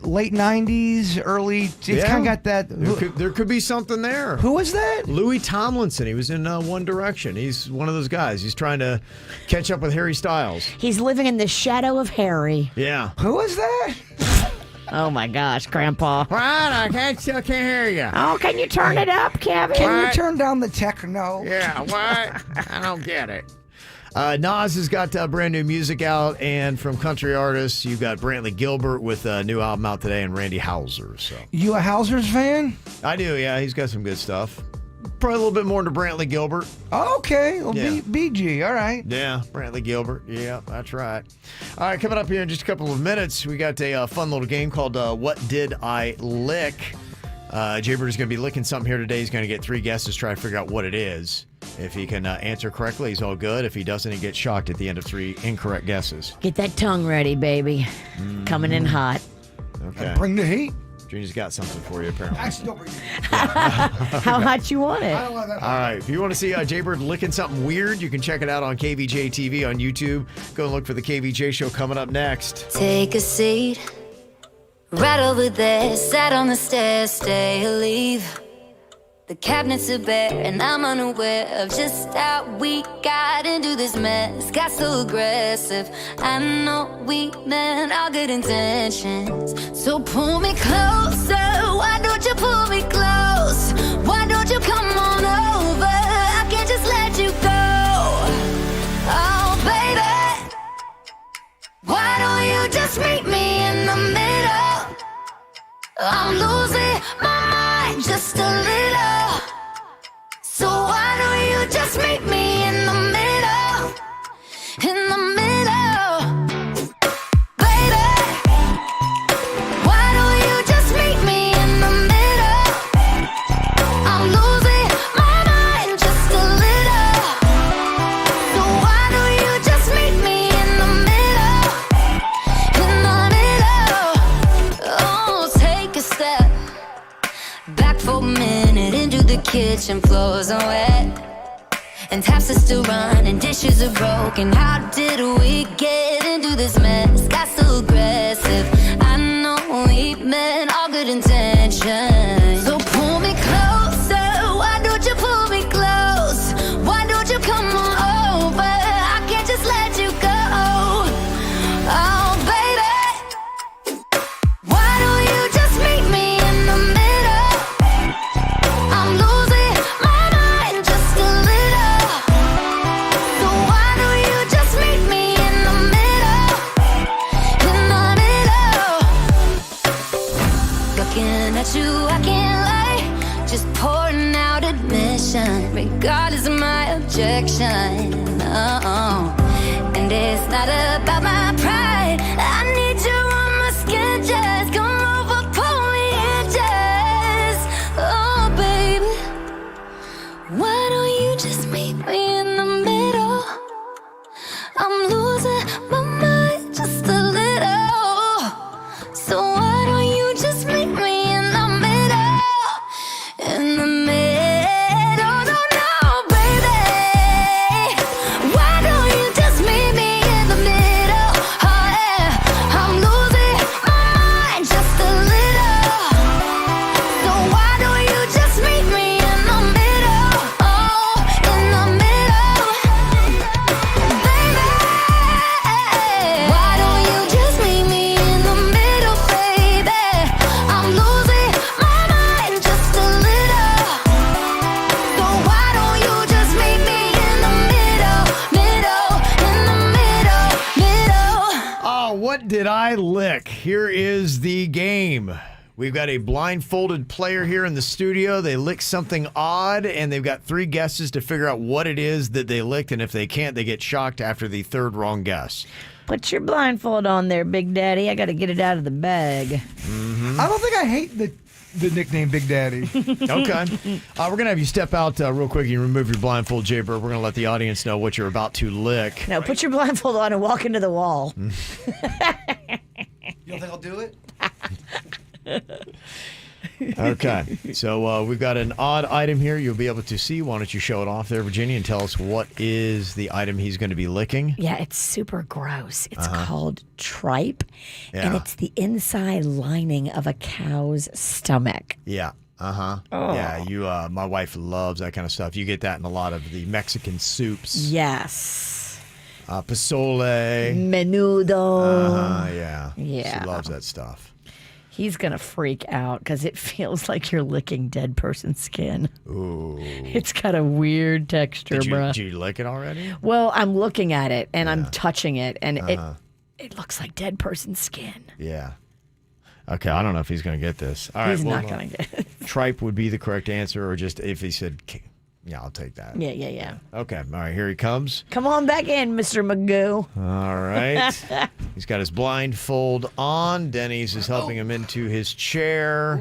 late 90s, early. It's kind of got that. There could be something there. Who was that? Louis Tomlinson. He was in One Direction. He's one of those guys. He's trying to catch up with Harry Styles. He's living in the shadow of Harry. Yeah. Who was that? Oh my gosh, Grandpa. What? I still can't hear you. Oh, can you turn it up, Kevin? Can you turn down the techno? Yeah, what? I don't get it. Nas has got brand new music out, and from country artists, you've got Brantley Gilbert with a new album out today, and Randy Houser. So you a Housers fan? I do, yeah. He's got some good stuff. Probably a little bit more into Brantley Gilbert. Okay, well, Yeah. BG, all right. Yeah, Brantley Gilbert. Yeah, that's right. All right, coming up here in just a couple of minutes, we got a fun little game called What Did I Lick? Jaybird is going to be licking something here today. He's going to get 3 guesses, try to figure out what it is. If he can answer correctly, he's all good. If he doesn't, he gets shocked at the end of 3 incorrect guesses. Get that tongue ready, baby. Coming in hot. Okay. Bring the heat. Junior's got something for you, apparently. Actually, don't bring the heat. How hot you want it? I don't want that. All right. If you want to see Jaybird licking something weird, you can check it out on KVJ TV on YouTube. Go and look for the KVJ show coming up next. Take a seat right over there. Sat on the stairs, stay or leave. The cabinets are bare, and I'm unaware of just how we got into this mess. Got so aggressive. I know we meant all good intentions. So pull me closer. Why don't you pull me close? Why don't you come on over? I can't just let you go. Oh, baby. Why don't you just meet me in the middle? I'm losing my mind just a little. So why don't you just meet me in the middle? In the middle. Baby, why don't you just meet me in the middle? I'm losing my mind just a little. So why don't you just meet me in the middle? In the middle. Oh, take a step back for a minute into the kitchen, floors are wet, and taps are still running, dishes are broken. How did we get into this mess? Got so aggressive. I know we meant all good intentions. So pull me closer. Why don't you pull me close? Why don't you come on over? I can't just let you go. Oh, baby, why don't you just meet me in the middle? I'm losing my mind just a little. So why don't you just meet me in the middle? In the middle. Looking at you, I can't lie. Just pouring out admission, regardless of my objection. Oh, and it's not about my pride. I need you on my skin, just come over, pull me in, just. Oh, baby, why don't you just meet me in the middle? I'm losing my mind just a little. So why don't you just meet me in the middle? In the middle, no, baby. Why don't you just meet me in the middle? Oh, yeah. I'm losing my mind just a little. So why don't you just meet me in the middle? Oh, in the middle. Baby, why don't you just meet me in the middle, baby? I'm losing my mind just a little. So why don't you just meet me in the middle, in the middle. Oh, what did I lick? Here is the game. We've got a blindfolded player here in the studio. They lick something odd, and they've got 3 guesses to figure out what it is that they licked, and if they can't, they get shocked after the 3rd wrong guess. Put your blindfold on there, Big Daddy. I got to get it out of the bag. I don't think I hate the nickname Big Daddy. Okay. We're going to have you step out real quick and remove your blindfold, Jaybird. We're going to let the audience know what you're about to lick. No, put your blindfold on and walk into the wall. You don't think I'll do it? Okay, so we've got an odd item here you'll be able to see. Why don't you show it off there, Virginia, and tell us what is the item he's going to be licking? Yeah, it's super gross. It's called tripe, and Yeah. it's the inside lining of a cow's stomach. Yeah. Oh. Yeah, my wife loves that kind of stuff. You get that in a lot of the Mexican soups. Yes. Pozole. Menudo. Yeah. Yeah. She loves that stuff. He's going to freak out because it feels like you're licking dead person skin. Ooh. It's got a weird texture, bruh. Did you lick it already? Well, I'm looking at it and I'm touching it, and it looks like dead person skin. Yeah. Okay, I don't know if he's going to get this. All right, He's not going to get it. Tripe would be the correct answer, or just if he said, yeah, I'll take that. Yeah. Okay, all right, here he comes. Come on back in, Mr. Magoo. All right. He's got his blindfold on. Denny's is helping him into his chair.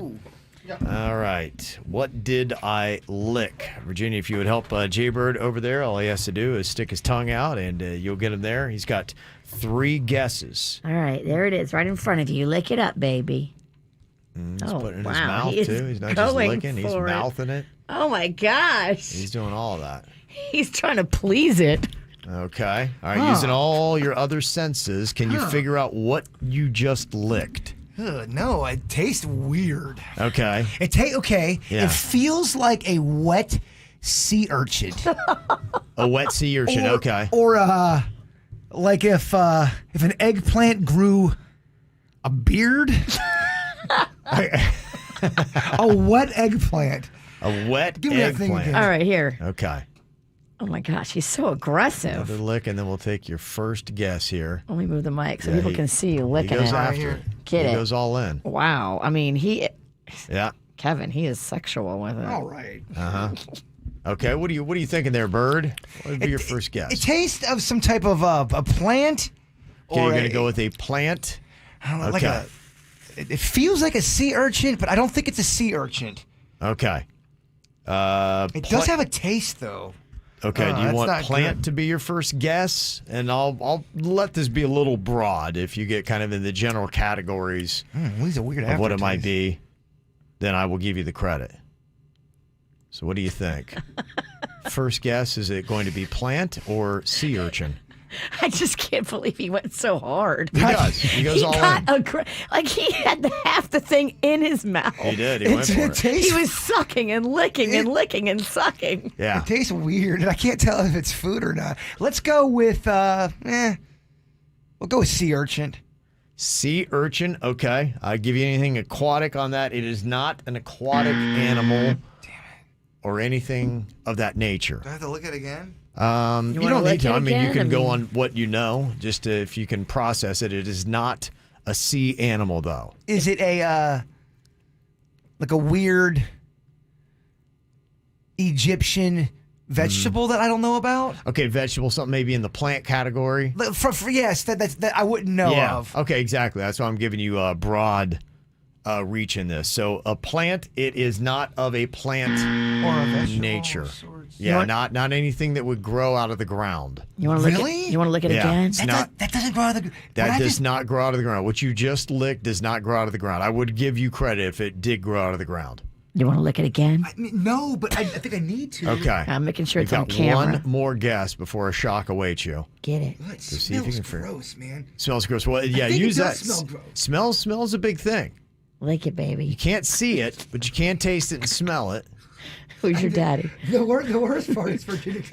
All right. What did I lick? Virginia, if you would help Jaybird over there, all he has to do is stick his tongue out, and you'll get him there. He's got 3 guesses. All right, there it is, right in front of you. Lick it up, baby. He's putting it in his mouth, He too. is He's not just going licking, he's for it. mouthing it. Oh, my gosh. He's doing all of that. He's trying to please it. Okay. All right, using all your other senses, can you figure out what you just licked? No, it tastes weird. Okay. It feels like a wet sea urchin. A wet sea urchin, okay. Or like if an eggplant grew a beard. A wet eggplant. A wet Give me that thing eggplant. again. All right, here. Okay. Oh, my gosh, he's so aggressive. Another lick, and then we'll take your first guess here. Let me move the mic so Yeah, people can see you licking He goes it. after it. Get He it. goes all in. Wow. I mean, Yeah. Kevin, he is sexual with it. All right. Okay, what are you thinking there, Bird? What would be your first guess? It tastes of some type of a plant. Okay, or you're going to go with a plant? I don't know, Okay. like it feels like a sea urchin, but I don't think it's a sea urchin. Okay. It does have a taste, though. Okay, do you that's want not plant good. to be your first guess? And I'll let this be a little broad. If you get kind of in the general categories These are weird of what it might aftertaste. be, then I will give you the credit. So what do you think? First guess, is it going to be plant or sea urchin? I just can't believe he went so hard. He does. He goes all in. Like he had half the thing in his mouth. He did. He went for it. He was sucking and licking and licking and sucking. Yeah. It tastes weird, and I can't tell if it's food or not. Let's go with we'll go with sea urchin. Sea urchin, okay. I'll give you anything aquatic on that. It is not an aquatic animal or anything of that nature. Do I have to look at it again? You wanna don't lick need to. it I mean, you again? can I go mean- on what you know, just if you can process it. It is not a sea animal, though. Is it a like a weird Egyptian vegetable that I don't know about? Okay, vegetable, something maybe in the plant category. Yes, that I wouldn't know yeah. of. Okay, exactly. That's why I'm giving you a broad reach in this. So a plant, it is not of a plant Or a vegetable nature. of sorts. Yeah, not anything that would grow out of the ground. You want to lick Really? it? You want to lick it Yeah. again? It's not. That doesn't grow out of the. That does not grow out of the ground. What you just licked does not grow out of the ground. I would give you credit if it did grow out of the ground. You want to lick it again? No, but I think I need to. Okay. I'm making sure You've it's on got camera. one more guess before a shock awaits you. Get it? It So see if you smells can figure- gross, man. Smells gross. Well, yeah, think it use does that. smell gross. Smells a big thing. Lick it, baby. You can't see it, but you can taste it and smell it. Who's your daddy? The worst part is Virginia.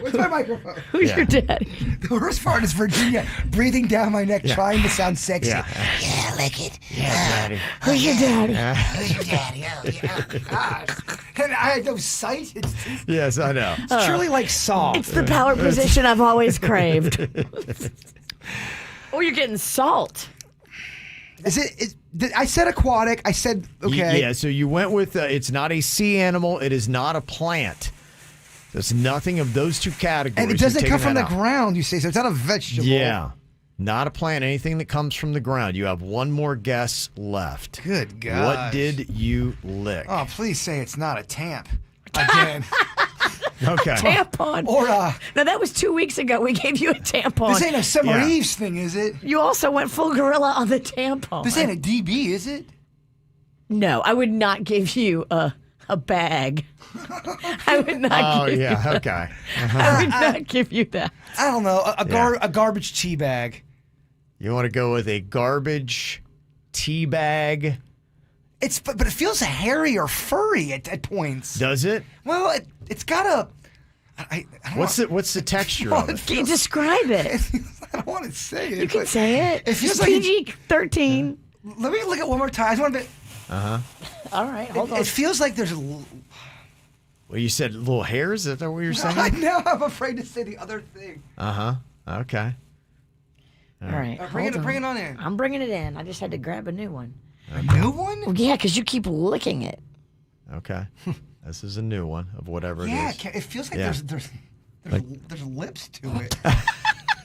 Where's my microphone? Who's Yeah. your daddy? The worst part is Virginia breathing down my neck, trying to sound sexy. Yeah. Yeah, lick it. Yeah, Daddy. Who's your daddy? Who's your daddy? Oh, yeah. Gosh. And I had no sight. It's Yes, I know. truly like Saw. It's the power position I've always craved. Oh, you're getting salt. Is it? I said aquatic. I said okay. Yeah, so you went with it's not a sea animal. It is not a plant. There's nothing of those two categories. And it You're doesn't come taking from the that out. ground, you say, so it's not a vegetable. Yeah. Not a plant. Anything that comes from the ground. You have one more guess left. Good God. What did you lick? Oh, please say it's not a tamp. Again. Okay. Tampon. Or now that was 2 weeks ago. We gave you a tampon. this ain't a Summer Yeah. Eves thing, is it? You also went full gorilla on the tampon. This ain't a DB, is it? No, I would not give you a bag. I would not give you that. Okay. I would not give you that. I don't know. A garbage tea bag. You want to go with a garbage tea bag? But it feels hairy or furry at points. Does it? Well, it's got a. I don't What's the texture of it? Can you describe it? I don't want to say it. You can say it. It feels It's like PG-13. Let me look at it one more time. I just want to. All right, hold on. It feels like there's. Well, you said little hairs. Is that what you're saying? I know. I'm afraid to say the other thing. Okay. All right, Bring it on in. I'm bringing it in. I just had to grab a new one. A new one? Well, yeah, because you keep licking it. Okay. This is a new one of whatever it is. Yeah, it feels like there's lips to it.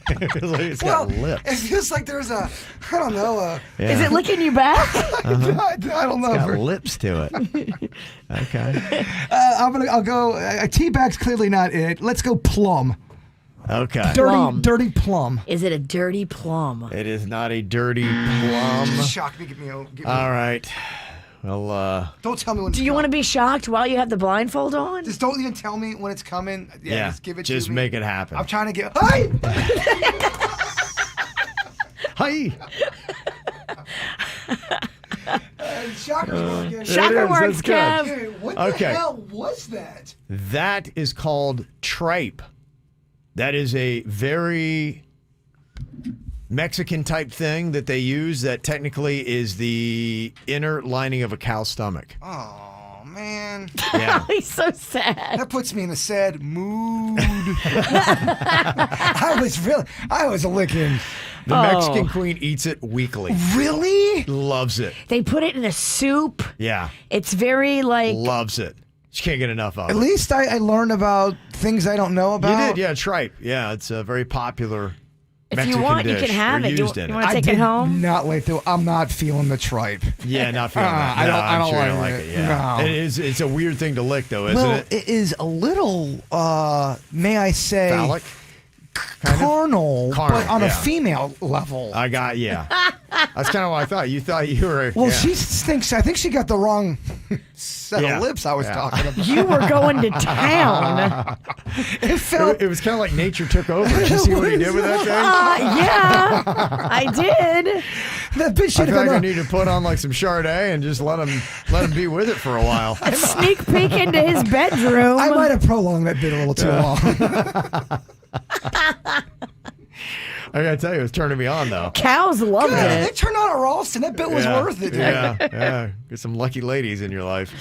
It feels like it's got lips. It feels like there's I don't know. Is it licking you back? I don't know. It's got lips to it. Okay. I'll go. A tea bag's clearly not it. Let's go plum. Okay. Dirty plum. Is it a dirty plum? It is not a dirty plum. Shock me. Get me. All right. Well, don't tell me when. Do you want to be shocked while you have the blindfold on? Just don't even tell me when it's coming. Yeah, just give it to me. Just make it happen. I'm trying to get. Hi. Hi. Shocker work. Shocker works, Kev. Okay, what the hell was that? That is called tripe. That is a very Mexican type thing that they use that technically is the inner lining of a cow's stomach. Oh, man. Yeah. He's so sad. That puts me in a sad mood. I was licking. The Mexican queen eats it weekly. Really? Loves it. They put it in a soup. Yeah. It's very like. Loves it. She can't get enough of it. At least I learned about things I don't know about. You did, yeah, tripe. Yeah, it's a very popular Mexican If you want, dish. you can have They're it. used You in want to I take it did home? Not like the. I'm not feeling the tripe. Yeah, not feeling that. I No, don't. I I'm don't sure you like, don't like it. Yeah. No. It's a weird thing to lick, though, isn't it? It is a little. May I say? Phallic. Carnal, but on a yeah. female level. That's kind of what I thought. You thought you were. Well, yeah. she thinks. I think she got the wrong set of lips I was talking about. You were going to town. It was kind of like nature took over. Did you see what he did with that thing? Yeah, I did. That bitch I should feel have like I been. need to put on like some Chardonnay and just let him be with it for a while. A sneak peek into his bedroom. I might have prolonged that bit a little too long. I gotta tell you, it was turning me on though. Cows loved They it. turned on a Ralston. That bit was worth it. Yeah. Get some lucky ladies in your life.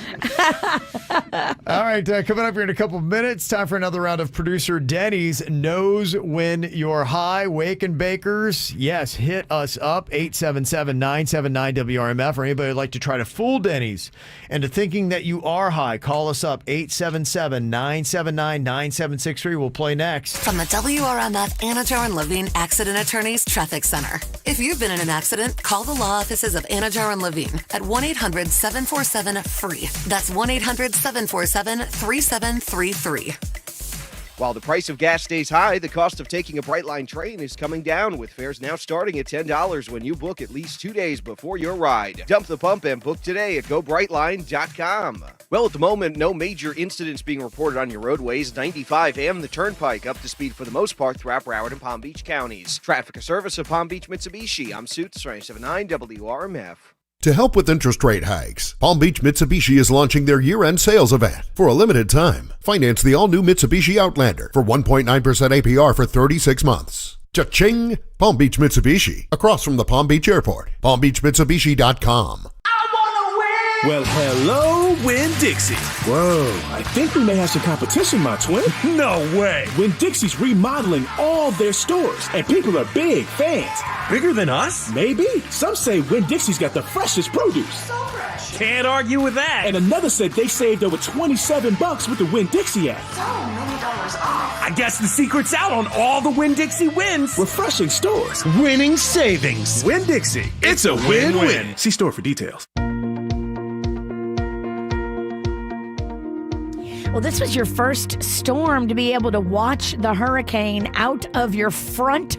All right, coming up here in a couple of minutes, time for another round of producer Denny's Knows When You're High. Wake and Bakers, yes, hit us up, 877-979-WRMF, or anybody who'd like to try to fool Denny's into thinking that you are high. Call us up, 877-979-9763. We'll play next. From the WRMF Anajar and Levine Accident Attorneys Traffic Center. If you've been in an accident, call the law offices of Anajar and Levine at 1-800-747-FREE. That's 1-800-747-3733. While the price of gas stays high, the cost of taking a Brightline train is coming down, with fares now starting at $10 when you book at least 2 days before your ride. Dump the pump and book today at GoBrightline.com. Well, at the moment, no major incidents being reported on your roadways. 95 and the Turnpike up to speed for the most part throughout Broward and Palm Beach counties. Traffic a service of Palm Beach Mitsubishi. I'm Suits 979 WRMF. To help with interest rate hikes, Palm Beach Mitsubishi is launching their year-end sales event. For a limited time, finance the all-new Mitsubishi Outlander for 1.9% APR for 36 months. Cha-ching! Palm Beach Mitsubishi, across from the Palm Beach Airport. PalmBeachMitsubishi.com. Well, hello, Winn-Dixie. Whoa, I think we may have some competition, my twin. No way. Winn-Dixie's remodeling all their stores, and people are big fans. Bigger than us? Maybe. Some say Winn-Dixie's got the freshest produce. So fresh. Can't argue with that. And another said they saved over $27 with the Winn-Dixie app. So many dollars off. I guess the secret's out on all the Winn-Dixie wins. Refreshing stores. Winning savings. Winn-Dixie. It's a win-win. See store for details. Well, this was your first storm to be able to watch the hurricane out of your front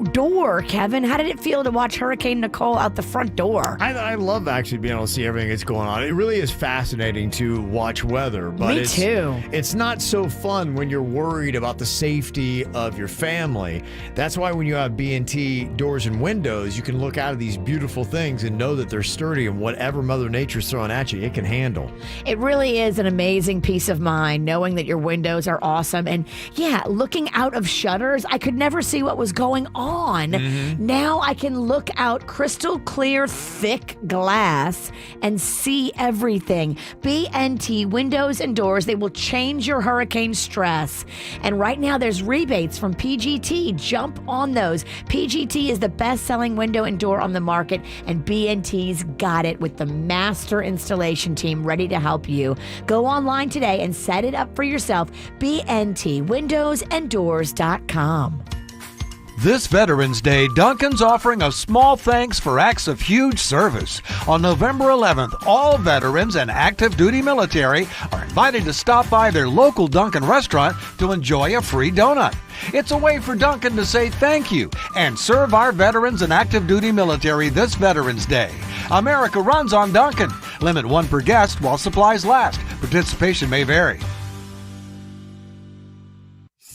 door, Kevin. How did it feel to watch Hurricane Nicole out the front door? I love actually being able to see everything that's going on. It really is fascinating to watch weather. But Me too. It's not so fun when you're worried about the safety of your family. That's why when you have B&T doors and windows, you can look out of these beautiful things and know that they're sturdy, and whatever Mother Nature's throwing at you, it can handle. It really is an amazing peace of mind knowing that your windows are awesome. And yeah, looking out of shutters, I could never see what was going on. Now I can look out crystal clear, thick glass and see everything. B&T windows and doors, they will change your hurricane stress. And right now there's rebates from PGT. Jump on those. PGT is the best-selling window and door on the market, and B&T's got it with the master installation team ready to help you. Go online today and set it up for yourself. BNTwindowsanddoors.com. This Veterans Day, Dunkin's offering a small thanks for acts of huge service. On November 11th, all veterans and active duty military are invited to stop by their local Dunkin' restaurant to enjoy a free donut. It's a way for Dunkin' to say thank you and serve our veterans and active duty military this Veterans Day. America runs on Dunkin'. Limit one per guest while supplies last. Participation may vary.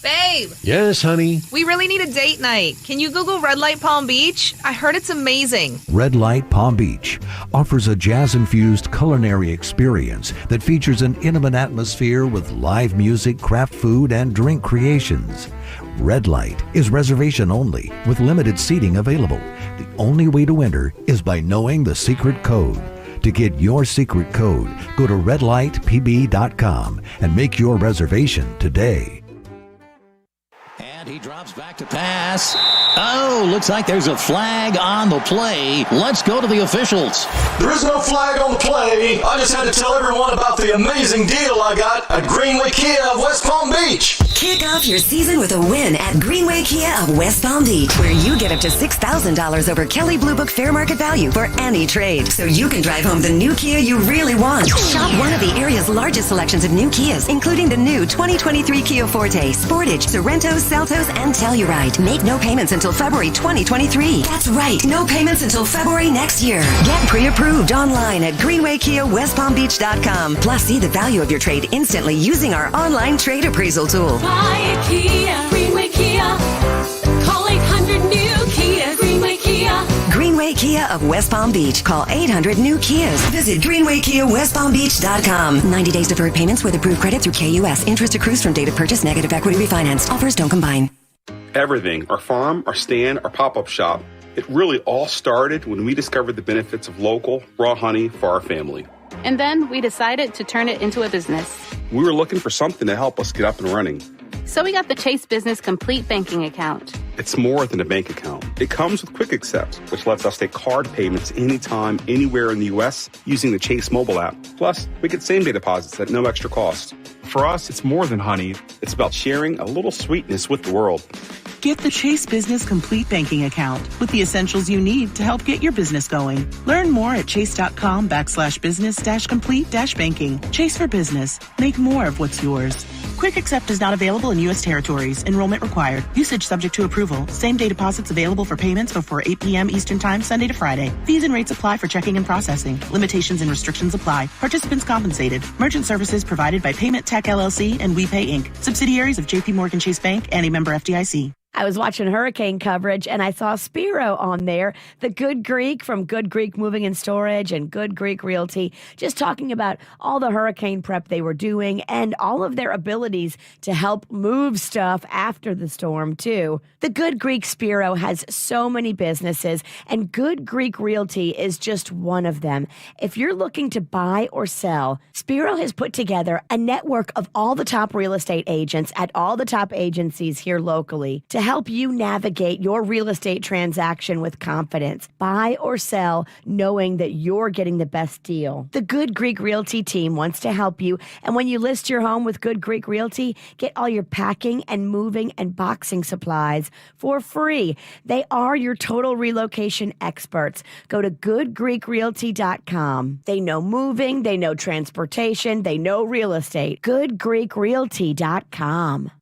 Babe. Yes, honey. We really need a date night. Can you Google Red Light Palm Beach? I heard it's amazing. Red Light Palm Beach offers a jazz-infused culinary experience that features an intimate atmosphere with live music, craft food, and drink creations. Red Light is reservation only with limited seating available. The only way to enter is by knowing the secret code. To get your secret code, go to redlightpb.com and make your reservation today. And he drops back to pass. Oh, looks like there's a flag on the play. Let's go to the officials. There is no flag on the play. I just had to tell everyone about the amazing deal I got at Greenway Kia of West Palm Beach. Kick off your season with a win at Greenway Kia of West Palm Beach, where you get up to $6,000 over Kelley Blue Book fair market value for any trade, so you can drive home the new Kia you really want. Shop one of the area's largest selections of new Kias, including the new 2023 Kia Forte, Sportage, Sorrento, Seltos, and Telluride. Make no payments until February 2023. That's right, no payments until February next year. Get pre-approved online at GreenwayKiaWestPalmBeach.com. Plus, see the value of your trade instantly using our online trade appraisal tool. Buy a Kia, Greenway Kia. Call 800-NEW-KIA, Greenway Kia. Greenway Kia of West Palm Beach. Call 800-NEW-KIAs. Visit GreenwayKiaWestPalmBeach.com. 90 days deferred payments with approved credit through KUS. Interest accrues from date of purchase. Negative equity refinance. Offers don't combine. Everything, our farm, our stand, our pop-up shop, it really all started when we discovered the benefits of local, raw honey for our family. And then we decided to turn it into a business. We were looking for something to help us get up and running. So we got the Chase Business Complete Banking Account. It's more than a bank account. It comes with Quick Accept, which lets us take card payments anytime, anywhere in the U.S. using the Chase mobile app. Plus, we get same-day deposits at no extra cost. For us, it's more than honey. It's about sharing a little sweetness with the world. Get the Chase Business Complete Banking Account with the essentials you need to help get your business going. Learn more at chase.com/business-complete-banking. Chase for business. Make more of what's yours. Quick Accept is not available in U.S. territories. Enrollment required. Usage subject to approval. Same-day deposits available for payments before 8 p.m. Eastern Time, Sunday to Friday. Fees and rates apply for checking and processing. Limitations and restrictions apply. Participants compensated. Merchant services provided by Payment Tech LLC and WePay Inc., subsidiaries of J.P. Morgan Chase Bank and a member FDIC. I was watching hurricane coverage and I saw Spiro on there, the Good Greek from Good Greek Moving and Storage and Good Greek Realty, just talking about all the hurricane prep they were doing and all of their abilities to help move stuff after the storm too. The Good Greek Spiro has so many businesses and Good Greek Realty is just one of them. If you're looking to buy or sell, Spiro has put together a network of all the top real estate agents at all the top agencies here locally to help you navigate your real estate transaction with confidence. Buy or sell knowing that you're getting the best deal. The Good Greek Realty team wants to help you, and when you list your home with Good Greek Realty, get all your packing and moving and boxing supplies for free. They are your total relocation experts. Go to goodgreekrealty.com. They know moving, they know transportation, they know real estate. goodgreekrealty.com.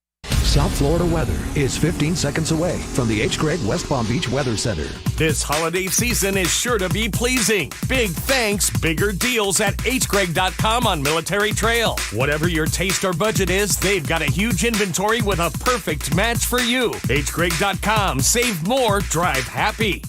South Florida weather is 15 seconds away from the H. Gregg West Palm Beach Weather Center. This holiday season is sure to be pleasing. Big thanks, bigger deals at hgreg.com on Military Trail. Whatever your taste or budget is, they've got a huge inventory with a perfect match for you. hgreg.com. Save more, drive happy.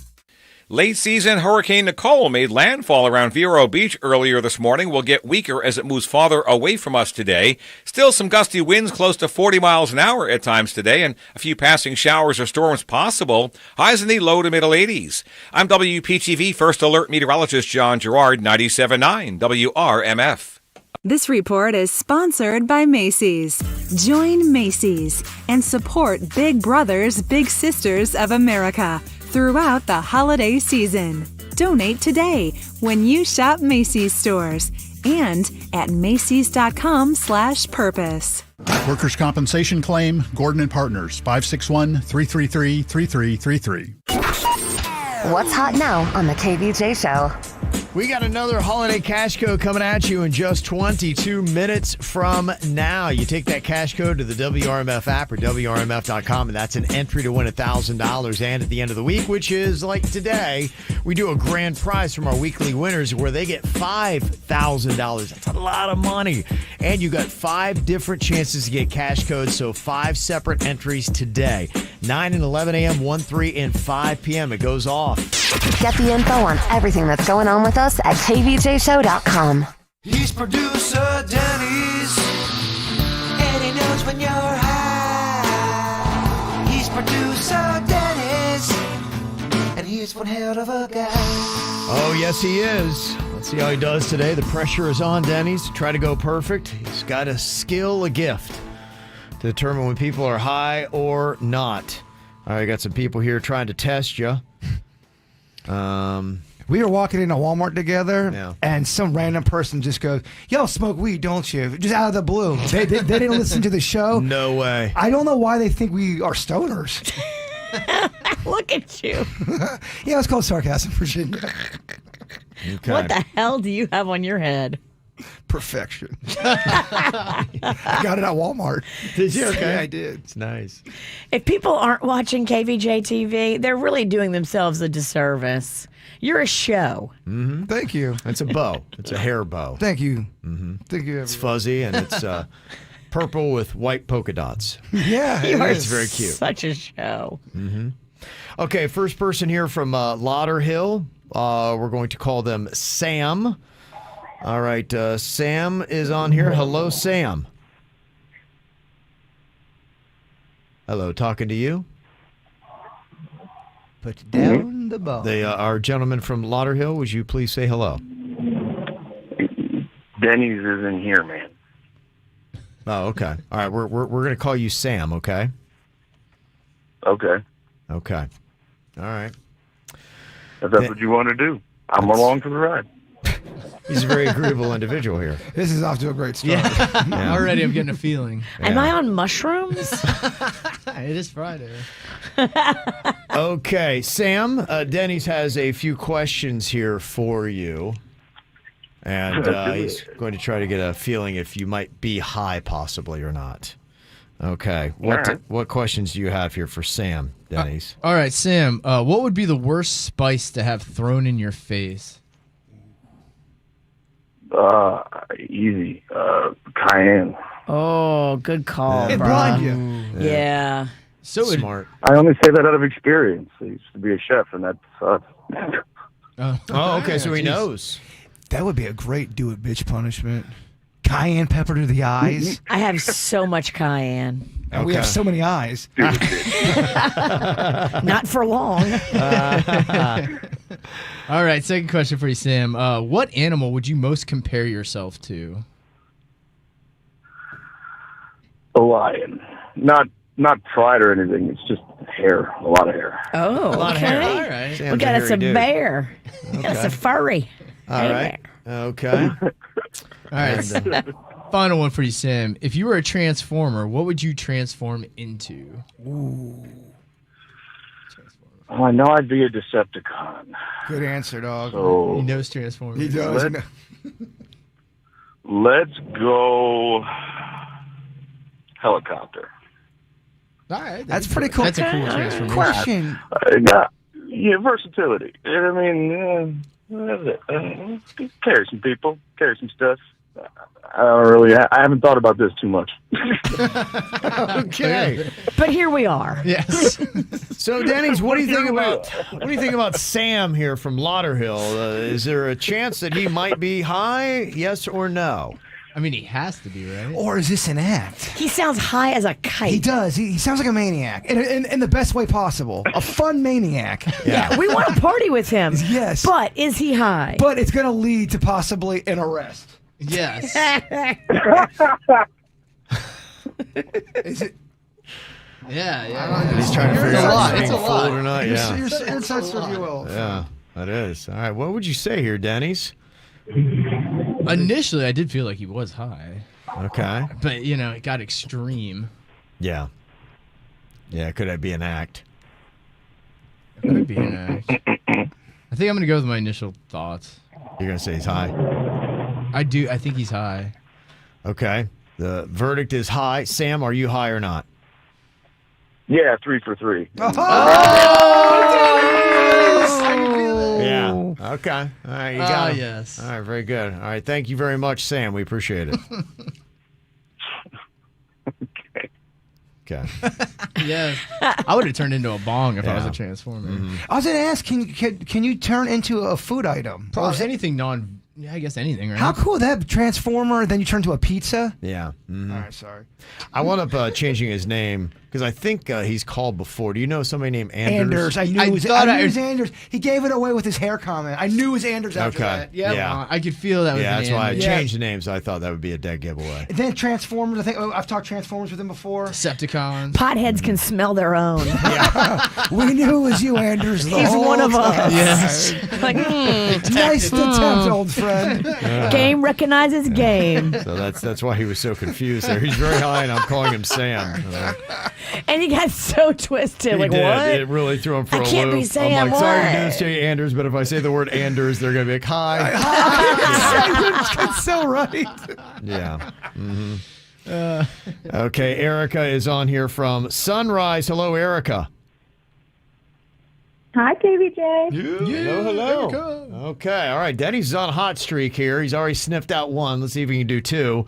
Late season Hurricane Nicole made landfall around Vero Beach earlier this morning. Will get weaker as it moves farther away from us today. Still some gusty winds close to 40 miles an hour at times today, and a few passing showers or storms possible. Highs in the low to middle 80s. I'm WPTV First Alert Meteorologist John Gerard, 97.9 WRMF. This report is sponsored by Macy's. Join Macy's and support Big Brothers Big Sisters of America throughout the holiday season. Donate today when you shop Macy's stores and at Macys.com/purpose. Workers' compensation claim, Gordon and Partners, 561-333-3333. What's hot now on the KVJ Show? We got another holiday cash code coming at you in just 22 minutes from now. You take that cash code to the WRMF app or WRMF.com, and that's an entry to win $1,000. And at the end of the week, which is like today, we do a grand prize from our weekly winners where they get $5,000. That's a lot of money. And you got 5 different chances to get cash codes, so 5 separate entries today. 9 and 11 a.m., 1, 3, and 5 p.m. It goes off. Get the info on everything that's going on with us at kvjshow.com. He's producer Denny's, and he knows when you're high. He's producer Denny's, and he's one hell of a guy. Oh, yes, he is. Let's see how he does today. The pressure is on Denny's to try to go perfect. He's got a skill, a gift to determine when people are high or not. All right, got some people here trying to test you. We were walking into Walmart together, and some random person just goes, "Yo, smoke weed, don't you?" Just out of the blue. They didn't listen to the show. No way. I don't know why they think we are stoners. Look at you. Yeah, it's called sarcasm, Virginia. Okay. What the hell do you have on your head? Perfection. I got it at Walmart. Did you? Okay. Yeah, I did. It's nice. If people aren't watching KVJ TV, they're really doing themselves a disservice. You're a show. Mm-hmm. Thank you. It's a bow. It's a hair bow. Thank you. Mm-hmm. Thank you. It's fuzzy and it's purple with white polka dots. Yeah, it's very cute. Such a show. Mm-hmm. Okay, first person here from Lauderhill. We're going to call them Sam. All right, Sam is on here. Hello, Sam. Hello, talking to you. Put down the ball. Our gentleman from Lauderhill, would you please say hello? Denny's isn't here, man. Oh, okay. All right, we're going to call you Sam, okay? Okay. Okay. All right. If that's what you want to do, I'm along for the ride. He's a very agreeable individual here. This is off to a great start. Yeah. Already I'm getting a feeling. Am I on mushrooms? It is Friday. Okay, Sam, Denny's has a few questions here for you. And he's going to try to get a feeling if you might be high possibly or not. Okay. What questions do you have here for Sam, Denny's? All right, Sam, what would be the worst spice to have thrown in your face? Easy. Cayenne. Oh, good call. It bro. blind you. Yeah. So smart. I only say that out of experience. I used to be a chef, and that sucks. Oh, okay, so he knows. That would be a great do it bitch punishment. Cayenne pepper to the eyes. I have so much cayenne. And we have so many eyes. Not for long. All right, second question for you, Sam. What animal would you most compare yourself to? A lion. Not pride or anything. It's just hair. A lot of hair. Oh, A lot of okay. hair. All right. Sam's We got a us hairy a dude. bear. Got us a furry. All Hey right. there. Okay. All right. Final one for you, Sam. If you were a transformer, what would you transform into? Oh, I know I'd be a Decepticon. Good answer, dog. So He knows Transformers. He does. let's go helicopter. All right. That's pretty cool. That's a cool transformation. Question. Yeah, versatility. I mean, carry some people, carry some stuff. I haven't thought about this too much. Okay. But here we are. Yes. So, Denny's, what do you think about Sam here from Lauderhill? Is there a chance that he might be high? Yes or no? I mean, he has to be, right? Or is this an act? He sounds high as a kite. He does. He sounds like a maniac in the best way possible. A fun maniac. Yeah, we want to party with him. Yes. But is he high? But it's going to lead to possibly an arrest. Yes. Is it? Yeah. He's trying to figure out if he's It's a being lot. fooled or not. Yeah. Your insights, if you will. Yeah, that is. All right. What would you say here, Denny's? Initially, I did feel like he was high. Okay. But, it got extreme. Yeah. Yeah, could that be an act? It could be an act. I think I'm going to go with my initial thoughts. You're going to say he's high? I do. I think he's high. Okay. The verdict is high. Sam, are you high or not? Yeah, 3 for 3. Yeah. Okay. All right. You got it. Yes. All right. Very good. All right. Thank you very much, Sam. We appreciate it. Okay. Yes. I would have turned into a bong if I was Yeah. a transformer. I was going to ask, can you turn into a food item? Probably anything I guess anything, right? How cool would that transformer, then you turn to a pizza? Yeah. Mhm. All right, sorry. I wound up changing his name because I think he's called before. Do you know somebody named Anders? Anders. I knew it was Anders. He gave it away with his hair comment. I knew it was Anders after that. Yeah. I could feel that was Yeah, an that's why I Anders. changed the name, so I thought that would be a dead giveaway. And then Transformers. I think I've talked Transformers with him before. Decepticons. Potheads can smell their own. We knew it was you, Anders. He's one of us. Yes. Like, Nice attempt, old friend. Game recognizes game. So that's why he was so confused there. He's very high, and I'm calling him Sam. And he got so twisted. He Like, did. what? It really threw him for I a can't loop. be saying I'm like, sorry, what? you didn't say Anders, but if I say the word Anders, they're going to be like, hi. That's so right. Yeah. Mm-hmm. Okay, Erica is on here from Sunrise. Hello, Erica. Hi, KVJ. Hello. Okay, all right. Denny's on a hot streak here. He's already sniffed out one. Let's see if he can do two.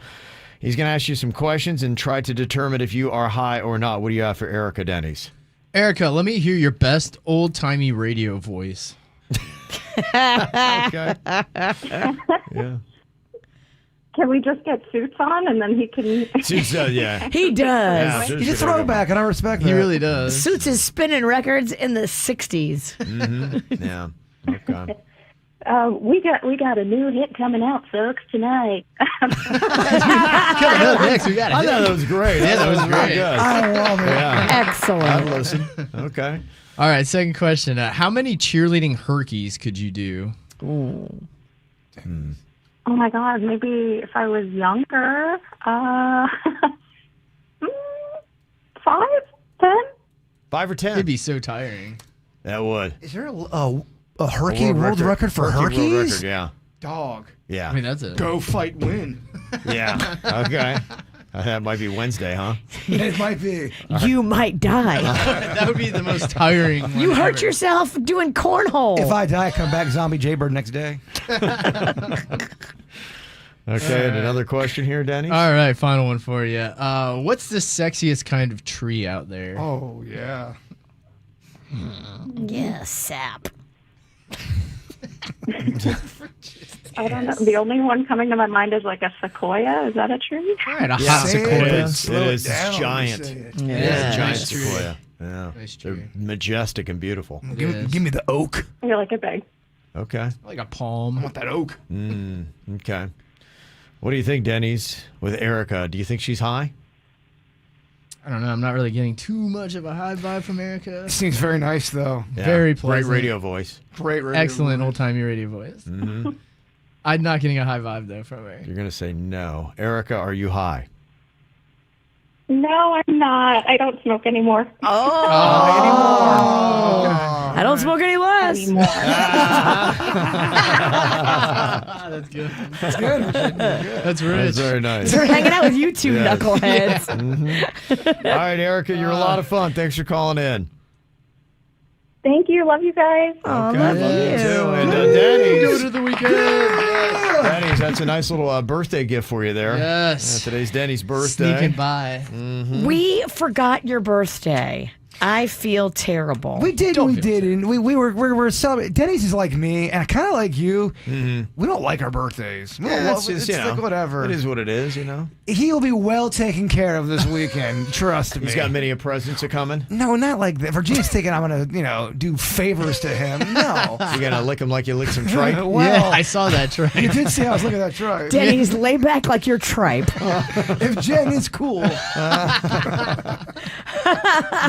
He's going to ask you some questions and try to determine if you are high or not. What do you have for Erica, Denny's? Erica, let me hear your best old-timey radio voice. Okay. Yeah. Can we just get suits on and then he can... Suits, yeah. He does. Yeah, He's a throwback, and I respect that. He really does. Suits is spinning records in the 60s. Mm-hmm. Yeah. Okay. We got a new hit coming out, folks, tonight. We got I thought that was great. Yeah, that was really great. good. I love it. Yeah. Excellent. I'd listen. Okay. All right, second question. How many cheerleading herkies could you do? Oh, my God. Maybe if I was younger, 5, 10? 5 or 10? It'd be so tiring. That would. Is there a herky world record for Herky world herkies? record, yeah. Dog. Yeah. I mean, that's a Go fight, win. Yeah. Okay. That might be Wednesday, huh? It might be. You might die. that would be the most tiring. one You hurt ever. yourself doing cornhole. If I die, I come back zombie Jaybird next day. Okay, and another question here, Denny. All right, final one for you. What's the sexiest kind of tree out there? Oh, yeah. Yeah, sap. I don't know. The only one coming to my mind is like a sequoia. Is that a tree? All right, a Yeah, hot sequoia. It is. Slow It it is. down It's when you giant. say it. It is Yeah, a giant nice tree. sequoia. Yeah. Nice They're tree. majestic and beautiful. Give me the oak. I like it big. Okay. Like a palm. I want that oak. Okay. What do you think, Denny's, with Erica? Do you think she's high? I don't know. I'm not really getting too much of a high vibe from Erica. Seems very nice, though. Yeah. Very Great pleasant. radio voice. Great radio. Excellent old-timey radio voice. Mm-hmm. I'm not getting a high vibe, though, from her. You're going to say no. Erica, are you high? No, I'm not. I don't smoke anymore. I don't smoke any less. anymore. That's good. That's good. That's rich. That's very nice. We're hanging out with you two knuckleheads. All right, Erica, you're a lot of fun. Thanks for calling in. Thank you. Love you guys. Oh, Okay, love love you you. too. And Denny's. Go to the weekend. Denny's, that's a nice little birthday gift for you there. Yes. Today's Denny's birthday. Sneaking by. We forgot your birthday. I feel terrible. We did. And we were celebrating. Denny's is like me, and kind of like you. We don't like our birthdays. We don't Yeah, love- it's just, it's you like know, whatever. It is what it is, you know. He'll be well taken care of this weekend. Trust me. He's got many presents a coming. No, not like that. Virginia's thinking I'm gonna, do favors to him. No. You're gonna lick him like you lick some tripe. Well, Yeah, I saw that tripe. You did see I was looking at that tripe. Denny's, lay back like your tripe. If Jen is cool. You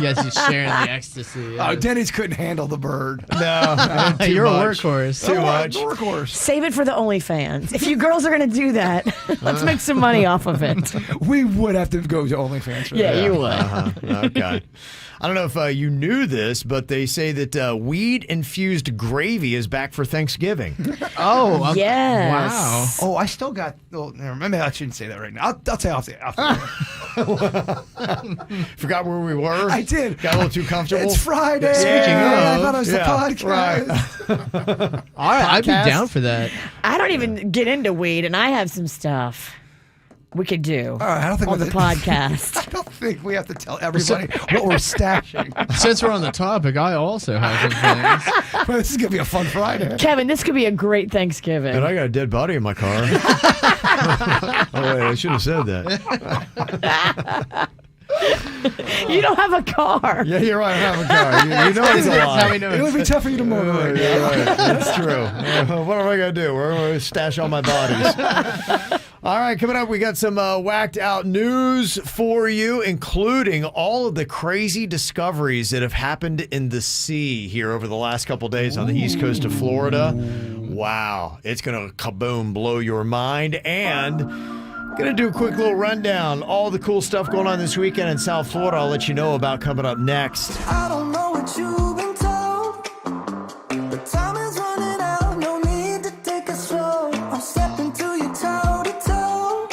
guys just sharing the ecstasy. Oh, Denny's couldn't handle the bird. No, too You're much. a workhorse. Too much. Workhorse. Save it for the OnlyFans. If you girls are going to do that, let's make some money off of it. We would have to go to OnlyFans for Yeah, that. you would. Okay. I don't know if you knew this, but they say that weed-infused gravy is back for Thanksgiving. Oh, yes. Wow. Oh, I still got. Oh, never mind. Maybe I shouldn't say that right now. I'll tell you off the Forgot where we were? I did. Got a little too comfortable? It's Friday. Speaking I of, thought it was the podcast. Right. All right, I'd be Podcast? down for that. I don't even get into weed, and I have some stuff we could do All right, I don't think on the we- podcast. I don't think we have to tell everybody what we're stashing. Since we're on the topic, I also have some things. Well, this is gonna be a fun Friday. Kevin, this could be a great Thanksgiving. And I got a dead body in my car. Oh, wait, I should have said that. You don't have a car. Yeah, you're right. I have a car. You know it's a That's lie. how we know It would be tough for you to motivate. Yeah, right. That's true. What am I going to do? We're going to stash all my bodies. All right, coming up, we got some whacked out news for you, including all of the crazy discoveries that have happened in the sea here over the last couple days on the east coast of Florida. Wow. It's going to kaboom, blow your mind. And gonna do a quick little rundown. All the cool stuff going on this weekend in South Florida. I'll let you know about coming up next. I don't know what you've been told, but time is running out. No need to take it slow. I'm stepping to you toe to toe.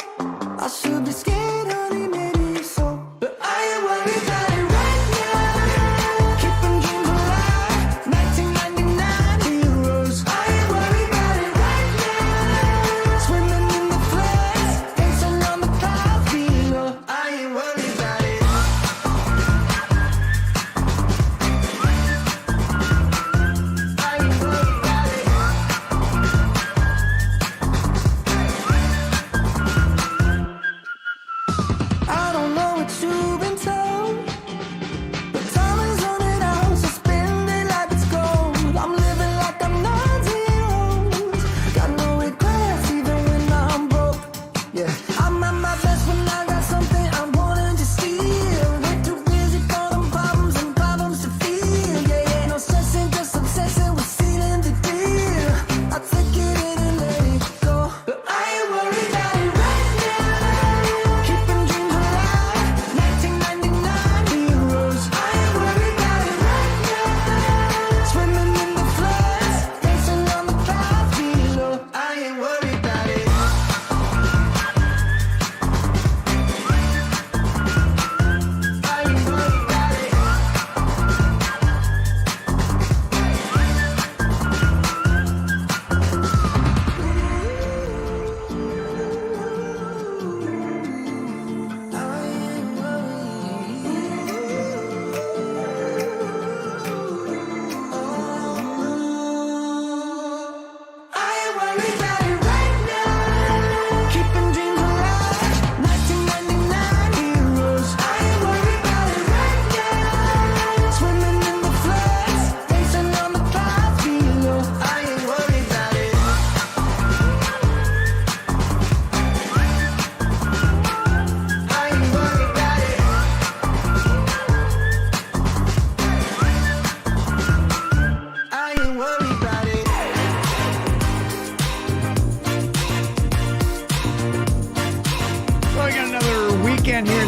I should be scared, honey, maybe so, but I ain't worried about it right now. Keeping dreams alive, 1999 heroes. I ain't worried about it right now. Swimming in the floods, dancing on the cloud below. I ain't worried about it.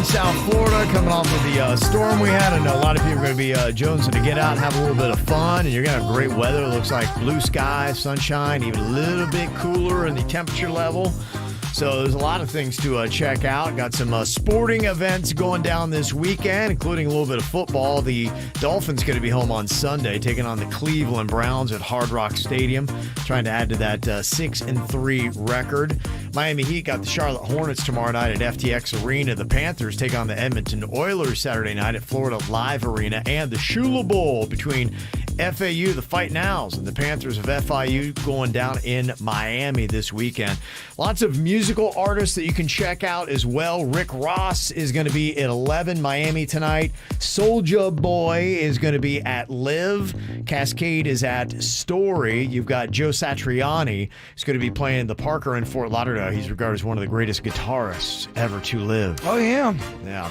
South Florida, coming off of the storm we had. I know a lot of people are going to be jonesing to get out and have a little bit of fun, and you're going to have great weather. It looks like blue sky, sunshine, even a little bit cooler in the temperature level. So there's a lot of things to check out. Got some sporting events going down this weekend, including a little bit of football. The Dolphins going to be home on Sunday, taking on the Cleveland Browns at Hard Rock Stadium, trying to add to that 6-3 record. Miami Heat got the Charlotte Hornets tomorrow night at FTX Arena. The Panthers take on the Edmonton Oilers Saturday night at Florida Live Arena. And the Shula Bowl between FAU, the Fighting Owls, and the Panthers of FIU going down in Miami this weekend. Lots of musical artists that you can check out as well. Rick Ross is going to be at 11 Miami tonight. Soulja Boy is going to be at Live. Cascade is at Story. You've got Joe Satriani. He's going to be playing the Parker in Fort Lauderdale. He's regarded as one of the greatest guitarists ever to live. Oh, yeah. Yeah.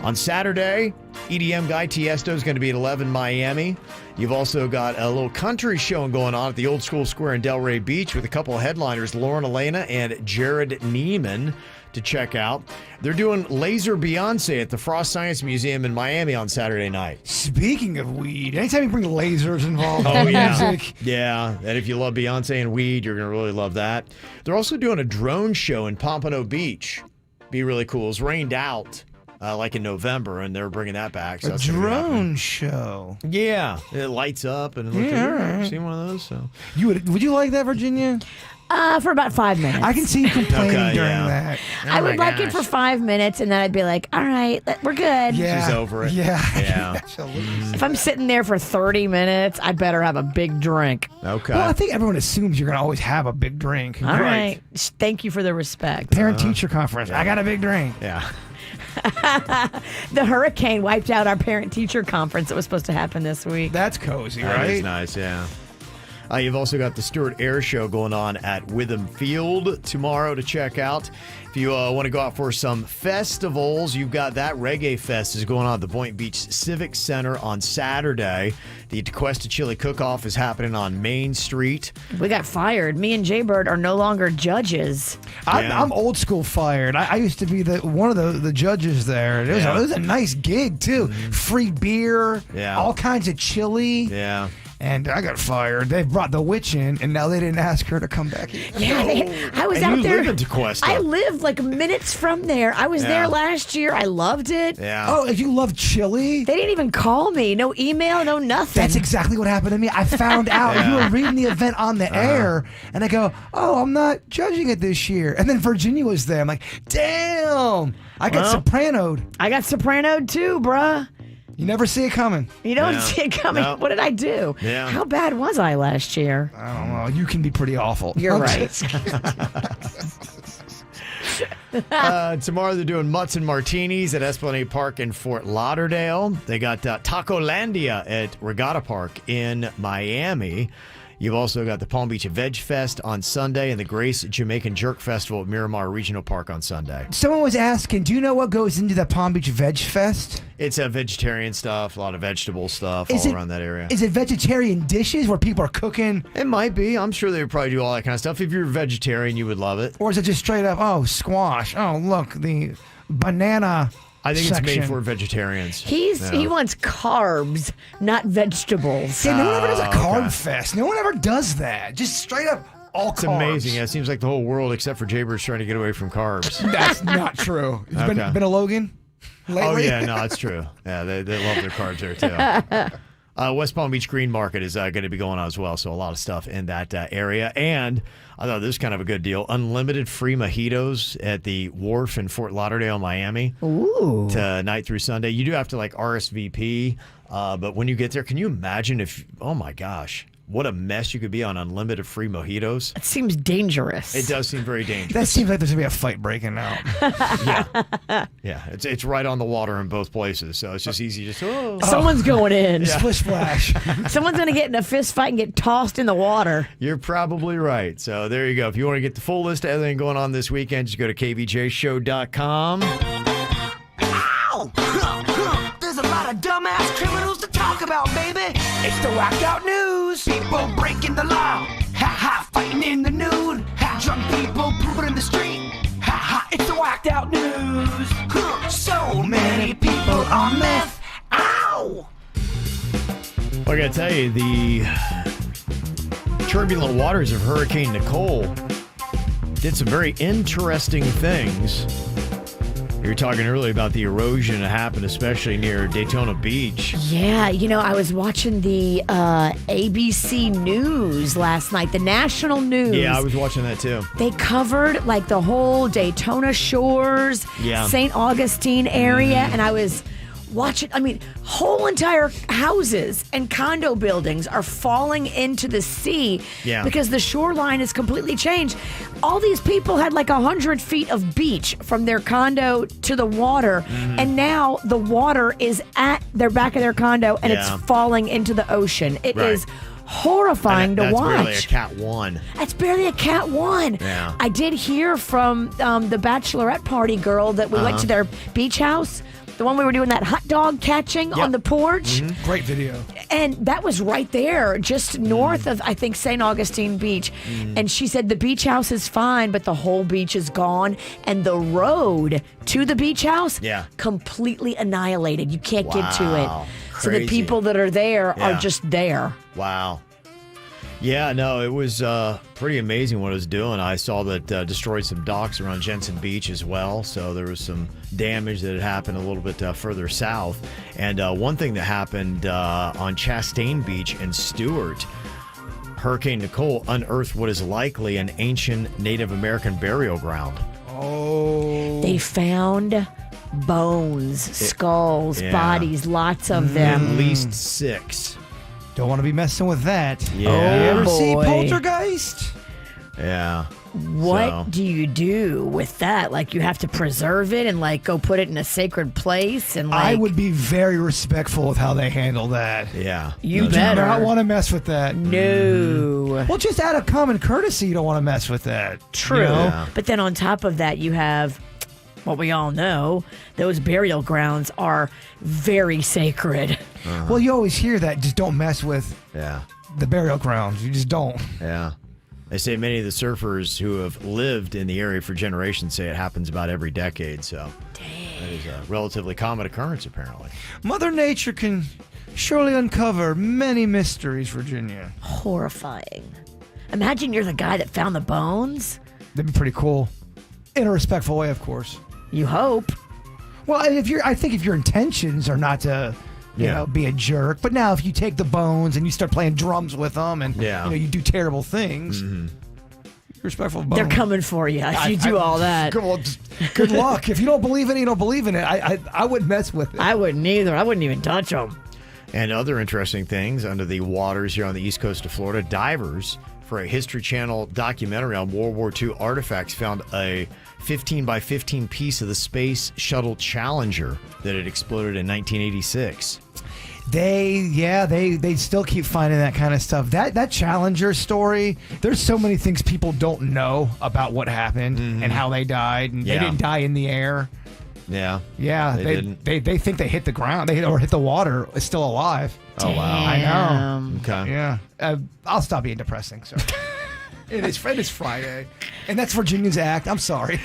On Saturday, EDM guy Tiesto is going to be at 11 Miami. You've also got a little country show going on at the Old School Square in Delray Beach with a couple of headliners, Lauren Elena and Jared Neiman, to check out. They're doing Laser Beyonce at the Frost Science Museum in Miami on Saturday night. Speaking of weed, anytime you bring lasers involved Oh, in yeah. music. Yeah, and if you love Beyonce and weed, you're going to really love that. They're also doing a drone show in Pompano Beach. Be really cool. It's rained out. Like in November, and they're bringing that back. So a drone show. Yeah, it lights up and it looks Yeah. seen one of those. So would you like that, Virginia? For about 5 minutes. I can see you complaining Okay, during yeah. that. I would like it for 5 minutes, and then I'd be like, all right, we're good. Yeah. She's over it. Yeah. Yeah. Absolutely. If I'm sitting there for 30 minutes, I better have a big drink. Okay. Well, I think everyone assumes you're going to always have a big drink. All right. Thank you for the respect. Parent-teacher conference. I got a big drink. Yeah. The hurricane wiped out our parent-teacher conference that was supposed to happen this week. That's cozy, That right? is nice, yeah. You've also got the Stewart Air Show going on at Witham Field tomorrow to check out. If you want to go out for some festivals, you've got that Reggae Fest is going on at the Point Beach Civic Center on Saturday. The Tequesta Chili Cook-Off is happening on Main Street. We got fired. Me and Jaybird are no longer judges. I'm old school fired. I used to be one of the judges there. It was a nice gig, too. Free beer, all kinds of chili. Yeah. And I got fired. They brought the witch in, and now they didn't ask her to come back in. Yeah, I was And out you there. live in Tequesta. I live like minutes from there. I was there last year. I loved it. Yeah. Oh, if you love chili? They didn't even call me. No email, no nothing. That's exactly what happened to me. I found out you were reading the event on the air, and I go, oh, I'm not judging it this year. And then Virginia was there. I'm like, damn. I got sopranoed. I got sopranoed too, bruh. You never see it coming. You don't see it coming. No. What did I do? Yeah. How bad was I last year? I don't know. You can be pretty awful. You're right. Tomorrow they're doing Mutts and Martinis at Esplanade Park in Fort Lauderdale. They got Tacolandia at Regatta Park in Miami. You've also got the Palm Beach Veg Fest on Sunday and the Grace Jamaican Jerk Festival at Miramar Regional Park on Sunday. Someone was asking, do you know what goes into the Palm Beach Veg Fest? It's vegetarian stuff, a lot of vegetable stuff Is all it- around that area. Is it vegetarian dishes where people are cooking? It might be. I'm sure they would probably do all that kind of stuff. If you're a vegetarian, you would love it. Or is it just straight up, oh, squash. Oh, look, the banana I think section. it's made for vegetarians. He wants carbs, not vegetables. Yeah, no one ever does a carb okay. fest. No one ever does that. Just straight up all It's carbs. amazing. Yeah, it seems like the whole world, except for Jaybir's, trying to get away from carbs. That's not true. It's Okay. been a Logan lately? Oh, yeah, no, it's true. Yeah, they love their carbs there, too. West Palm Beach Green Market is going to be going on as well, so a lot of stuff in that area. And I thought this was kind of a good deal. Unlimited free mojitos at the Wharf in Fort Lauderdale, Miami. Ooh. Tonight through Sunday. You do have to RSVP, but when you get there, can you imagine if, oh my gosh, what a mess you could be on unlimited free mojitos. It seems dangerous. It does seem very dangerous. That seems like there's going to be a fight breaking out. Yeah, it's right on the water in both places, so it's just easy. Someone's going in. Splish splash. Someone's going to get in a fist fight and get tossed in the water. You're probably right. So there you go. If you want to get the full list of everything going on this weekend, just go to kvjshow.com. There's a lot of dumbass criminals to talk about, baby. It's the whacked out news. People breaking the law. Ha ha, fighting in the nude. Drunk people pooping in the street. Ha ha, it's the whacked out news. So on meth. Ow! Well, I gotta tell you, the turbulent waters of Hurricane Nicole did some very interesting things. You were talking earlier about the erosion that happened, especially near Daytona Beach. Yeah, I was watching the ABC News last night, the national news. Yeah, I was watching that too. They covered like the whole Daytona shores, St. Augustine area, and I was watching. I mean, whole entire houses and condo buildings are falling into the sea because the shoreline is completely changed. All these people had like 100 feet of beach from their condo to the water, and now the water is at their back of their condo, and it's falling into the ocean. It is horrifying to watch. That's barely a Cat 1. That's barely a Cat 1. Yeah. I did hear from the bachelorette party girl that we went to their beach house. The one we were doing that hot dog catching on the porch. Great video. And that was right there, just north of, I think, St. Augustine Beach. And she said the beach house is fine, but the whole beach is gone. And the road to the beach house, completely annihilated. You can't get to it. So the people that are there are just there. Wow. Yeah, no, it was pretty amazing what it was doing. I saw that destroyed some docks around Jensen Beach as well. So there was some damage that had happened a little bit further south. And one thing that happened on Chastain Beach in Stewart, Hurricane Nicole unearthed what is likely an ancient Native American burial ground. Oh. They found bones, skulls, bodies, lots of them. At least 6. Don't want to be messing with that. Yeah. You ever see boy. Poltergeist? Yeah. What do you do with that? Like, you have to preserve it and, like, go put it in a sacred place? And like, I would be very respectful with how they handle that. Yeah. You do better. not want to mess with that. No. Well, just out of common courtesy, you don't want to mess with that. True. You know? But then on top of that, you have what we all know. Those burial grounds are very sacred. Well, you always hear that. Just don't mess with the burial grounds. You just don't. Yeah. They say many of the surfers who have lived in the area for generations say it happens about every decade. So that is a relatively common occurrence, apparently. Mother Nature can surely uncover many mysteries, Virginia. Horrifying. Imagine you're the guy that found the bones. That'd be pretty cool. In a respectful way, of course. You hope. Well, I think if your intentions are not to, you know, be a jerk, but now if you take the bones and you start playing drums with them and you do terrible things, respectful of bones. They're coming for you if you do all that. Good luck. If you don't believe in it, you don't believe in it. I wouldn't mess with it. I wouldn't either. I wouldn't even touch them. And other interesting things under the waters here on the east coast of Florida, divers for a History Channel documentary on World War II artifacts found a 15 by 15 piece of the Space Shuttle Challenger that had exploded in 1986. They still keep finding that kind of stuff. That Challenger story, there's so many things people don't know about what happened and how they died, and they didn't die in the air. Yeah. Yeah, they think they hit the ground, or hit the water, is still alive. Oh, wow. I know. Okay. Yeah. I'll stop being depressing, sorry. It is Friday, and that's Virginia's act. I'm sorry.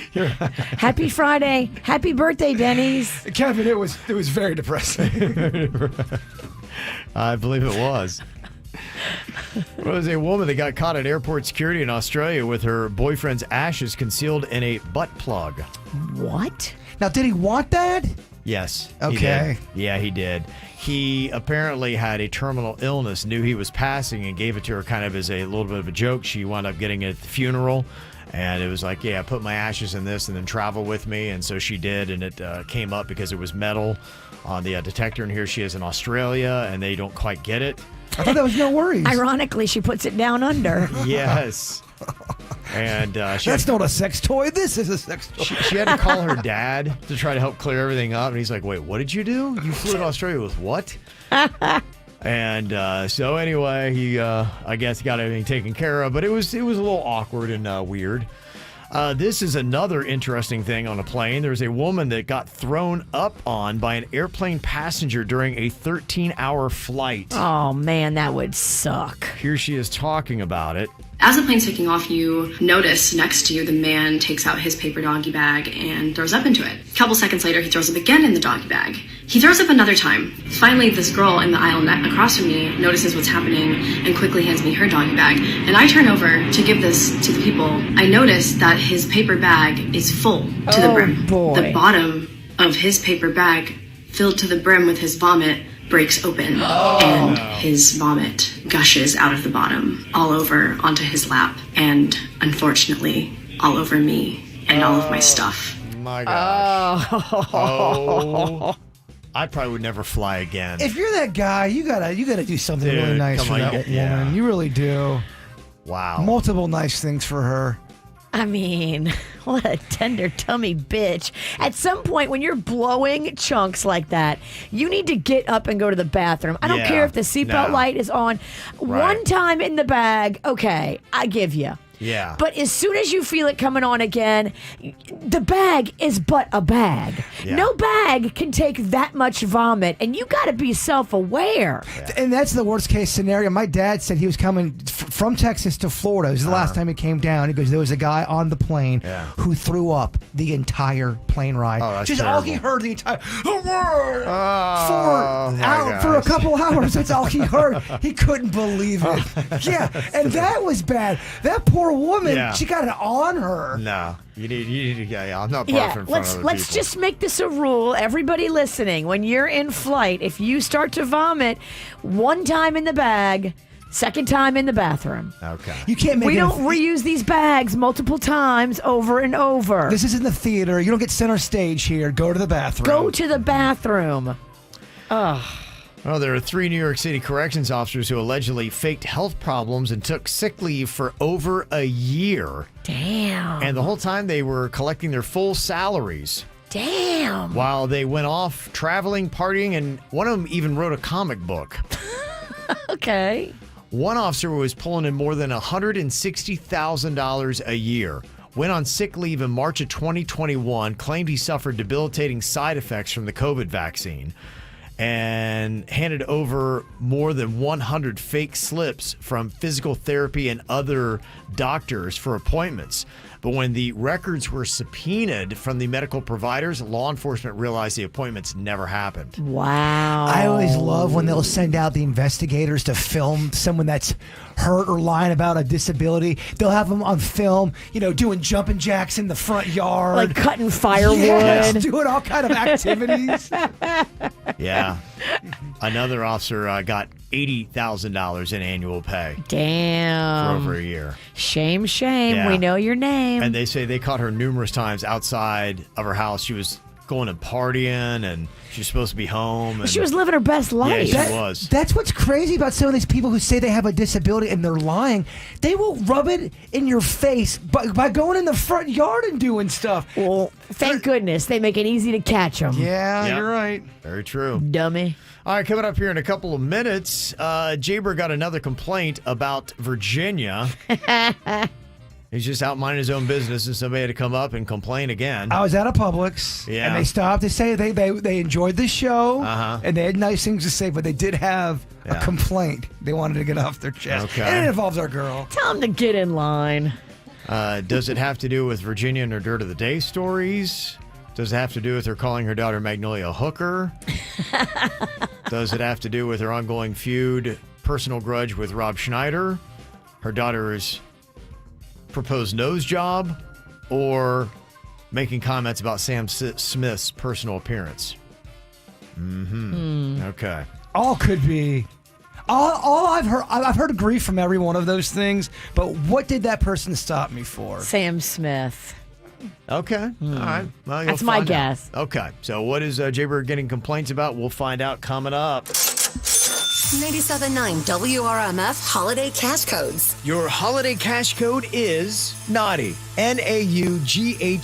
Happy Friday. Happy birthday, Denny's. Kevin, it was very depressing. I believe it was. Well, was a woman that got caught at airport security in Australia with her boyfriend's ashes concealed in a butt plug. What? Now, did he want that? Yes. Okay. He did. Yeah, he did. He apparently had a terminal illness, knew he was passing, and gave it to her kind of as a little bit of a joke. She wound up getting it at the funeral, and it was like, yeah, put my ashes in this and then travel with me. And so she did, and it came up because it was metal on the detector, and here she is in Australia, and they don't quite get it. I thought that was no worries. Ironically, she puts it down under. Yes. And that's not a sex toy. This is a sex toy. She had to call her dad to try to help clear everything up. And he's like, wait, what did you do? You flew to Australia with what? And so anyway, he, I guess, got everything taken care of. But it was a little awkward and weird. This is another interesting thing on a plane. There's a woman that got thrown up on by an airplane passenger during a 13-hour flight. Oh, man, that would suck. Here she is talking about it. As the plane's taking off, you notice next to you the man takes out his paper doggy bag and throws up into it. A couple seconds later, he throws up again in the doggy bag. He throws up another time. Finally, this girl in the aisle across from me notices what's happening and quickly hands me her doggy bag. And I turn over to give this to the people. I notice that his paper bag is full to the brim. Boy. The bottom of his paper bag, filled to the brim with his vomit, breaks open, and his vomit gushes out of the bottom all over onto his lap, and unfortunately all over me and all of my stuff. My gosh. Oh. I probably would never fly again. If you're that guy, you gotta do something really nice for that woman. You really do. Wow. Multiple nice things for her. I mean, what a tender tummy bitch. At some point, when you're blowing chunks like that, you need to get up and go to the bathroom. I don't care if the seatbelt light is on. Right. One time in the bag, okay, I give you. Yeah. But as soon as you feel it coming on again, the bag is but a bag. Yeah. No bag can take that much vomit, and you got to be self-aware. And that's the worst case scenario. My dad said he was coming from Texas to Florida. It was the last time he came down. He goes, there was a guy on the plane who threw up the entire plane ride. Oh, that's just terrible. all he heard the entire my for a gosh. couple hours. That's all he heard. He couldn't believe it. Yeah, and that was bad. That poor woman, she got it on her. No, you need to get. I'm not barfing Yeah, in front of other let's people. just make this a rule. Everybody listening, when you're in flight, if you start to vomit, one time in the bag, second time in the bathroom. Okay. You can't make We it don't reuse these bags multiple times over and over. This isn't the theater. You don't get center stage here. Go to the bathroom. Go to the bathroom. Ugh. Well, there are 3 New York City corrections officers who allegedly faked health problems and took sick leave for over a year. Damn. And the whole time they were collecting their full salaries. Damn. While they went off traveling, partying, and one of them even wrote a comic book. Okay. One officer was pulling in more than $160,000 a year. Went on sick leave in March of 2021, claimed he suffered debilitating side effects from the COVID vaccine, and handed over more than 100 fake slips from physical therapy and other doctors for appointments. But when the records were subpoenaed from the medical providers, law enforcement realized the appointments never happened. Wow. I always love when they'll send out the investigators to film someone that's hurt or lying about a disability. They'll have them on film, doing jumping jacks in the front yard. Like cutting firewood. Yes, doing all kind of activities. Yeah. Another officer got $80,000 in annual pay. Damn. For over a year. Shame. Yeah. We know your name. And they say they caught her numerous times outside of her house. She was going and partying, and she was supposed to be home. And She was living her best life. Yeah, she was. That's what's crazy about some of these people who say they have a disability and they're lying. They will rub it in your face by going in the front yard and doing stuff. Well, thank goodness they make it easy to catch them. Yeah, Yep. you're right. Very true. Dummy. All right, coming up here in a couple of minutes, Jaber got another complaint about Virginia. He's just out minding his own business, and somebody had to come up and complain again. I was at a Publix, and they stopped to say they enjoyed the show, and they had nice things to say, but they did have a complaint they wanted to get off their chest. Okay. And it involves our girl. Tell them to get in line. Does it have to do with Virginia and her Dirt of the Day stories? Does it have to do with her calling her daughter Magnolia a hooker? Does it have to do with her ongoing feud, personal grudge with Rob Schneider? Her daughter's proposed nose job? Or making comments about Sam Smith's personal appearance? Okay. All could be. All I've heard grief from every one of those things, but what did that person stop me for? Sam Smith. Okay. All right. Well, That's my guess. Okay. So what is Jaber getting complaints about? We'll find out coming up. 97.9 WRMF Holiday Cash Codes. Your holiday cash code is Naughty. Naughty.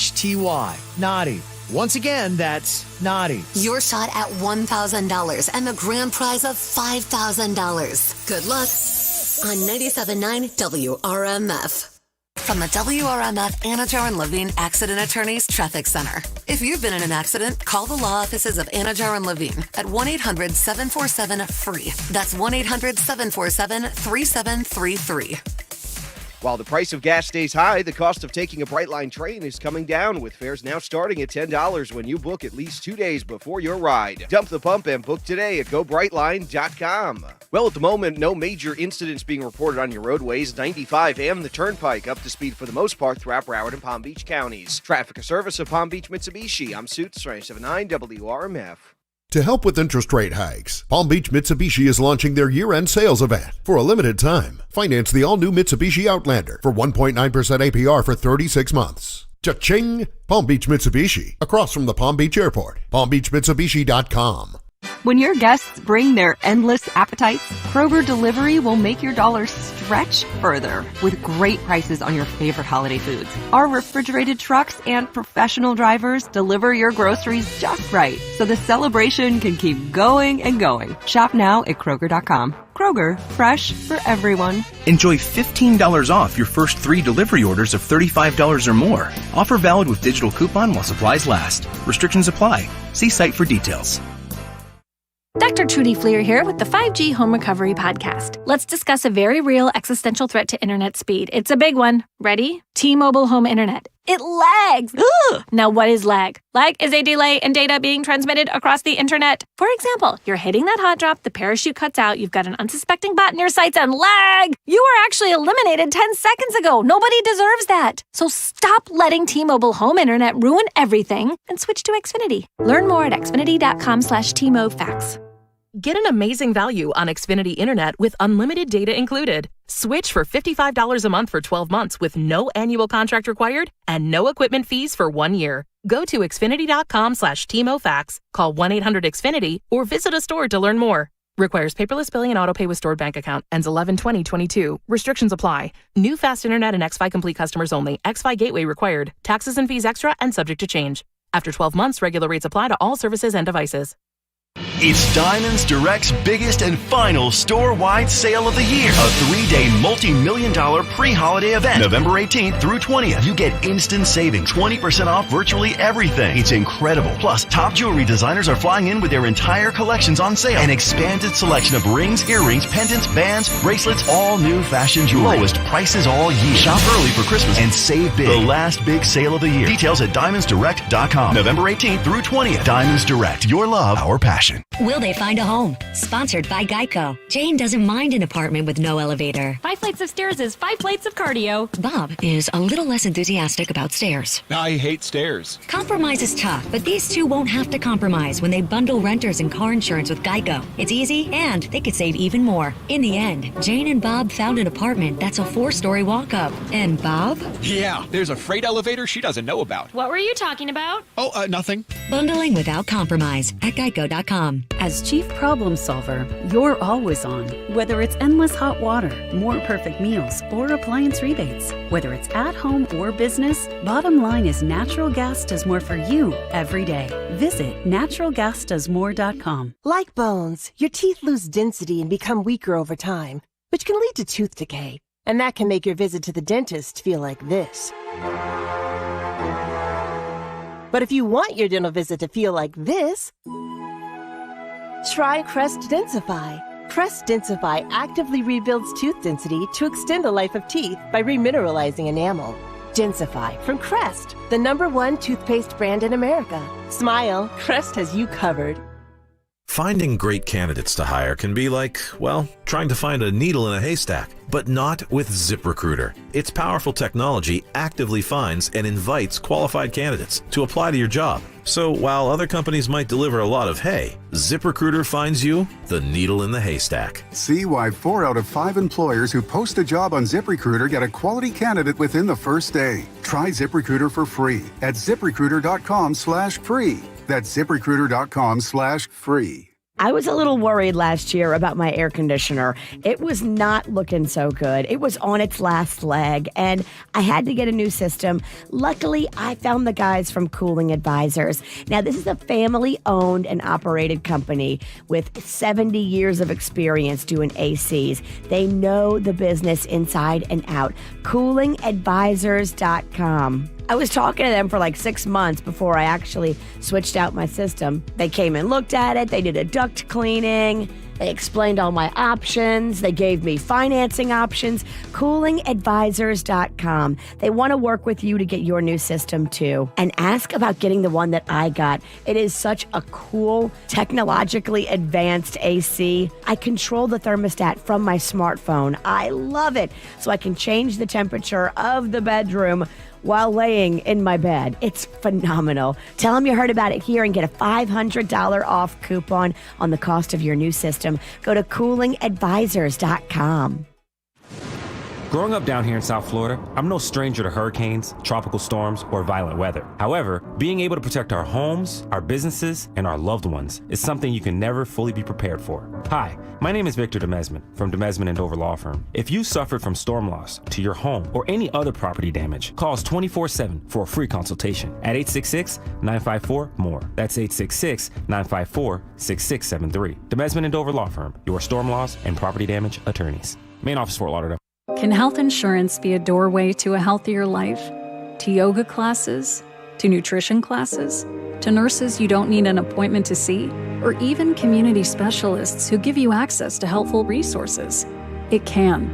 Naughty. Once again, that's Naughty. Your shot at $1,000 and the grand prize of $5,000. Good luck on 97.9 WRMF. From the WRMF Anajar and Levine Accident Attorneys Traffic Center. If you've been in an accident, call the law offices of Anajar and Levine at 1-800-747-FREE. That's 1-800-747-3733. While the price of gas stays high, the cost of taking a Brightline train is coming down, with fares now starting at $10 when you book at least 2 days before your ride. Dump the pump and book today at GoBrightline.com. Well, at the moment, no major incidents being reported on your roadways. 95 and the Turnpike up to speed for the most part throughout Broward and Palm Beach counties. Traffic, a service of Palm Beach Mitsubishi. I'm Suits 279 WRMF. To help with interest rate hikes, Palm Beach Mitsubishi is launching their year-end sales event. For a limited time, finance the all-new Mitsubishi Outlander for 1.9% APR for 36 months. Cha-ching! Palm Beach Mitsubishi, across from the Palm Beach Airport. PalmBeachMitsubishi.com. When your guests bring their endless appetites, Kroger Delivery will make your dollar stretch further with great prices on your favorite holiday foods. Our refrigerated trucks and professional drivers deliver your groceries just right, so the celebration can keep going and going. Shop now at Kroger.com. Kroger, fresh for everyone. Enjoy $15 off your first 3 delivery orders of $35 or more. Offer valid with digital coupon while supplies last. Restrictions apply. See site for details. Dr. Trudy Fleer here with the 5G Home Recovery Podcast. Let's discuss a very real existential threat to internet speed. It's a big one. Ready? T-Mobile Home Internet. It lags. Ugh. Now, what is lag? Lag is a delay in data being transmitted across the internet. For example, you're hitting that hot drop, the parachute cuts out, you've got an unsuspecting bot in your sights, and lag! You were actually eliminated 10 seconds ago. Nobody deserves that. So stop letting T-Mobile Home Internet ruin everything and switch to Xfinity. Learn more at xfinity.com/TMOFax. Get an amazing value on Xfinity Internet with unlimited data included. Switch for $55 a month for 12 months with no annual contract required and no equipment fees for 1 year. Go to xfinity.com/TMOFax, call 1-800-XFINITY, or visit a store to learn more. Requires paperless billing and autopay with stored bank account. Ends 11/20/22. Restrictions apply. New fast internet and XFi Complete customers only. XFi Gateway required. Taxes and fees extra and subject to change. After 12 months, regular rates apply to all services and devices. It's Diamonds Direct's biggest and final store-wide sale of the year. A 3-day multi-million-dollar pre-holiday event. November 18th through 20th. You get instant savings. 20% off virtually everything. It's incredible. Plus, top jewelry designers are flying in with their entire collections on sale. An expanded selection of rings, earrings, pendants, bands, bracelets, all new fashion jewelry. Lowest prices all year. Shop early for Christmas and save big. The last big sale of the year. Details at diamondsdirect.com. November 18th through 20th. Diamonds Direct. Your love, our passion. Will they find a home? Sponsored by Geico. Jane doesn't mind an apartment with no elevator. 5 flights of stairs is 5 plates of cardio. Bob is a little less enthusiastic about stairs. I hate stairs. Compromise is tough, but these two won't have to compromise when they bundle renters and car insurance with Geico. It's easy, and they could save even more. In the end, Jane and Bob found an apartment that's a 4-story walk-up. And Bob? Yeah, there's a freight elevator she doesn't know about. What were you talking about? Oh, nothing. Bundling without compromise at Geico.com. As chief problem solver, you're always on. Whether it's endless hot water, more perfect meals, or appliance rebates. Whether it's at home or business, bottom line is natural gas does more for you every day. Visit naturalgasdoesmore.com. Like bones, your teeth lose density and become weaker over time, which can lead to tooth decay. And that can make your visit to the dentist feel like this. But if you want your dental visit to feel like this, try Crest Densify. Crest Densify actively rebuilds tooth density to extend the life of teeth by remineralizing enamel. Densify from Crest, the #1 toothpaste brand in America. Smile, Crest has you covered. Finding great candidates to hire can be like, well, trying to find a needle in a haystack, but not with ZipRecruiter. Its powerful technology actively finds and invites qualified candidates to apply to your job. So while other companies might deliver a lot of hay, ZipRecruiter finds you the needle in the haystack. See why 4 out of 5 employers who post a job on ZipRecruiter get a quality candidate within the first day. Try ZipRecruiter for free at ZipRecruiter.com/free. That's ZipRecruiter.com/free. I was a little worried last year about my air conditioner. It was not looking so good. It was on its last leg, and I had to get a new system. Luckily, I found the guys from Cooling Advisors. Now, this is a family-owned and operated company with 70 years of experience doing ACs. They know the business inside and out. CoolingAdvisors.com. I was talking to them for like 6 months before I actually switched out my system. They came and looked at it. They did a duct cleaning. They explained all my options. They gave me financing options. CoolingAdvisors.com. They want to work with you to get your new system too. And ask about getting the one that I got. It is such a cool, technologically advanced AC. I control the thermostat from my smartphone. I love it. So I can change the temperature of the bedroom while laying in my bed. It's phenomenal. Tell them you heard about it here and get a $500 off coupon on the cost of your new system. Go to CoolingAdvisors.com. Growing up down here in South Florida, I'm no stranger to hurricanes, tropical storms, or violent weather. However, being able to protect our homes, our businesses, and our loved ones is something you can never fully be prepared for. Hi, my name is Victor Demesman from Demesman & Dover Law Firm. If you suffered from storm loss to your home or any other property damage, call us 24/7 for a free consultation at 866-954-MORE. That's 866-954-6673. Demesman & Dover Law Firm, your storm loss and property damage attorneys. Main office, Fort Lauderdale. Can health insurance be a doorway to a healthier life? To yoga classes? To nutrition classes? To nurses you don't need an appointment to see? Or even community specialists who give you access to helpful resources? It can.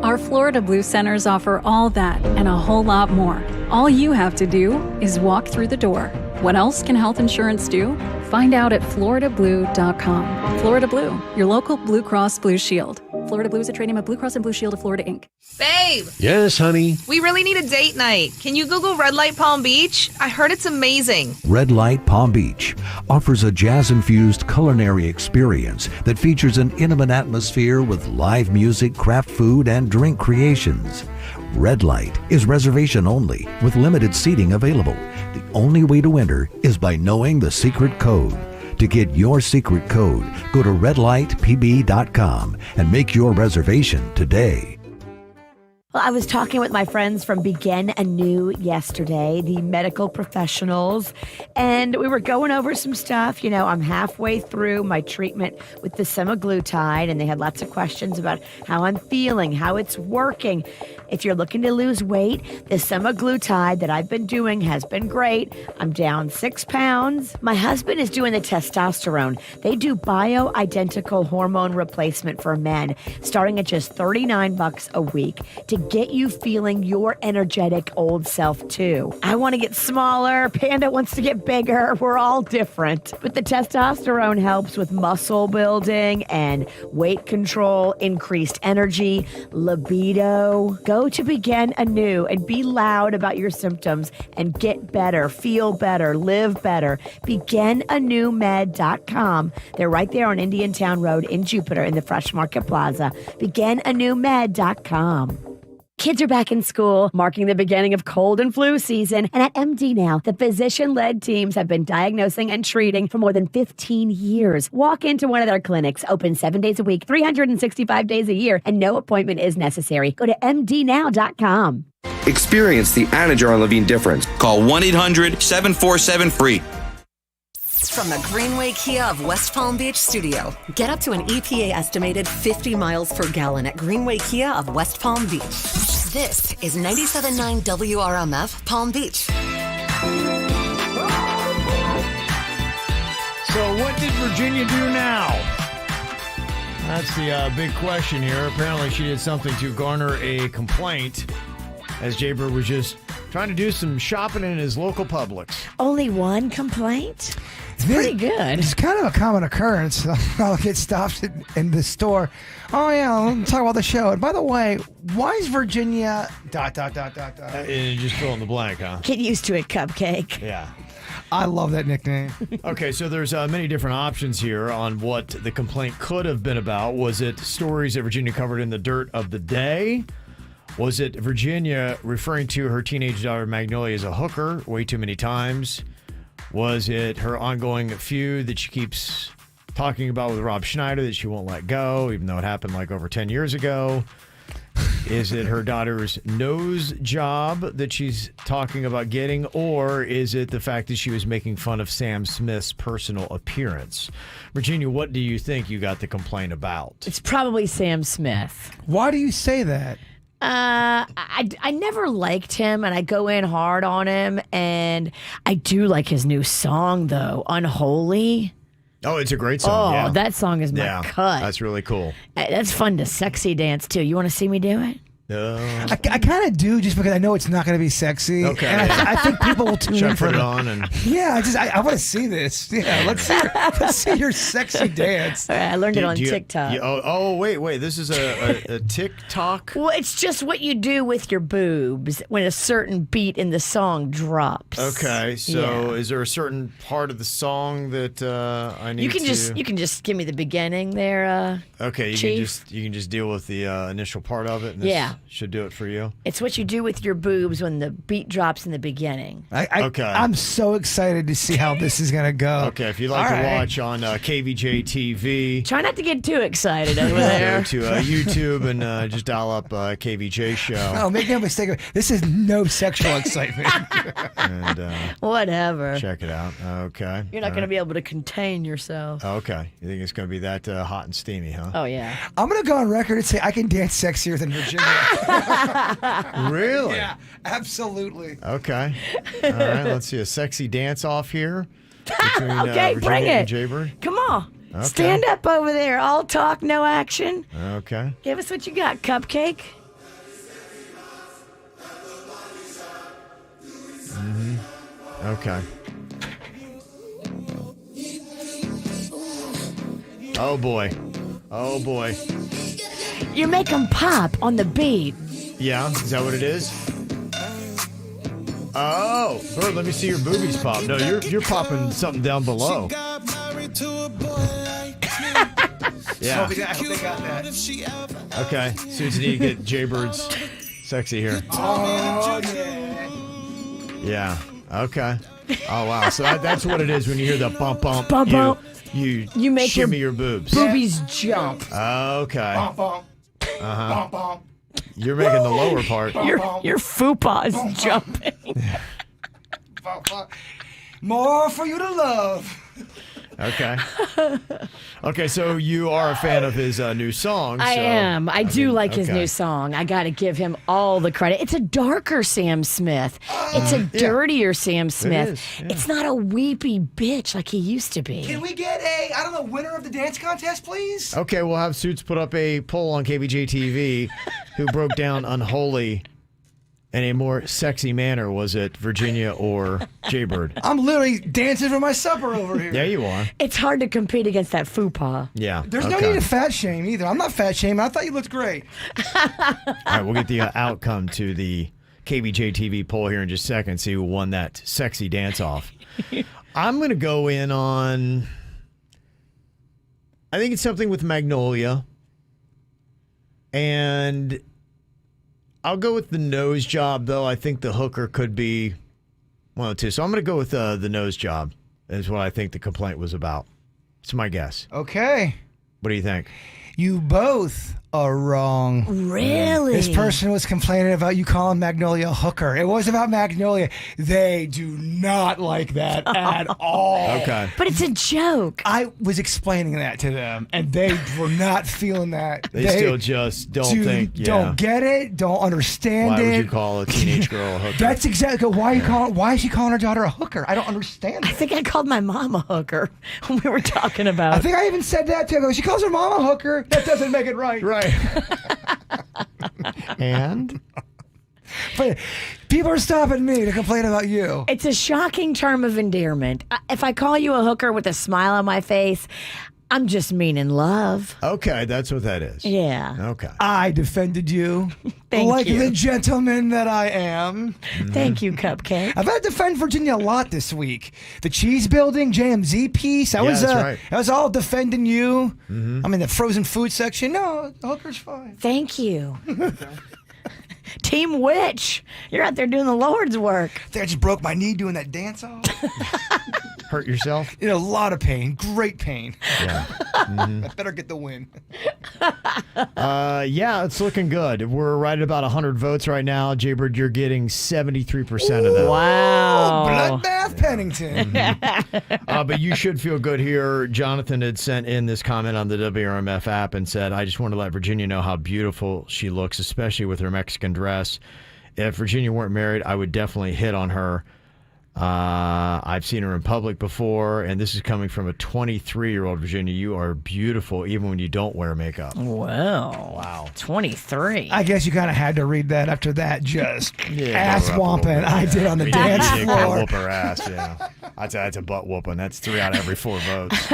Our Florida Blue Centers offer all that and a whole lot more. All you have to do is walk through the door. What else can health insurance do? Find out at floridablue.com. Florida Blue, your local Blue Cross Blue Shield. Florida Blue is a trade name of Blue Cross and Blue Shield of Florida, Inc. Babe! Yes, honey? We really need a date night. Can you Google Red Light Palm Beach? I heard it's amazing. Red Light Palm Beach offers a jazz-infused culinary experience that features an intimate atmosphere with live music, craft food, and drink creations. Red Light is reservation only with limited seating available. The only way to enter is by knowing the secret code. To get your secret code, go to redlightpb.com and make your reservation today. Well, I was talking with my friends from Begin Anew yesterday, the medical professionals, and we were going over some stuff. You know, I'm halfway through my treatment with the semaglutide, and they had lots of questions about how I'm feeling, how it's working. If you're looking to lose weight, the semaglutide that I've been doing has been great. I'm down 6 pounds. My husband is doing the testosterone. They do bioidentical hormone replacement for men, starting at just $39 a week to get you feeling your energetic old self too. I want to get smaller. Panda wants to get bigger. We're all different. But the testosterone helps with muscle building and weight control, increased energy, libido. Go to Begin Anew and be loud about your symptoms and get better, feel better, live better. BeginAnewMed.com. They're right there on Indiantown Road in Jupiter in the Fresh Market Plaza. BeginAnewMed.com. Kids are back in school, marking the beginning of cold and flu season. And at MD Now, the physician-led teams have been diagnosing and treating for more than 15 years. Walk into one of their clinics, open 7 days a week, 365 days a year, and no appointment is necessary. Go to MDNow.com. Experience the Anna Jar Levine difference. Call 1-800-747-FREE. From the Greenway Kia of West Palm Beach studio, get up to an EPA estimated 50 miles per gallon at Greenway Kia of West Palm Beach. This is 97.9 WRMF Palm Beach. So what did Virginia do now? That's the big question here. Apparently she did something to garner a complaint as Jaber was just trying to do some shopping in his local Publix. Only one complaint? It's pretty good. It's kind of a common occurrence. I'll get stopped in the store. Oh, yeah, let's talk about the show. And by the way, why is Virginia ... And just fill in the blank, huh? Get used to it, Cupcake. Yeah. I love that nickname. Okay, so there's many different options here on what the complaint could have been about. Was it stories that Virginia covered in the dirt of the day? Was it Virginia referring to her teenage daughter Magnolia as a hooker way too many times? Was it her ongoing feud that she keeps talking about with Rob Schneider that she won't let go, even though it happened like over 10 years ago? Is it her daughter's nose job that she's talking about getting, or is it the fact that she was making fun of Sam Smith's personal appearance? Virginia, what do you think you got the complaint about? It's probably Sam Smith. Why do you say that? I never liked him, and I go in hard on him, and I do like his new song, though, Unholy. Oh, it's a great song. Oh, that song is my cut. That's really cool. That's fun to sexy dance too. You want to see me do it? I kind of do, just because I know it's not going to be sexy. Okay. And I think people will tune in for put it on and I want to see this. Yeah, let's see your sexy dance. All right, I learned it on TikTok. Wait. This is a TikTok? Well, it's just what you do with your boobs when a certain beat in the song drops. Okay, so is there a certain part of the song that I need to... You can just give me the beginning there. Okay, you can just deal with the initial part of it. And this should do it for you. It's what you do with your boobs when the beat drops in the beginning. Okay. I'm so excited to see how this is going to go. Okay, if you'd like to watch on KVJ TV, try not to get too excited over there. Go to YouTube and just dial up KVJ show. Oh, make no mistake. This is no sexual excitement. And whatever. Check it out. Okay. You're not going to be able to contain yourself. Okay. You think it's going to be that hot and steamy, huh? Oh, yeah. I'm going to go on record and say I can dance sexier than Virginia. Really? Yeah, absolutely. Okay. All right, let's see a sexy dance off here between okay, Virginia bring and it. Jaybird. Come on. Okay. Stand up over there. All talk, no action. Okay. Give us what you got, Cupcake. Okay. Oh boy. Oh boy. You make them pop on the beat. Yeah, is that what it is? Oh, Bird, let me see your boobies pop. No, you're popping something down below. Yeah. I hope they got that. Okay, Susan, you get Jaybird's sexy here. Oh, yeah. Yeah. Okay. Oh wow. So that's what it is when you hear the bump bump. Bump bump. You make shimmy your boobs. Boobies jump. Okay. Bump, bump. Uh-huh. Bump, bump. You're making the lower part. Your fupa's jumping. Bump, bump. More for you to love. Okay. Okay, so you are a fan of his new song. I am. I do like his new song. I got to give him all the credit. It's a darker Sam Smith. It's a dirtier Sam Smith. It is, yeah. It's not a weepy bitch like he used to be. Can we get winner of the dance contest, please? Okay, we'll have Suits put up a poll on KVJ TV who broke down Unholy in a more sexy manner. Was it Virginia or Jaybird? I'm literally dancing for my supper over here. Yeah, you are. It's hard to compete against that fupa. Yeah. There's no need to fat shame either. I'm not fat shaming. I thought you looked great. All right, we'll get the outcome to the KVJ TV poll here in just a second, see who won that sexy dance off. I'm going to go in on, I think it's something with Magnolia. And I'll go with the nose job, though. I think the hooker could be one of the two. So I'm going to go with the nose job is what I think the complaint was about. It's my guess. Okay. What do you think? You both are wrong. Really? This person was complaining about you calling Magnolia a hooker. It was about Magnolia. They do not like that at all. Okay. But it's a joke. I was explaining that to them, and they were not feeling that. They still just don't don't get it, don't understand Why it. would you call a teenage girl a hooker? That's exactly why is she calling her daughter a hooker? I don't understand. I think I called my mom a hooker when we were talking about. I think I even said that too. I go, she calls her mom a hooker. That doesn't make it right. Right. And? But people are stopping me to complain about you. It's a shocking term of endearment. If I call you a hooker with a smile on my face, I'm just meaning love. Okay, that's what that is. Yeah. Okay. I defended you. Thank like you. the gentleman that I am. Thank you, Cupcake. I've had to defend Virginia a lot this week. The cheese building, JMZ piece. I was all defending you. Mm-hmm. I'm in the frozen food section. No, the hooker's fine. Thank you. Team Witch. You're out there doing the Lord's work. I think I just broke my knee doing that dance off. Hurt yourself? In a lot of pain. Great pain. Yeah. Mm-hmm. I better get the win. Yeah, it's looking good. We're right at about 100 votes right now. Jaybird, you're getting 73% of them. Wow. Bloodbath Pennington. But you should feel good here. Jonathan had sent in this comment on the WRMF app and said, I just want to let Virginia know how beautiful she looks, especially with her Mexican dress. If Virginia weren't married, I would definitely hit on her. I've seen her in public before, and this is coming from a 23-year-old. Virginia, you are beautiful even when you don't wear makeup. Well, wow. 23. I guess you kind of had to read that after that just ass whomping I did on the dance floor. Whoop her ass, yeah. That's a butt whooping. That's 3 out of every 4 votes.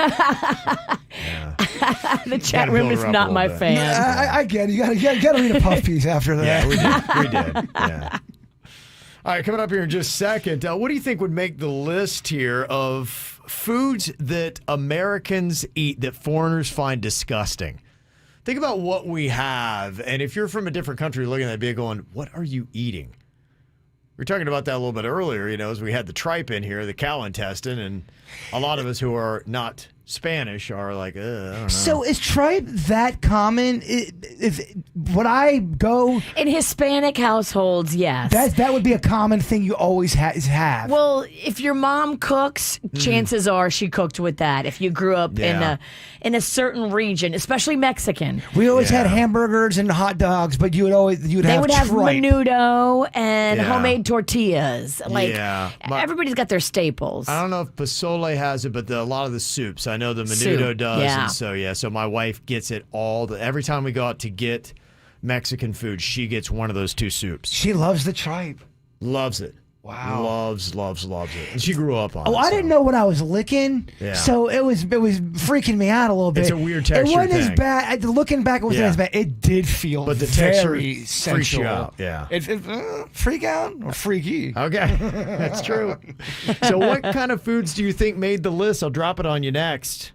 The chat room is not my fan. No, I get it. You got to read a puff piece after that. Yeah, we did. Yeah. All right, coming up here in just a second, what do you think would make the list here of foods that Americans eat that foreigners find disgusting? Think about what we have, and if you're from a different country looking at that big going, what are you eating? We were talking about that a little bit earlier, as we had the tripe in here, the cow intestine, and a lot of us who are not Spanish are like, I don't know. So is tripe that common? Would I go in Hispanic households? Yes, that would be a common thing you always have. Well, if your mom cooks, chances are she cooked with that. If you grew up in a certain region, especially Mexican, we always had hamburgers and hot dogs, but they would have tripe. menudo and homemade tortillas. Everybody's got their staples. I don't know if Pozole has it, but a lot of the soups. I know the menudo does, and so my wife gets it every time we go out to get Mexican food, she gets one of those 2 soups. She loves the tripe. Loves it. Wow. Loves it. And she grew up on it. I didn't know what I was licking, so it was freaking me out a little bit. It's a weird texture. It wasn't as bad. Looking back, it wasn't as bad. It did feel but the very texture sensual. freaks you out. Yeah. Freak out or freaky? Okay, that's true. So what kind of foods do you think made the list? I'll drop it on you next.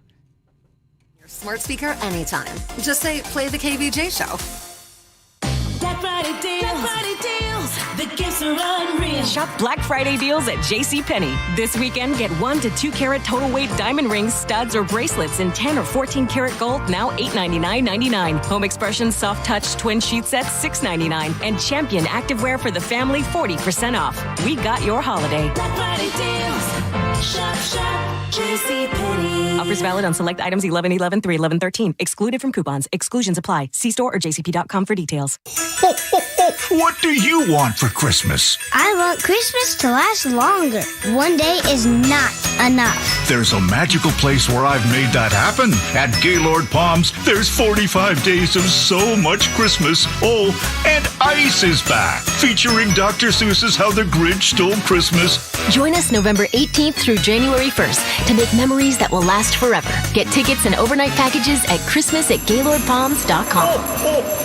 Your smart speaker anytime. Just say, play the KVJ show. Black Friday deals. The gifts are unreal. Shop Black Friday deals at JCPenney. This weekend, get 1 to 2 carat total weight diamond rings, studs, or bracelets in 10 or 14 karat gold, now $899.99. Home Expressions Soft Touch Twin Sheet Set, $699. And Champion Activewear for the family, 40% off. We got your holiday. Black Friday deals. Shop, JCPenney. Offers valid on select items 11/11 through 11/13. Excluded from coupons. Exclusions apply. See store or jcp.com for details. What do you want for Christmas? I want Christmas to last longer. One day is not enough. There's a magical place where I've made that happen. At Gaylord Palms, there's 45 days of so much Christmas. Oh, and Ice is back, featuring Dr. Seuss's How the Grinch Stole Christmas. Join us November 18th through January 1st to make memories that will last forever. Get tickets and overnight packages at Christmas@GaylordPalms.com.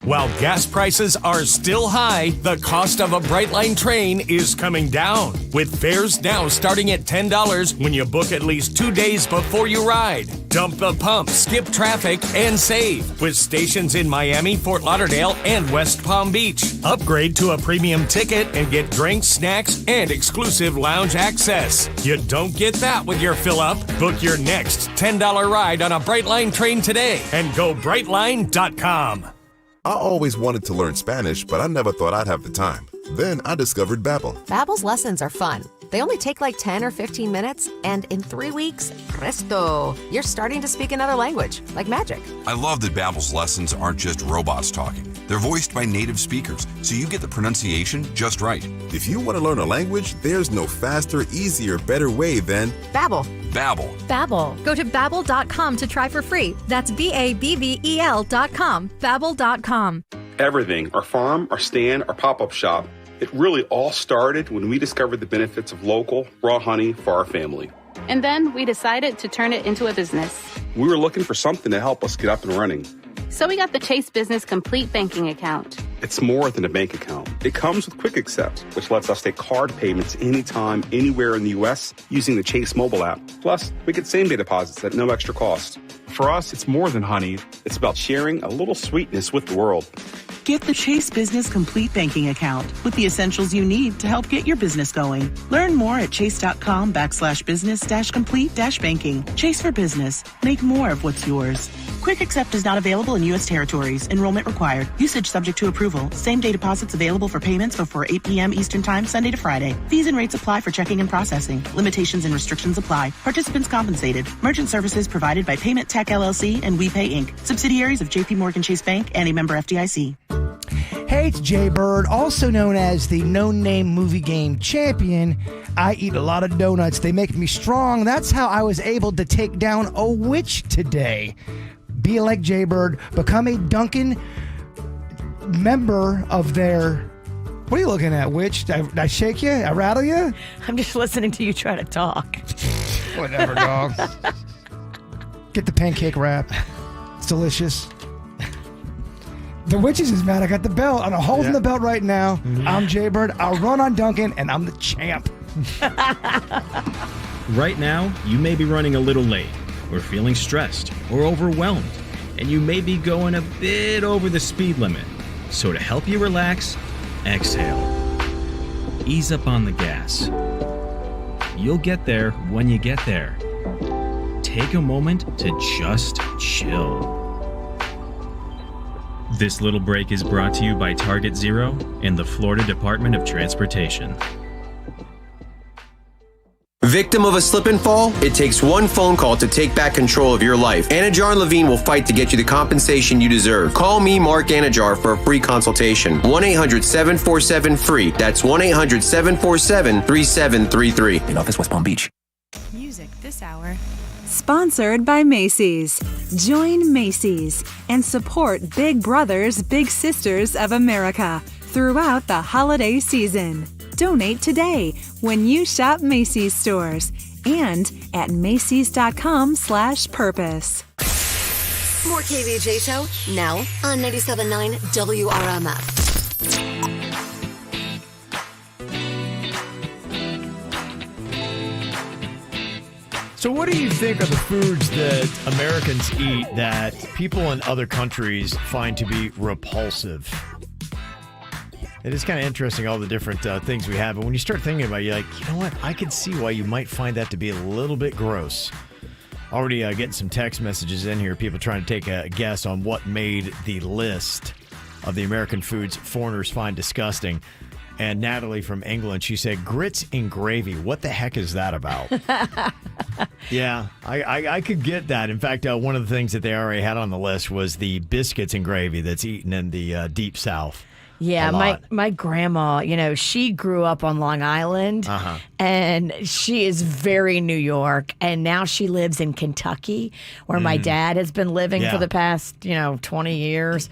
While gas prices are still high, the cost of a Brightline train is coming down, with fares now starting at $10 when you book at least 2 days before you ride. Dump the pump, skip traffic, and save with stations in Miami, Fort Lauderdale, and West Palm Beach. Upgrade to a premium ticket and get drinks, snacks, and exclusive lounge access. You don't get that with your fill-up. Book your next $10 ride on a Brightline train today and go Brightline.com. I always wanted to learn Spanish, but I never thought I'd have the time. Then I discovered Babbel. Babbel's lessons are fun. They only take like 10 or 15 minutes, and in 3 weeks, presto, you're starting to speak another language, like magic. I love that Babbel's lessons aren't just robots talking. They're voiced by native speakers, so you get the pronunciation just right. If you want to learn a language, there's no faster, easier, better way than Babbel. Babbel. Babbel. Go to Babbel.com to try for free. That's BABBEL.com. Babbel.com. Everything, our farm, our stand, our pop-up shop, it really all started when we discovered the benefits of local, raw honey for our family. And then we decided to turn it into a business. We were looking for something to help us get up and running. So we got the Chase Business Complete Banking Account. It's more than a bank account. It comes with Quick Accept, which lets us take card payments anytime, anywhere in the U.S. using the Chase mobile app. Plus, we get same-day deposits at no extra cost. For us, it's more than honey. It's about sharing a little sweetness with the world. Get the Chase Business Complete Banking Account with the essentials you need to help get your business going. Learn more at chase.com/business-complete-banking. Chase for business. Make more of what's yours. Quick Accept is not available in U.S. territories. Enrollment required. Usage subject to approval. Same-day deposits available for payments before 8 p.m. Eastern Time, Sunday to Friday. Fees and rates apply for checking and processing. Limitations and restrictions apply. Participants compensated. Merchant services provided by Payment Tech LLC and WePay Inc., subsidiaries of J.P. Morgan Chase Bank and a member FDIC. Hey, it's Jay Bird, also known as the No Name Movie Game Champion. I eat a lot of donuts. They make me strong. That's how I was able to take down a witch today. Be like Jay Bird. Become a Duncan member of their... What are you looking at, witch? Did I shake you? I rattle you? I'm just listening to you try to talk. Whatever, dog. Get the pancake wrap. It's delicious. The witches is mad I got the belt. I'm holding the belt right now. Mm-hmm. I'm Jay Bird. I'll run on Duncan, and I'm the champ. Right now, you may be running a little late, or feeling stressed, or overwhelmed, and you may be going a bit over the speed limit. So to help you relax, exhale. Ease up on the gas. You'll get there when you get there. Take a moment to just chill. This little break is brought to you by Target Zero and the Florida Department of Transportation. Victim of a slip and fall? It takes one phone call to take back control of your life. Anajar and Levine will fight to get you the compensation you deserve. Call me, Mark Anajar, for a free consultation. 1-800-747-FREE. That's 1-800-747-3733. In office, West Palm Beach. Music this hour. Sponsored by Macy's. Join Macy's and support Big Brothers Big Sisters of America throughout the holiday season. Donate today when you shop Macy's stores and at Macys.com/purpose. More KVJ Show now on 97.9 WRMF. So what do you think are the foods that Americans eat that people in other countries find to be repulsive? It is kind of interesting, all the different things we have. But when you start thinking about it, you're like, you know what? I could see why you might find that to be a little bit gross. Already getting some text messages in here. People trying to take a guess on what made the list of the American foods foreigners find disgusting. And Natalie from England, she said, grits and gravy. What the heck is that about? Yeah, I could get that. In fact, one of the things that they already had on the list was the biscuits and gravy that's eaten in the Deep South. Yeah, my grandma, she grew up on Long Island, and she is very New York, and now she lives in Kentucky, where my dad has been living for the past, 20 years.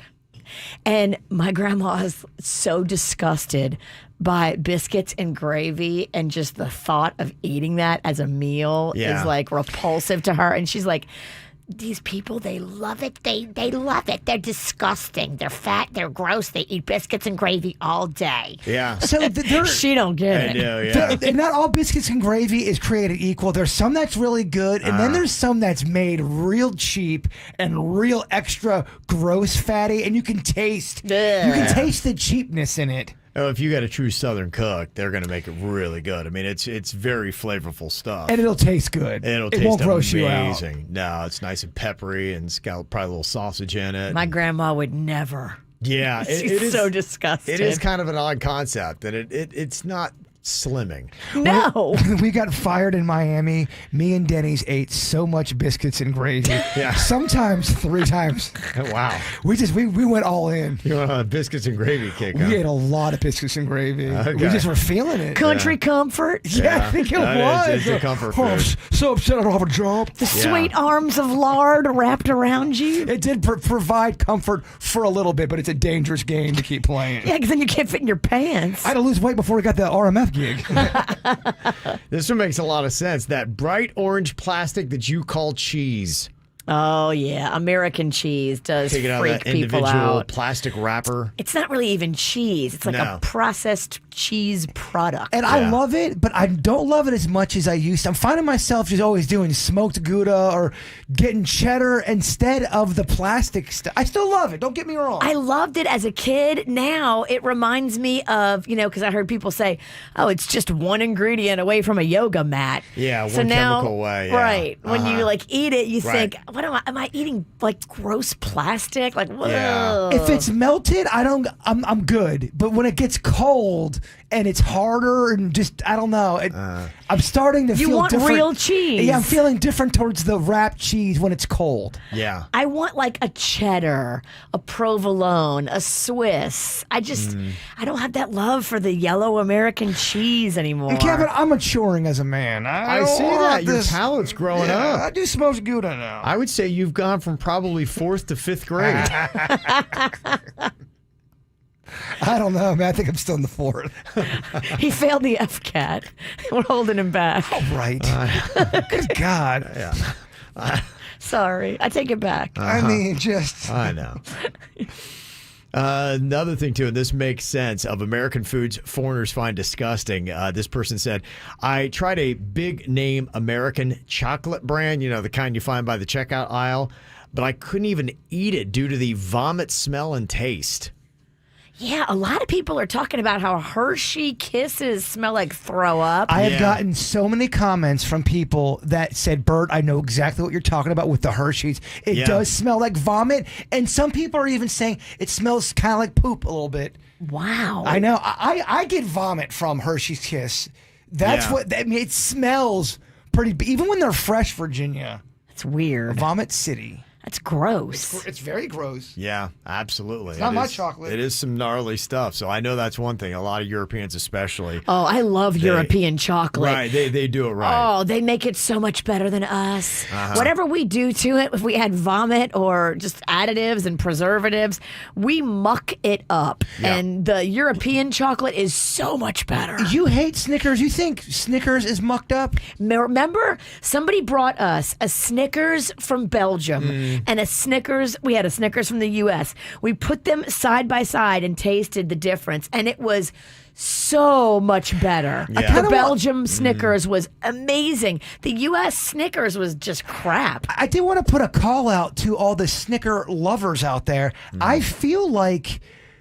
And my grandma is so disgusted by biscuits and gravy, and just the thought of eating that as a meal is like repulsive to her. And she's like, these people, they love it. They love it. They're disgusting. They're fat. They're gross. They eat biscuits and gravy all day. Yeah. So she don't get it. I know, yeah. Not all biscuits and gravy is created equal. There's some that's really good, and then there's some that's made real cheap and real extra gross fatty, and you can taste the cheapness in it. Oh, if you got a true Southern cook, they're going to make it really good. I mean, it's very flavorful stuff. And it'll taste good. It won't gross you out. Amazing. No, it's nice and peppery, and it's got probably a little sausage in it. My grandma would never. Yeah. She's so disgusted. It is kind of an odd concept that it's not slimming. No. When we got fired in Miami, me and Denny's ate so much biscuits and gravy. Yeah. Sometimes 3 times. Wow. We went all in. You went on a biscuits and gravy kick, We ate a lot of biscuits and gravy. Okay. We just were feeling it. Country comfort. Yeah, I think it was. It's a comfort food. I'm so upset I don't have a job. The sweet arms of lard wrapped around you. It did provide comfort for a little bit, but it's a dangerous game to keep playing. Yeah, because then you can't fit in your pants. I had to lose weight before we got the RMF gig. This one makes a lot of sense. That bright orange plastic that you call cheese. Oh, yeah. American cheese does Take it out freak of that people individual out. plastic wrapper. It's not really even cheese. It's like a processed cheese product. And I love it, but I don't love it as much as I used to. I'm finding myself just always doing smoked Gouda or getting cheddar instead of the plastic stuff. I still love it. Don't get me wrong. I loved it as a kid. Now it reminds me of, because I heard people say, oh, it's just one ingredient away from a yoga mat. Yeah, so one now, chemical way. Yeah. Right. When you eat it, you think, what am I eating? Like gross plastic? Like, whoa. Yeah. If it's melted, I'm good. But when it gets cold and it's harder and just, I don't know. I'm starting to feel want different. real cheese. Yeah, I'm feeling different towards the wrapped cheese when it's cold. Yeah. I want like a cheddar, a provolone, a Swiss. I don't have that love for the yellow American cheese anymore. Kevin, I'm maturing as a man. I see that. Your palate's growing up. I do smoke good now. I would say you've gone from probably 4th to 5th grade. I don't know, man. I think I'm still in the 4th. He failed the FCAT. We're holding him back. All right. Good God. Yeah. Sorry. I take it back. I mean, just. I know. Another thing, too, and this makes sense, of American foods foreigners find disgusting. This person said, I tried a big name American chocolate brand, the kind you find by the checkout aisle, but I couldn't even eat it due to the vomit smell and taste. Yeah, a lot of people are talking about how Hershey Kisses smell like throw up. I have gotten so many comments from people that said, Bert, I know exactly what you're talking about with the Hershey's. It does smell like vomit. And some people are even saying it smells kind of like poop a little bit. Wow. I know. I get vomit from Hershey's Kiss. That's it smells pretty, even when they're fresh, Virginia. It's weird. Vomit City. That's gross. It's very gross. Yeah, absolutely. It's not my chocolate. It is some gnarly stuff. So I know that's one thing. A lot of Europeans especially. Oh, I love European chocolate. Right, they do it right. Oh, they make it so much better than us. Whatever we do to it, if we add vomit or just additives and preservatives, we muck it up. Yeah. And the European chocolate is so much better. You hate Snickers. You think Snickers is mucked up? Remember, somebody brought us a Snickers from Belgium and a Snickers. We had a Snickers from the U.S. We put them side by side and tasted the difference, and it was so much better. Yeah. The Belgium Snickers was amazing. The U.S. Snickers was just crap. I did want to put a call out to all the Snicker lovers out there. I feel like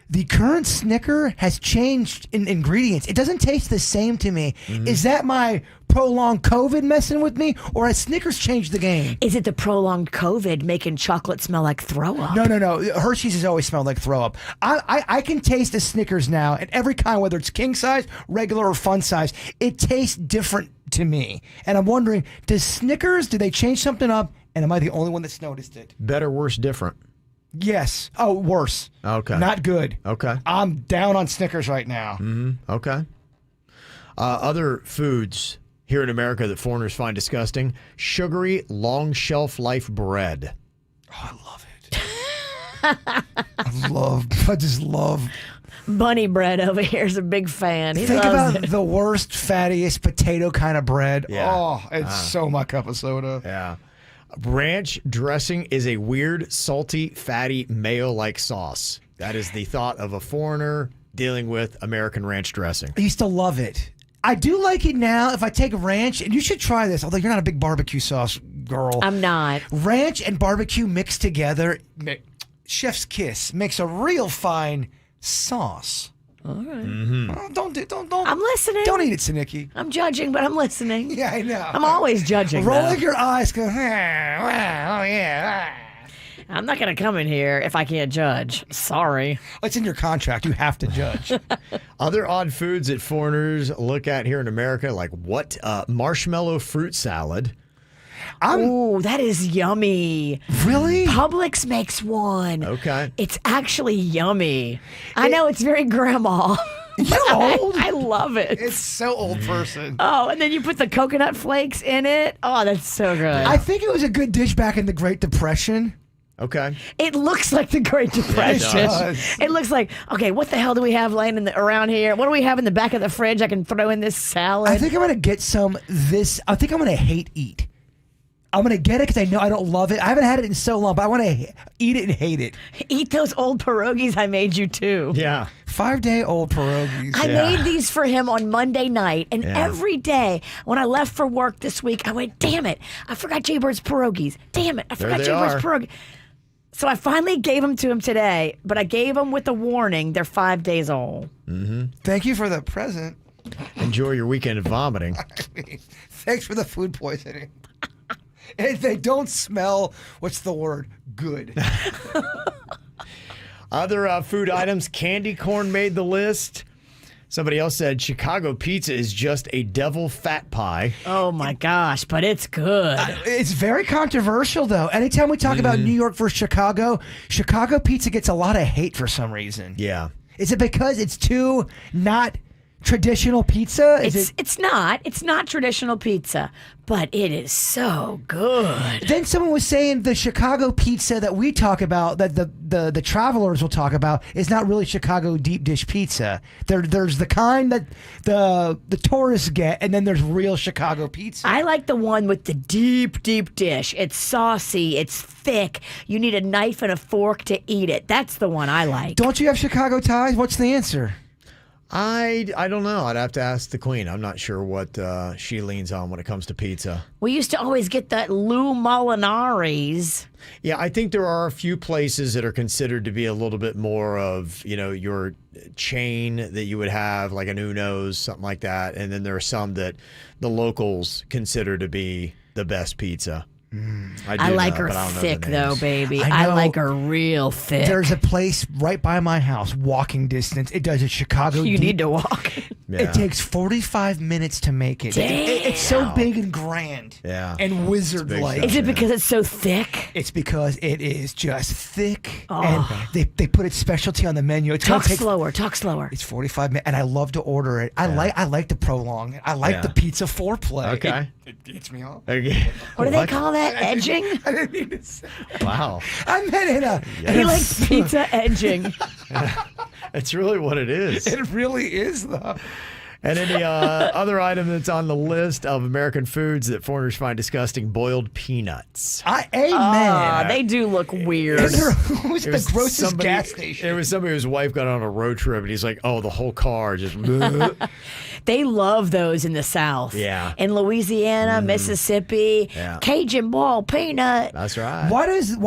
the current Snicker has changed in ingredients. It doesn't taste the same to me. Is that my prolonged COVID messing with me, or has Snickers changed the game? Is it the prolonged COVID making chocolate smell like throw up? No. Hershey's has always smelled like throw up. I can taste the Snickers now, and every kind, whether it's king size, regular, or fun size, it tastes different to me. And I'm wondering, do they change something up, and am I the only one that's noticed it? Better, worse, different. Yes. Oh, worse. Okay. Not good. Okay. I'm down on Snickers right now. Okay. Other foods here in America that foreigners find disgusting: sugary, long shelf life bread. Oh, I love it. I just love. Bunny bread over here is a big fan. He Think loves about it. the worst, fattiest potato kind of bread. Yeah. Oh, it's so my cup of soda. Yeah. Ranch dressing is a weird, salty, fatty, mayo-like sauce. That is the thought of a foreigner dealing with American ranch dressing. I used to love it. I do like it now if I take ranch, and you should try this, although you're not a big barbecue sauce girl. I'm not. Ranch and barbecue mixed together, chef's kiss, makes a real fine sauce. All right. Oh, don't. I'm listening. Don't eat it, Sinicki. I'm judging, but I'm listening. Yeah, I know. I'm always judging. Rolling your eyes, go, oh yeah. I'm not going to come in here if I can't judge. Sorry. It's in your contract. You have to judge. Other odd foods that foreigners look at here in America, like what? Marshmallow fruit salad. Ooh, that is yummy. Really? Publix makes one. Okay. It's actually yummy. I know it's very grandma. You're old. I love it. It's so old person. Oh, and then you put the coconut flakes in it. Oh, that's so good. I think it was a good dish back in the Great Depression. Okay. It looks like the Great Depression. does. It looks like, okay, what the hell do we have laying around here? What do we have in the back of the fridge I can throw in this salad? I think I'm going to get some this. I think I'm going to hate eat. I'm going to get it because I know I don't love it. I haven't had it in so long, but I want to eat it and hate it. Eat those old pierogies I made you too. Yeah. 5-day-old pierogies. I made these for him on Monday night, and every day when I left for work this week, I went, damn it, I forgot Jaybird's pierogies. Damn it, I forgot Jaybird's pierogies. So I finally gave them to him today, but I gave them with a warning. They're 5 days old. Thank you for the present. Enjoy your weekend of vomiting. Thanks for the food poisoning. And they don't smell, what's the word? Good. Other food items, candy corn made the list. Somebody else said Chicago pizza is just a devil fat pie. Oh my gosh, but it's good. It's very controversial, though. Anytime we talk about New York versus Chicago, Chicago pizza gets a lot of hate for some reason. Yeah. Is it because it's too not traditional pizza? It's not traditional pizza, but it is so good. Then someone was saying the Chicago pizza that we talk about, that the travelers will talk about, is not really Chicago deep dish pizza. There's the kind that the tourists get, and then there's real Chicago pizza. I like the one with the deep dish. It's saucy. It's thick. You need a knife and a fork to eat it. That's the one I like. Don't you have Chicago ties? What's the answer? I don't know. I'd have to ask the queen. I'm not sure what she leans on when it comes to pizza. We used to always get that Lou Molinari's. Yeah, I think there are a few places that are considered to be a little bit more of, your chain that you would have, like an Uno's, something like that. And then there are some that the locals consider to be the best pizza. I like her thick, though, baby. I like her real thick. There's a place right by my house, walking distance. It does a Chicago You deep. need to walk. Yeah. It takes 45 minutes to make it. It's so big and grand and wizard-like. Is it because it's so thick? It's because it is just thick. And they put its specialty on the menu. It's Talk gonna take, slower. It's 45 minutes, and I love to order it. I like the prolong it. I like the pizza foreplay. Okay. It gets me off. Okay. What do they call that? Edging? I didn't mean to say that. Wow. I meant in a... He likes pizza edging. It's really what it is. It really is, though. And any other item that's on the list of American foods that foreigners find disgusting, boiled peanuts. Amen. They do look weird. Who's the grossest gas station? It was somebody whose wife got on a road trip, and he's like, oh, the whole car just... They love those in the South. Yeah. In Louisiana, Mississippi, Cajun boiled peanut. That's right. Why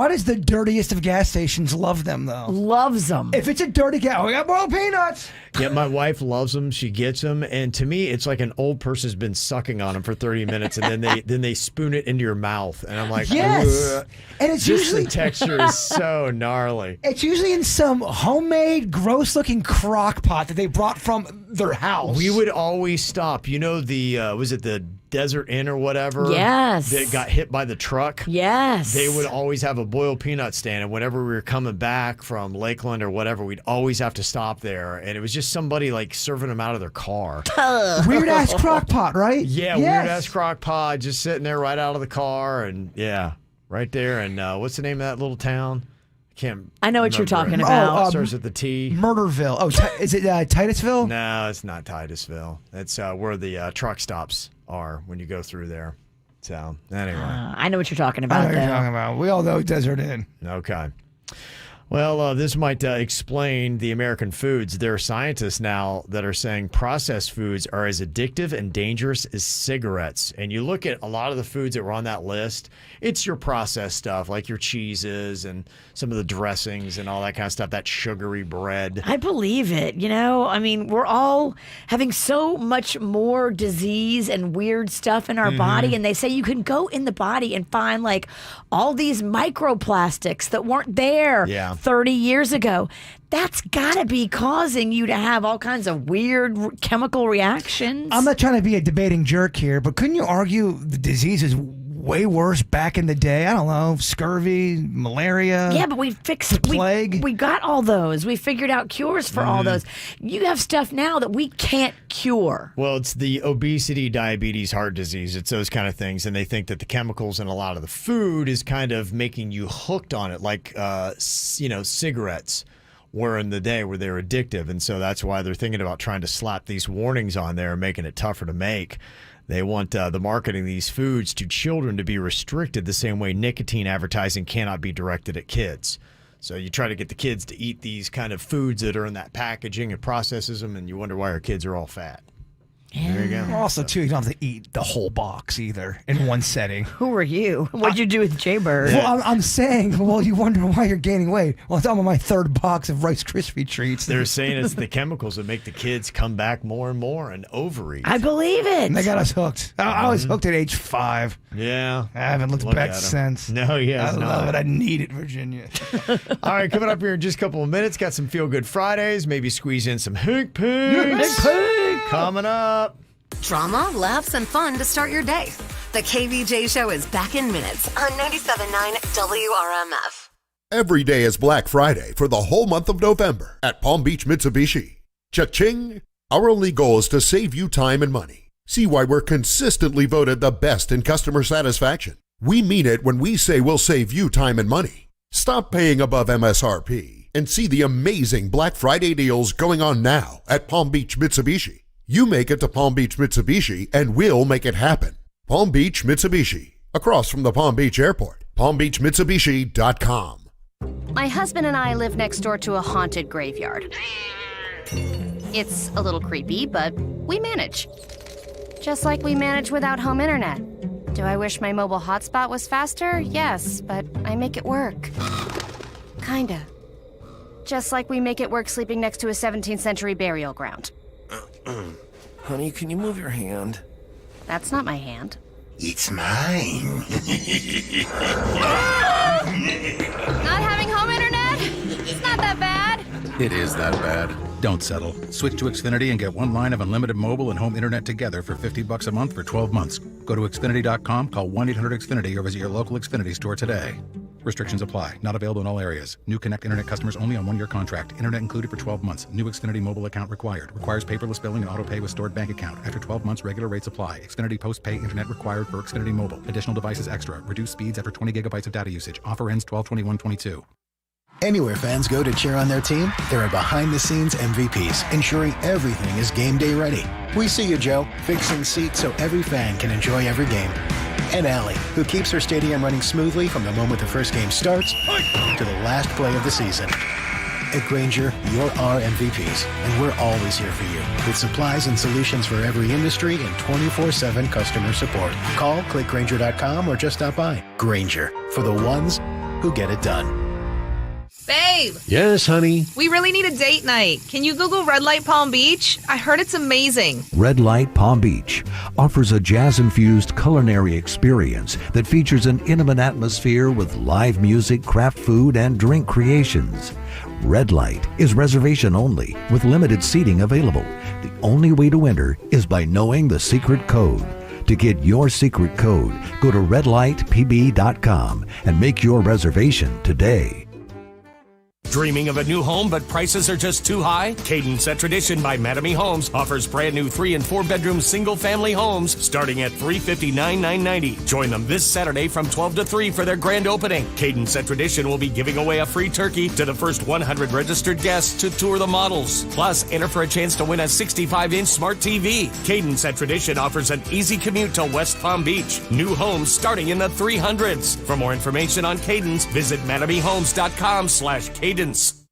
does the dirtiest of gas stations love them, though? Loves them. If it's a dirty gas, we got boiled peanuts. Yeah, my wife loves them. She gets them, and to me, it's like an old person's been sucking on them for 30 minutes, and then they spoon it into your mouth, and I'm like, yes. Ugh. And it's Just usually the texture is so gnarly. It's usually in some homemade, gross-looking crock pot that they brought from their house. We would always stop. Was it the Desert Inn or whatever? Yes. That got hit by the truck? Yes. They would always have a boiled peanut stand, and whenever we were coming back from Lakeland or whatever, we'd always have to stop there, and it was just somebody like serving them out of their car. Weird-ass crock pot, right? Yeah, yes. weird-ass crock pot, just sitting there right out of the car, and right there. And what's the name of that little town? I know what you're talking about. Starts with the T. Murderville. Oh, is it Titusville? No, it's not Titusville. It's where the truck stops are when you go through there. So, anyway. I know what you're talking about. I know what you're talking about. We all know Desert Inn. Okay. Well, this might explain the American foods. There are scientists now that are saying processed foods are as addictive and dangerous as cigarettes. And you look at a lot of the foods that were on that list, it's your processed stuff, like your cheeses and some of the dressings and all that kind of stuff, that sugary bread. I believe it. We're all having so much more disease and weird stuff in our body. And they say you can go in the body and find like all these microplastics that weren't there 30 years ago. That's got to be causing you to have all kinds of weird chemical reactions. I'm not trying to be a debating jerk here, but couldn't you argue the disease is way worse back in the day? I don't know, scurvy, malaria. Yeah, but we fixed plague. We got all those. We figured out cures for all those. You have stuff now that we can't cure. Well, it's the obesity, diabetes, heart disease. It's those kind of things. And they think that the chemicals in a lot of the food is kind of making you hooked on it, like, cigarettes were in the day where they were addictive. And so that's why they're thinking about trying to slap these warnings on there and making it tougher to make. They want the marketing of these foods to children to be restricted the same way nicotine advertising cannot be directed at kids. So you try to get the kids to eat these kind of foods that are in that packaging and processes them, and you wonder why our kids are all fat. There you go. Also, too, you don't have to eat the whole box either in one setting. Who are you? What'd you do with Jay-Bird? Well, I'm saying, well, you wonder why you're gaining weight. Well, it's on my third box of Rice Krispie treats. They're saying it's the chemicals that make the kids come back more and more and overeat. I believe it. And they got us hooked. I was hooked at age 5. Yeah. I haven't looked back since. No, I love it. I need it, Virginia. All right, coming up here in just a couple of minutes, got some Feel Good Fridays. Maybe squeeze in some Hank Pigs. Coming up. Drama, laughs, and fun to start your day. The KVJ Show is back in minutes on 97.9 WRMF. Every day is Black Friday for the whole month of November at Palm Beach Mitsubishi. Cha-ching! Our only goal is to save you time and money. See why we're consistently voted the best in customer satisfaction. We mean it when we say we'll save you time and money. Stop paying above MSRP and see the amazing Black Friday deals going on now at Palm Beach Mitsubishi. You make it to Palm Beach Mitsubishi and we'll make it happen. Palm Beach Mitsubishi, across from the Palm Beach Airport. PalmBeachMitsubishi.com. My husband and I live next door to a haunted graveyard. It's a little creepy, but we manage. Just like we manage without home internet. Do I wish my mobile hotspot was faster? Yes, but I make it work. Kinda. Just like we make it work sleeping next to a 17th century burial ground. Honey, can you move your hand? That's not my hand. It's mine. Not having home internet? It's not that bad. It is that bad. Don't settle. Switch to Xfinity and get one line of unlimited mobile and home internet together for $50 a month for 12 months. Go to Xfinity.com, call 1-800-XFINITY, or visit your local Xfinity store today. Restrictions apply. Not available in all areas. New Connect Internet customers only on one-year contract. Internet included for 12 months. New Xfinity mobile account required. Requires paperless billing and auto pay with stored bank account. After 12 months, regular rates apply. Xfinity post-pay internet required for Xfinity mobile. Additional devices extra. Reduced speeds after 20 gigabytes of data usage. Offer ends 12/21/22. Anywhere fans go to cheer on their team, there are behind-the-scenes MVPs, ensuring everything is game day ready. We see you, Joe, fixing seats so every fan can enjoy every game. And Allie, who keeps her stadium running smoothly from the moment the first game starts to the last play of the season. At Grainger, you're our MVPs, and we're always here for you, with supplies and solutions for every industry and 24/7 customer support. Call, click Grainger.com, or just stop by. Grainger, for the ones who get it done. Babe! Yes, honey? We really need a date night. Can you Google Red Light Palm Beach? I heard it's amazing. Red Light Palm Beach offers a jazz-infused culinary experience that features an intimate atmosphere with live music, craft food, and drink creations. Red Light is reservation only with limited seating available. The only way to enter is by knowing the secret code. To get your secret code, go to redlightpb.com and make your reservation today. Dreaming of a new home, but prices are just too high? Cadence at Tradition by Madame Homes offers brand new 3 and 4 bedroom single family homes starting at $359,990. Join them this Saturday from 12 to 3 for their grand opening. Cadence at Tradition will be giving away a free turkey to the first 100 registered guests to tour the models. Plus, enter for a chance to win a 65-inch smart TV. Cadence at Tradition offers an easy commute to West Palm Beach. New homes starting in the 300s. For more information on Cadence, visit MadameHomes.com/Cadence.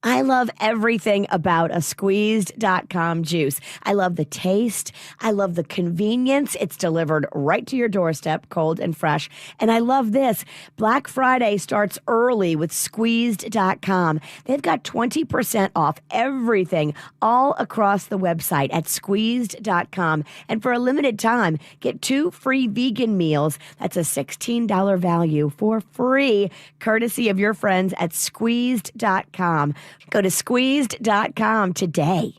I love everything about a squeezed.com juice. I love the taste. I love the convenience. It's delivered right to your doorstep, cold and fresh. And I love this. Black Friday starts early with squeezed.com. They've got 20% off everything all across the website at squeezed.com. And for a limited time, get 2 free vegan meals. That's a $16 value for free, courtesy of your friends at squeezed.com. Go to squeezed.com today.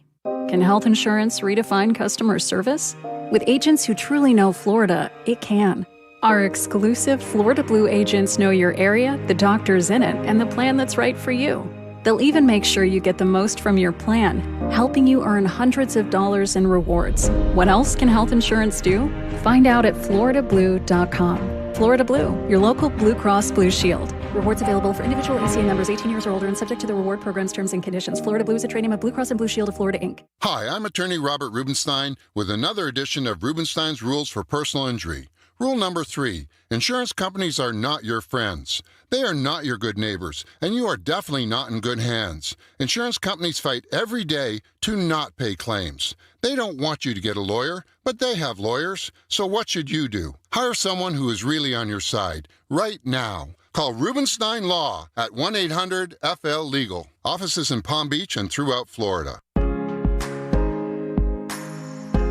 Can health insurance redefine customer service? With agents who truly know Florida, it can. Our exclusive Florida Blue agents know your area, the doctors in it, and the plan that's right for you. They'll even make sure you get the most from your plan, helping you earn hundreds of dollars in rewards. What else can health insurance do? Find out at floridablue.com. Florida Blue, your local Blue Cross Blue Shield. Rewards available for individual ACA members 18 years or older and subject to the reward program's terms and conditions. Florida Blue is a trade name of Blue Cross and Blue Shield of Florida, Inc. Hi, I'm attorney Robert Rubenstein with another edition of Rubenstein's Rules for Personal Injury. Rule number 3, insurance companies are not your friends. They are not your good neighbors, and you are definitely not in good hands. Insurance companies fight every day to not pay claims. They don't want you to get a lawyer, but they have lawyers. So what should you do? Hire someone who is really on your side right now. Call Rubenstein Law at 1-800-FL-LEGAL. Offices in Palm Beach and throughout Florida.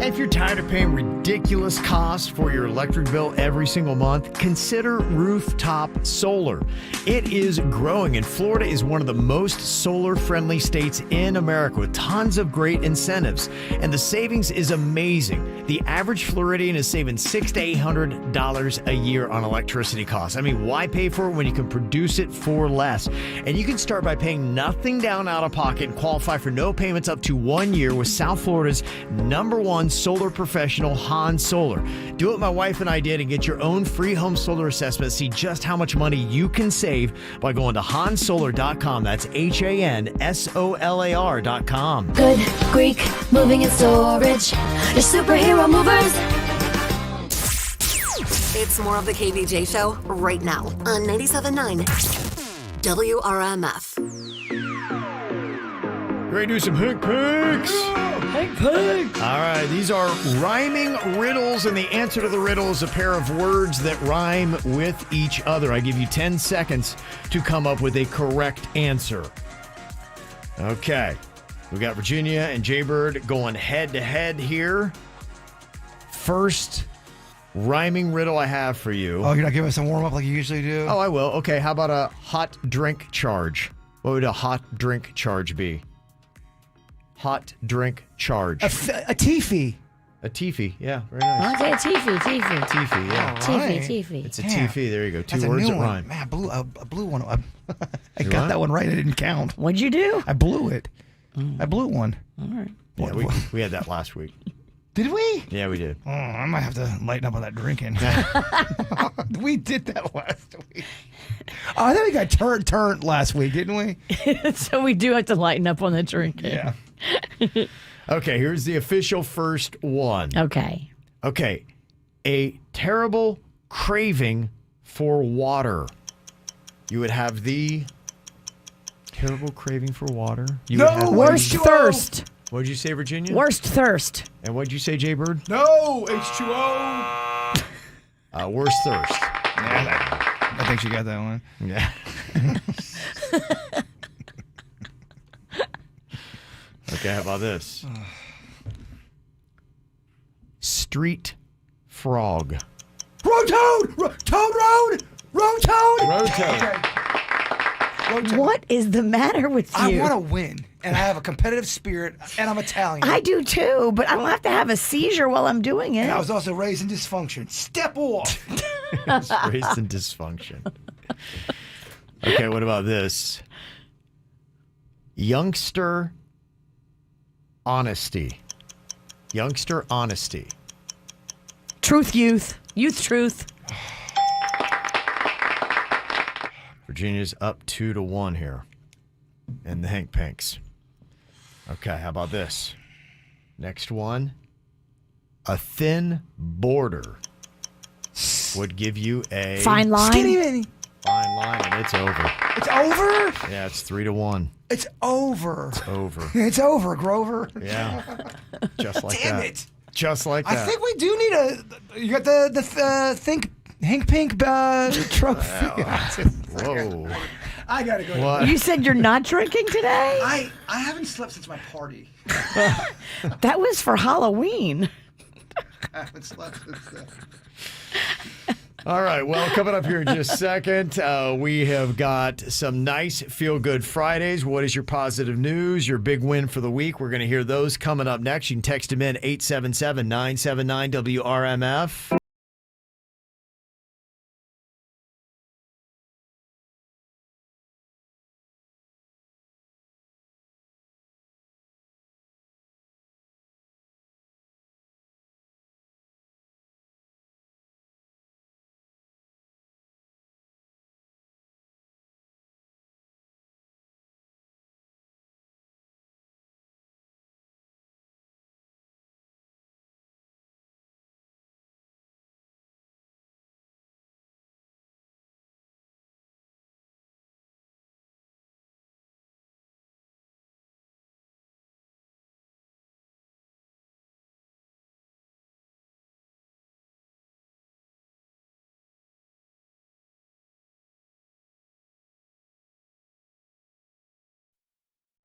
If you're tired of paying ridiculous costs for your electric bill every single month, consider rooftop solar. It is growing, and Florida is one of the most solar-friendly states in America with tons of great incentives. And the savings is amazing. The average Floridian is saving $600 to $800 a year on electricity costs. I mean, why pay for it when you can produce it for less? And you can start by paying nothing down out of pocket and qualify for no payments up to 1 year with South Florida's #1 solar professional, Han Solar. Do what my wife and I did and get your own free home solar assessment. See just how much money you can save by going to hansolar.com. That's HANSOLAR.com. Good Greek moving and storage. Your superhero movers. It's more of the KVJ show right now on 97.9 WRMF. Ready to do some Hank Picks? Hank Picks! All right, these are rhyming riddles, and the answer to the riddle is a pair of words that rhyme with each other. I give you 10 seconds to come up with a correct answer. Okay, we got Virginia and Jaybird going head-to-head here. First rhyming riddle I have for you. Oh, you're not giving us a warm-up like you usually do? Oh, I will. Okay, how about a hot drink charge? What would a hot drink charge be? Hot drink charge. A Tiffy. A Tiffy, yeah, very nice. Okay, Tiffy. Tiffy, yeah. Tiffy. It's a Tiffy. There you go. Two words that rhyme. Man, I blew one. I got that one right. It didn't count. What'd you do? I blew it. I blew one. All right. Yeah, we had that last week. Did we? Yeah, we did. Oh, I might have to lighten up on that drinking. We did that last week. Oh, I think we got turned last week, didn't we? So we do have to lighten up on the drinking. Yeah. Okay, here's the official first one. Okay. Okay. A terrible craving for water. You would have the terrible craving for water. You would have worst thirst. What'd you say, Virginia? Worst thirst. And what'd you say, Jaybird? No, H2O. Worst thirst. Yeah, I think she got that one. Yeah. Okay, how about this? Street frog. Road Toad! Toad Road! Road Toad! Road Toad. Okay. Road Toad. What is the matter with you? I want to win, and I have a competitive spirit, and I'm Italian. I do too, but I don't have to have a seizure while I'm doing it. And I was also raised in dysfunction. Step off. Raised in dysfunction. Okay, what about this? Youngster honesty. Youngster honesty. Truth, youth. Youth, truth. Virginia's up 2-1 here. And the Hank Pinks. Okay, how about this? Next one. A thin border would give you a fine line. Skinny mini. Fine line, and it's over. It's over? Yeah, it's 3-1. It's over. It's over. It's over, Grover. Yeah. Just like Damn that. it. Just like that. I think we do need you got the think Hank Pink trophy. Whoa. I gotta go. What? You said you're not drinking today? I haven't slept since my party. That was for Halloween. I haven't slept since then. All right, well, coming up here in just a second, we have got some nice feel-good Fridays. What is your positive news, your big win for the week? We're going to hear those coming up next. You can text them in 877-979-WRMF.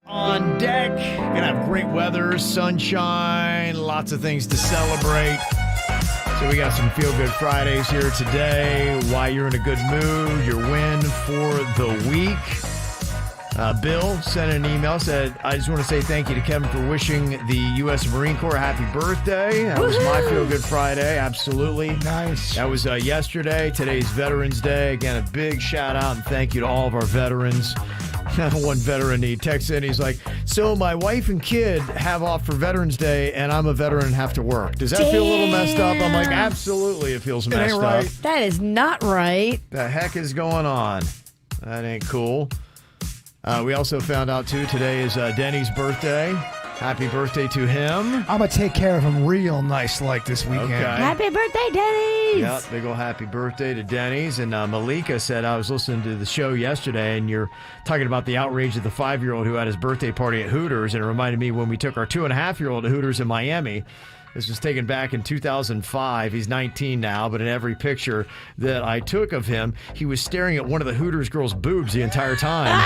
On deck, gonna have great weather, sunshine, lots of things to celebrate. So we got some Feel Good Fridays here today. Why you're in a good mood, your win for the week. Bill sent an email, said, I just want to say thank you to Kevin for wishing the U.S. Marine Corps a happy birthday. That was my Feel Good Friday, absolutely. Nice. That was yesterday. Today's Veterans Day. Again, a big shout out and thank you to all of our veterans. One veteran, he texts in, he's like, so my wife and kid have off for Veterans Day, and I'm a veteran and have to work. Does that feel a little messed up? I'm like, absolutely it feels messed up. That is not right. The heck is going on? That ain't cool. We also found out, too, today is Denny's birthday. Happy birthday to him. I'm going to take care of him real nice like this weekend. Okay. Happy birthday, Denny's! Yep, big ol' happy birthday to Denny's. And Malika said, I was listening to the show yesterday, and you're talking about the outrage of the 5-year-old who had his birthday party at Hooters, and it reminded me when we took our 2.5-year-old to Hooters in Miami. This was taken back in 2005. He's 19 now, but in every picture that I took of him, he was staring at one of the Hooters girls' boobs the entire time.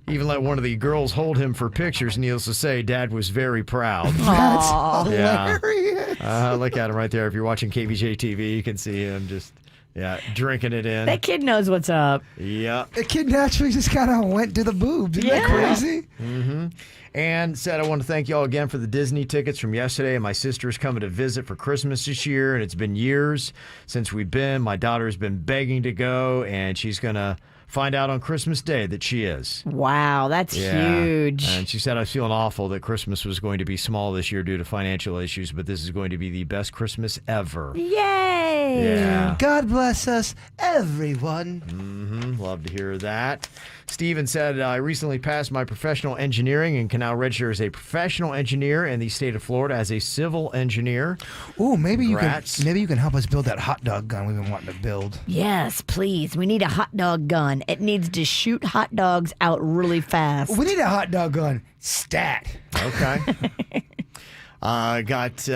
Even let one of the girls hold him for pictures. Needless to say, Dad was very proud. That's hilarious. Look at him right there. If you're watching KVJ TV, you can see him just... Yeah, drinking it in. That kid knows what's up. Yeah. The kid naturally just kind of went to the boobs. Isn't that crazy? Mm-hmm. And said, I want to thank you all again for the Disney tickets from yesterday. My sister's coming to visit for Christmas this year, and it's been years since we've been. My daughter's been begging to go, and she's going to find out on Christmas Day that she is. Wow, that's huge. And she said, I was feeling awful that Christmas was going to be small this year due to financial issues, but this is going to be the best Christmas ever. Yay! Yeah. God bless us, everyone. Mm-hmm. Love to hear that. Steven said, I recently passed my professional engineering and can now register as a professional engineer in the state of Florida as a civil engineer. Ooh, maybe you can help us build that hot dog gun we've been wanting to build. Yes, please. We need a hot dog gun. It needs to shoot hot dogs out really fast. We need a hot dog gun. Stat. Okay. Got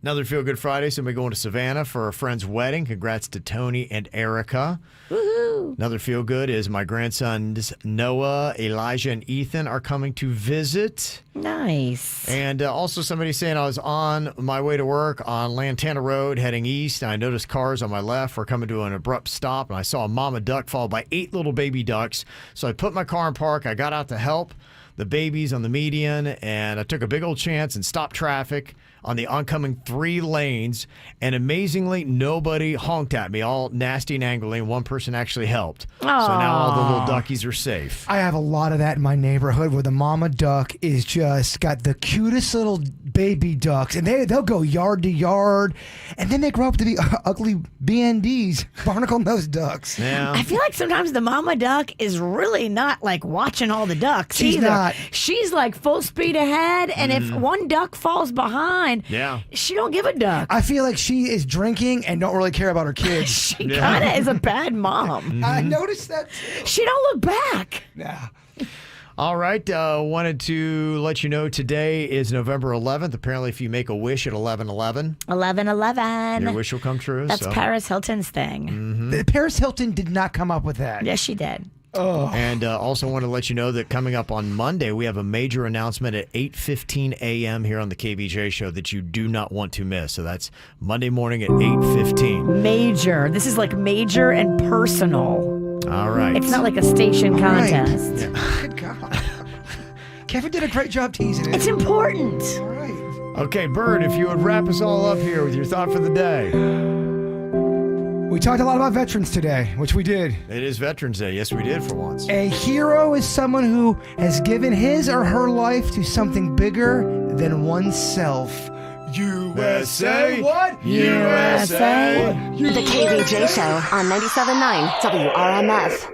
another Feel Good Friday, so we're going to Savannah for a friend's wedding. Congrats to Tony and Erica. Woohoo! Another Feel Good is my grandsons Noah, Elijah, and Ethan are coming to visit. Nice. And also somebody saying I was on my way to work on Lantana Road heading east, and I noticed cars on my left were coming to an abrupt stop, and I saw a mama duck followed by 8 little baby ducks. So I put my car in park. I got out to help the babies on the median, and I took a big old chance and stopped traffic on the oncoming 3 lanes, and amazingly, nobody honked at me, all nasty and angrily, and one person actually helped. Aww. So now all the little duckies are safe. I have a lot of that in my neighborhood where the mama duck is just got the cutest little baby ducks, and they'll go yard to yard, and then they grow up to be ugly BNDs, barnacle-nosed ducks. Yeah. I feel like sometimes the mama duck is really not like watching all the ducks She's either. not. She's like full speed ahead, and if one duck falls behind, she don't give a duck. I feel like she is drinking and don't really care about her kids. She kind of is a bad mom. I noticed that too. She don't look back. Yeah. All right. Wanted to let you know today is November 11th. Apparently, if you make a wish at 11/11, 11/11. your wish will come true. That's so. Paris Hilton's thing. Paris Hilton did not come up with that. Yes, she did. Oh. And also want to let you know that coming up on Monday, we have a major announcement at 8:15 a.m. here on the KVJ show that you do not want to miss. So that's Monday morning at 8:15. Major. This is like major and personal. All right. It's not like a station contest. Yeah. Good God. Kevin did a great job teasing it. It's important. All right. Okay, Bird, if you would wrap us all up here with your thought for the day. We talked a lot about veterans today, which we did. It is Veterans Day. Yes, we did for once. A hero is someone who has given his or her life to something bigger than oneself. USA. What? USA. The KVJ Show on 97.9 WRMF.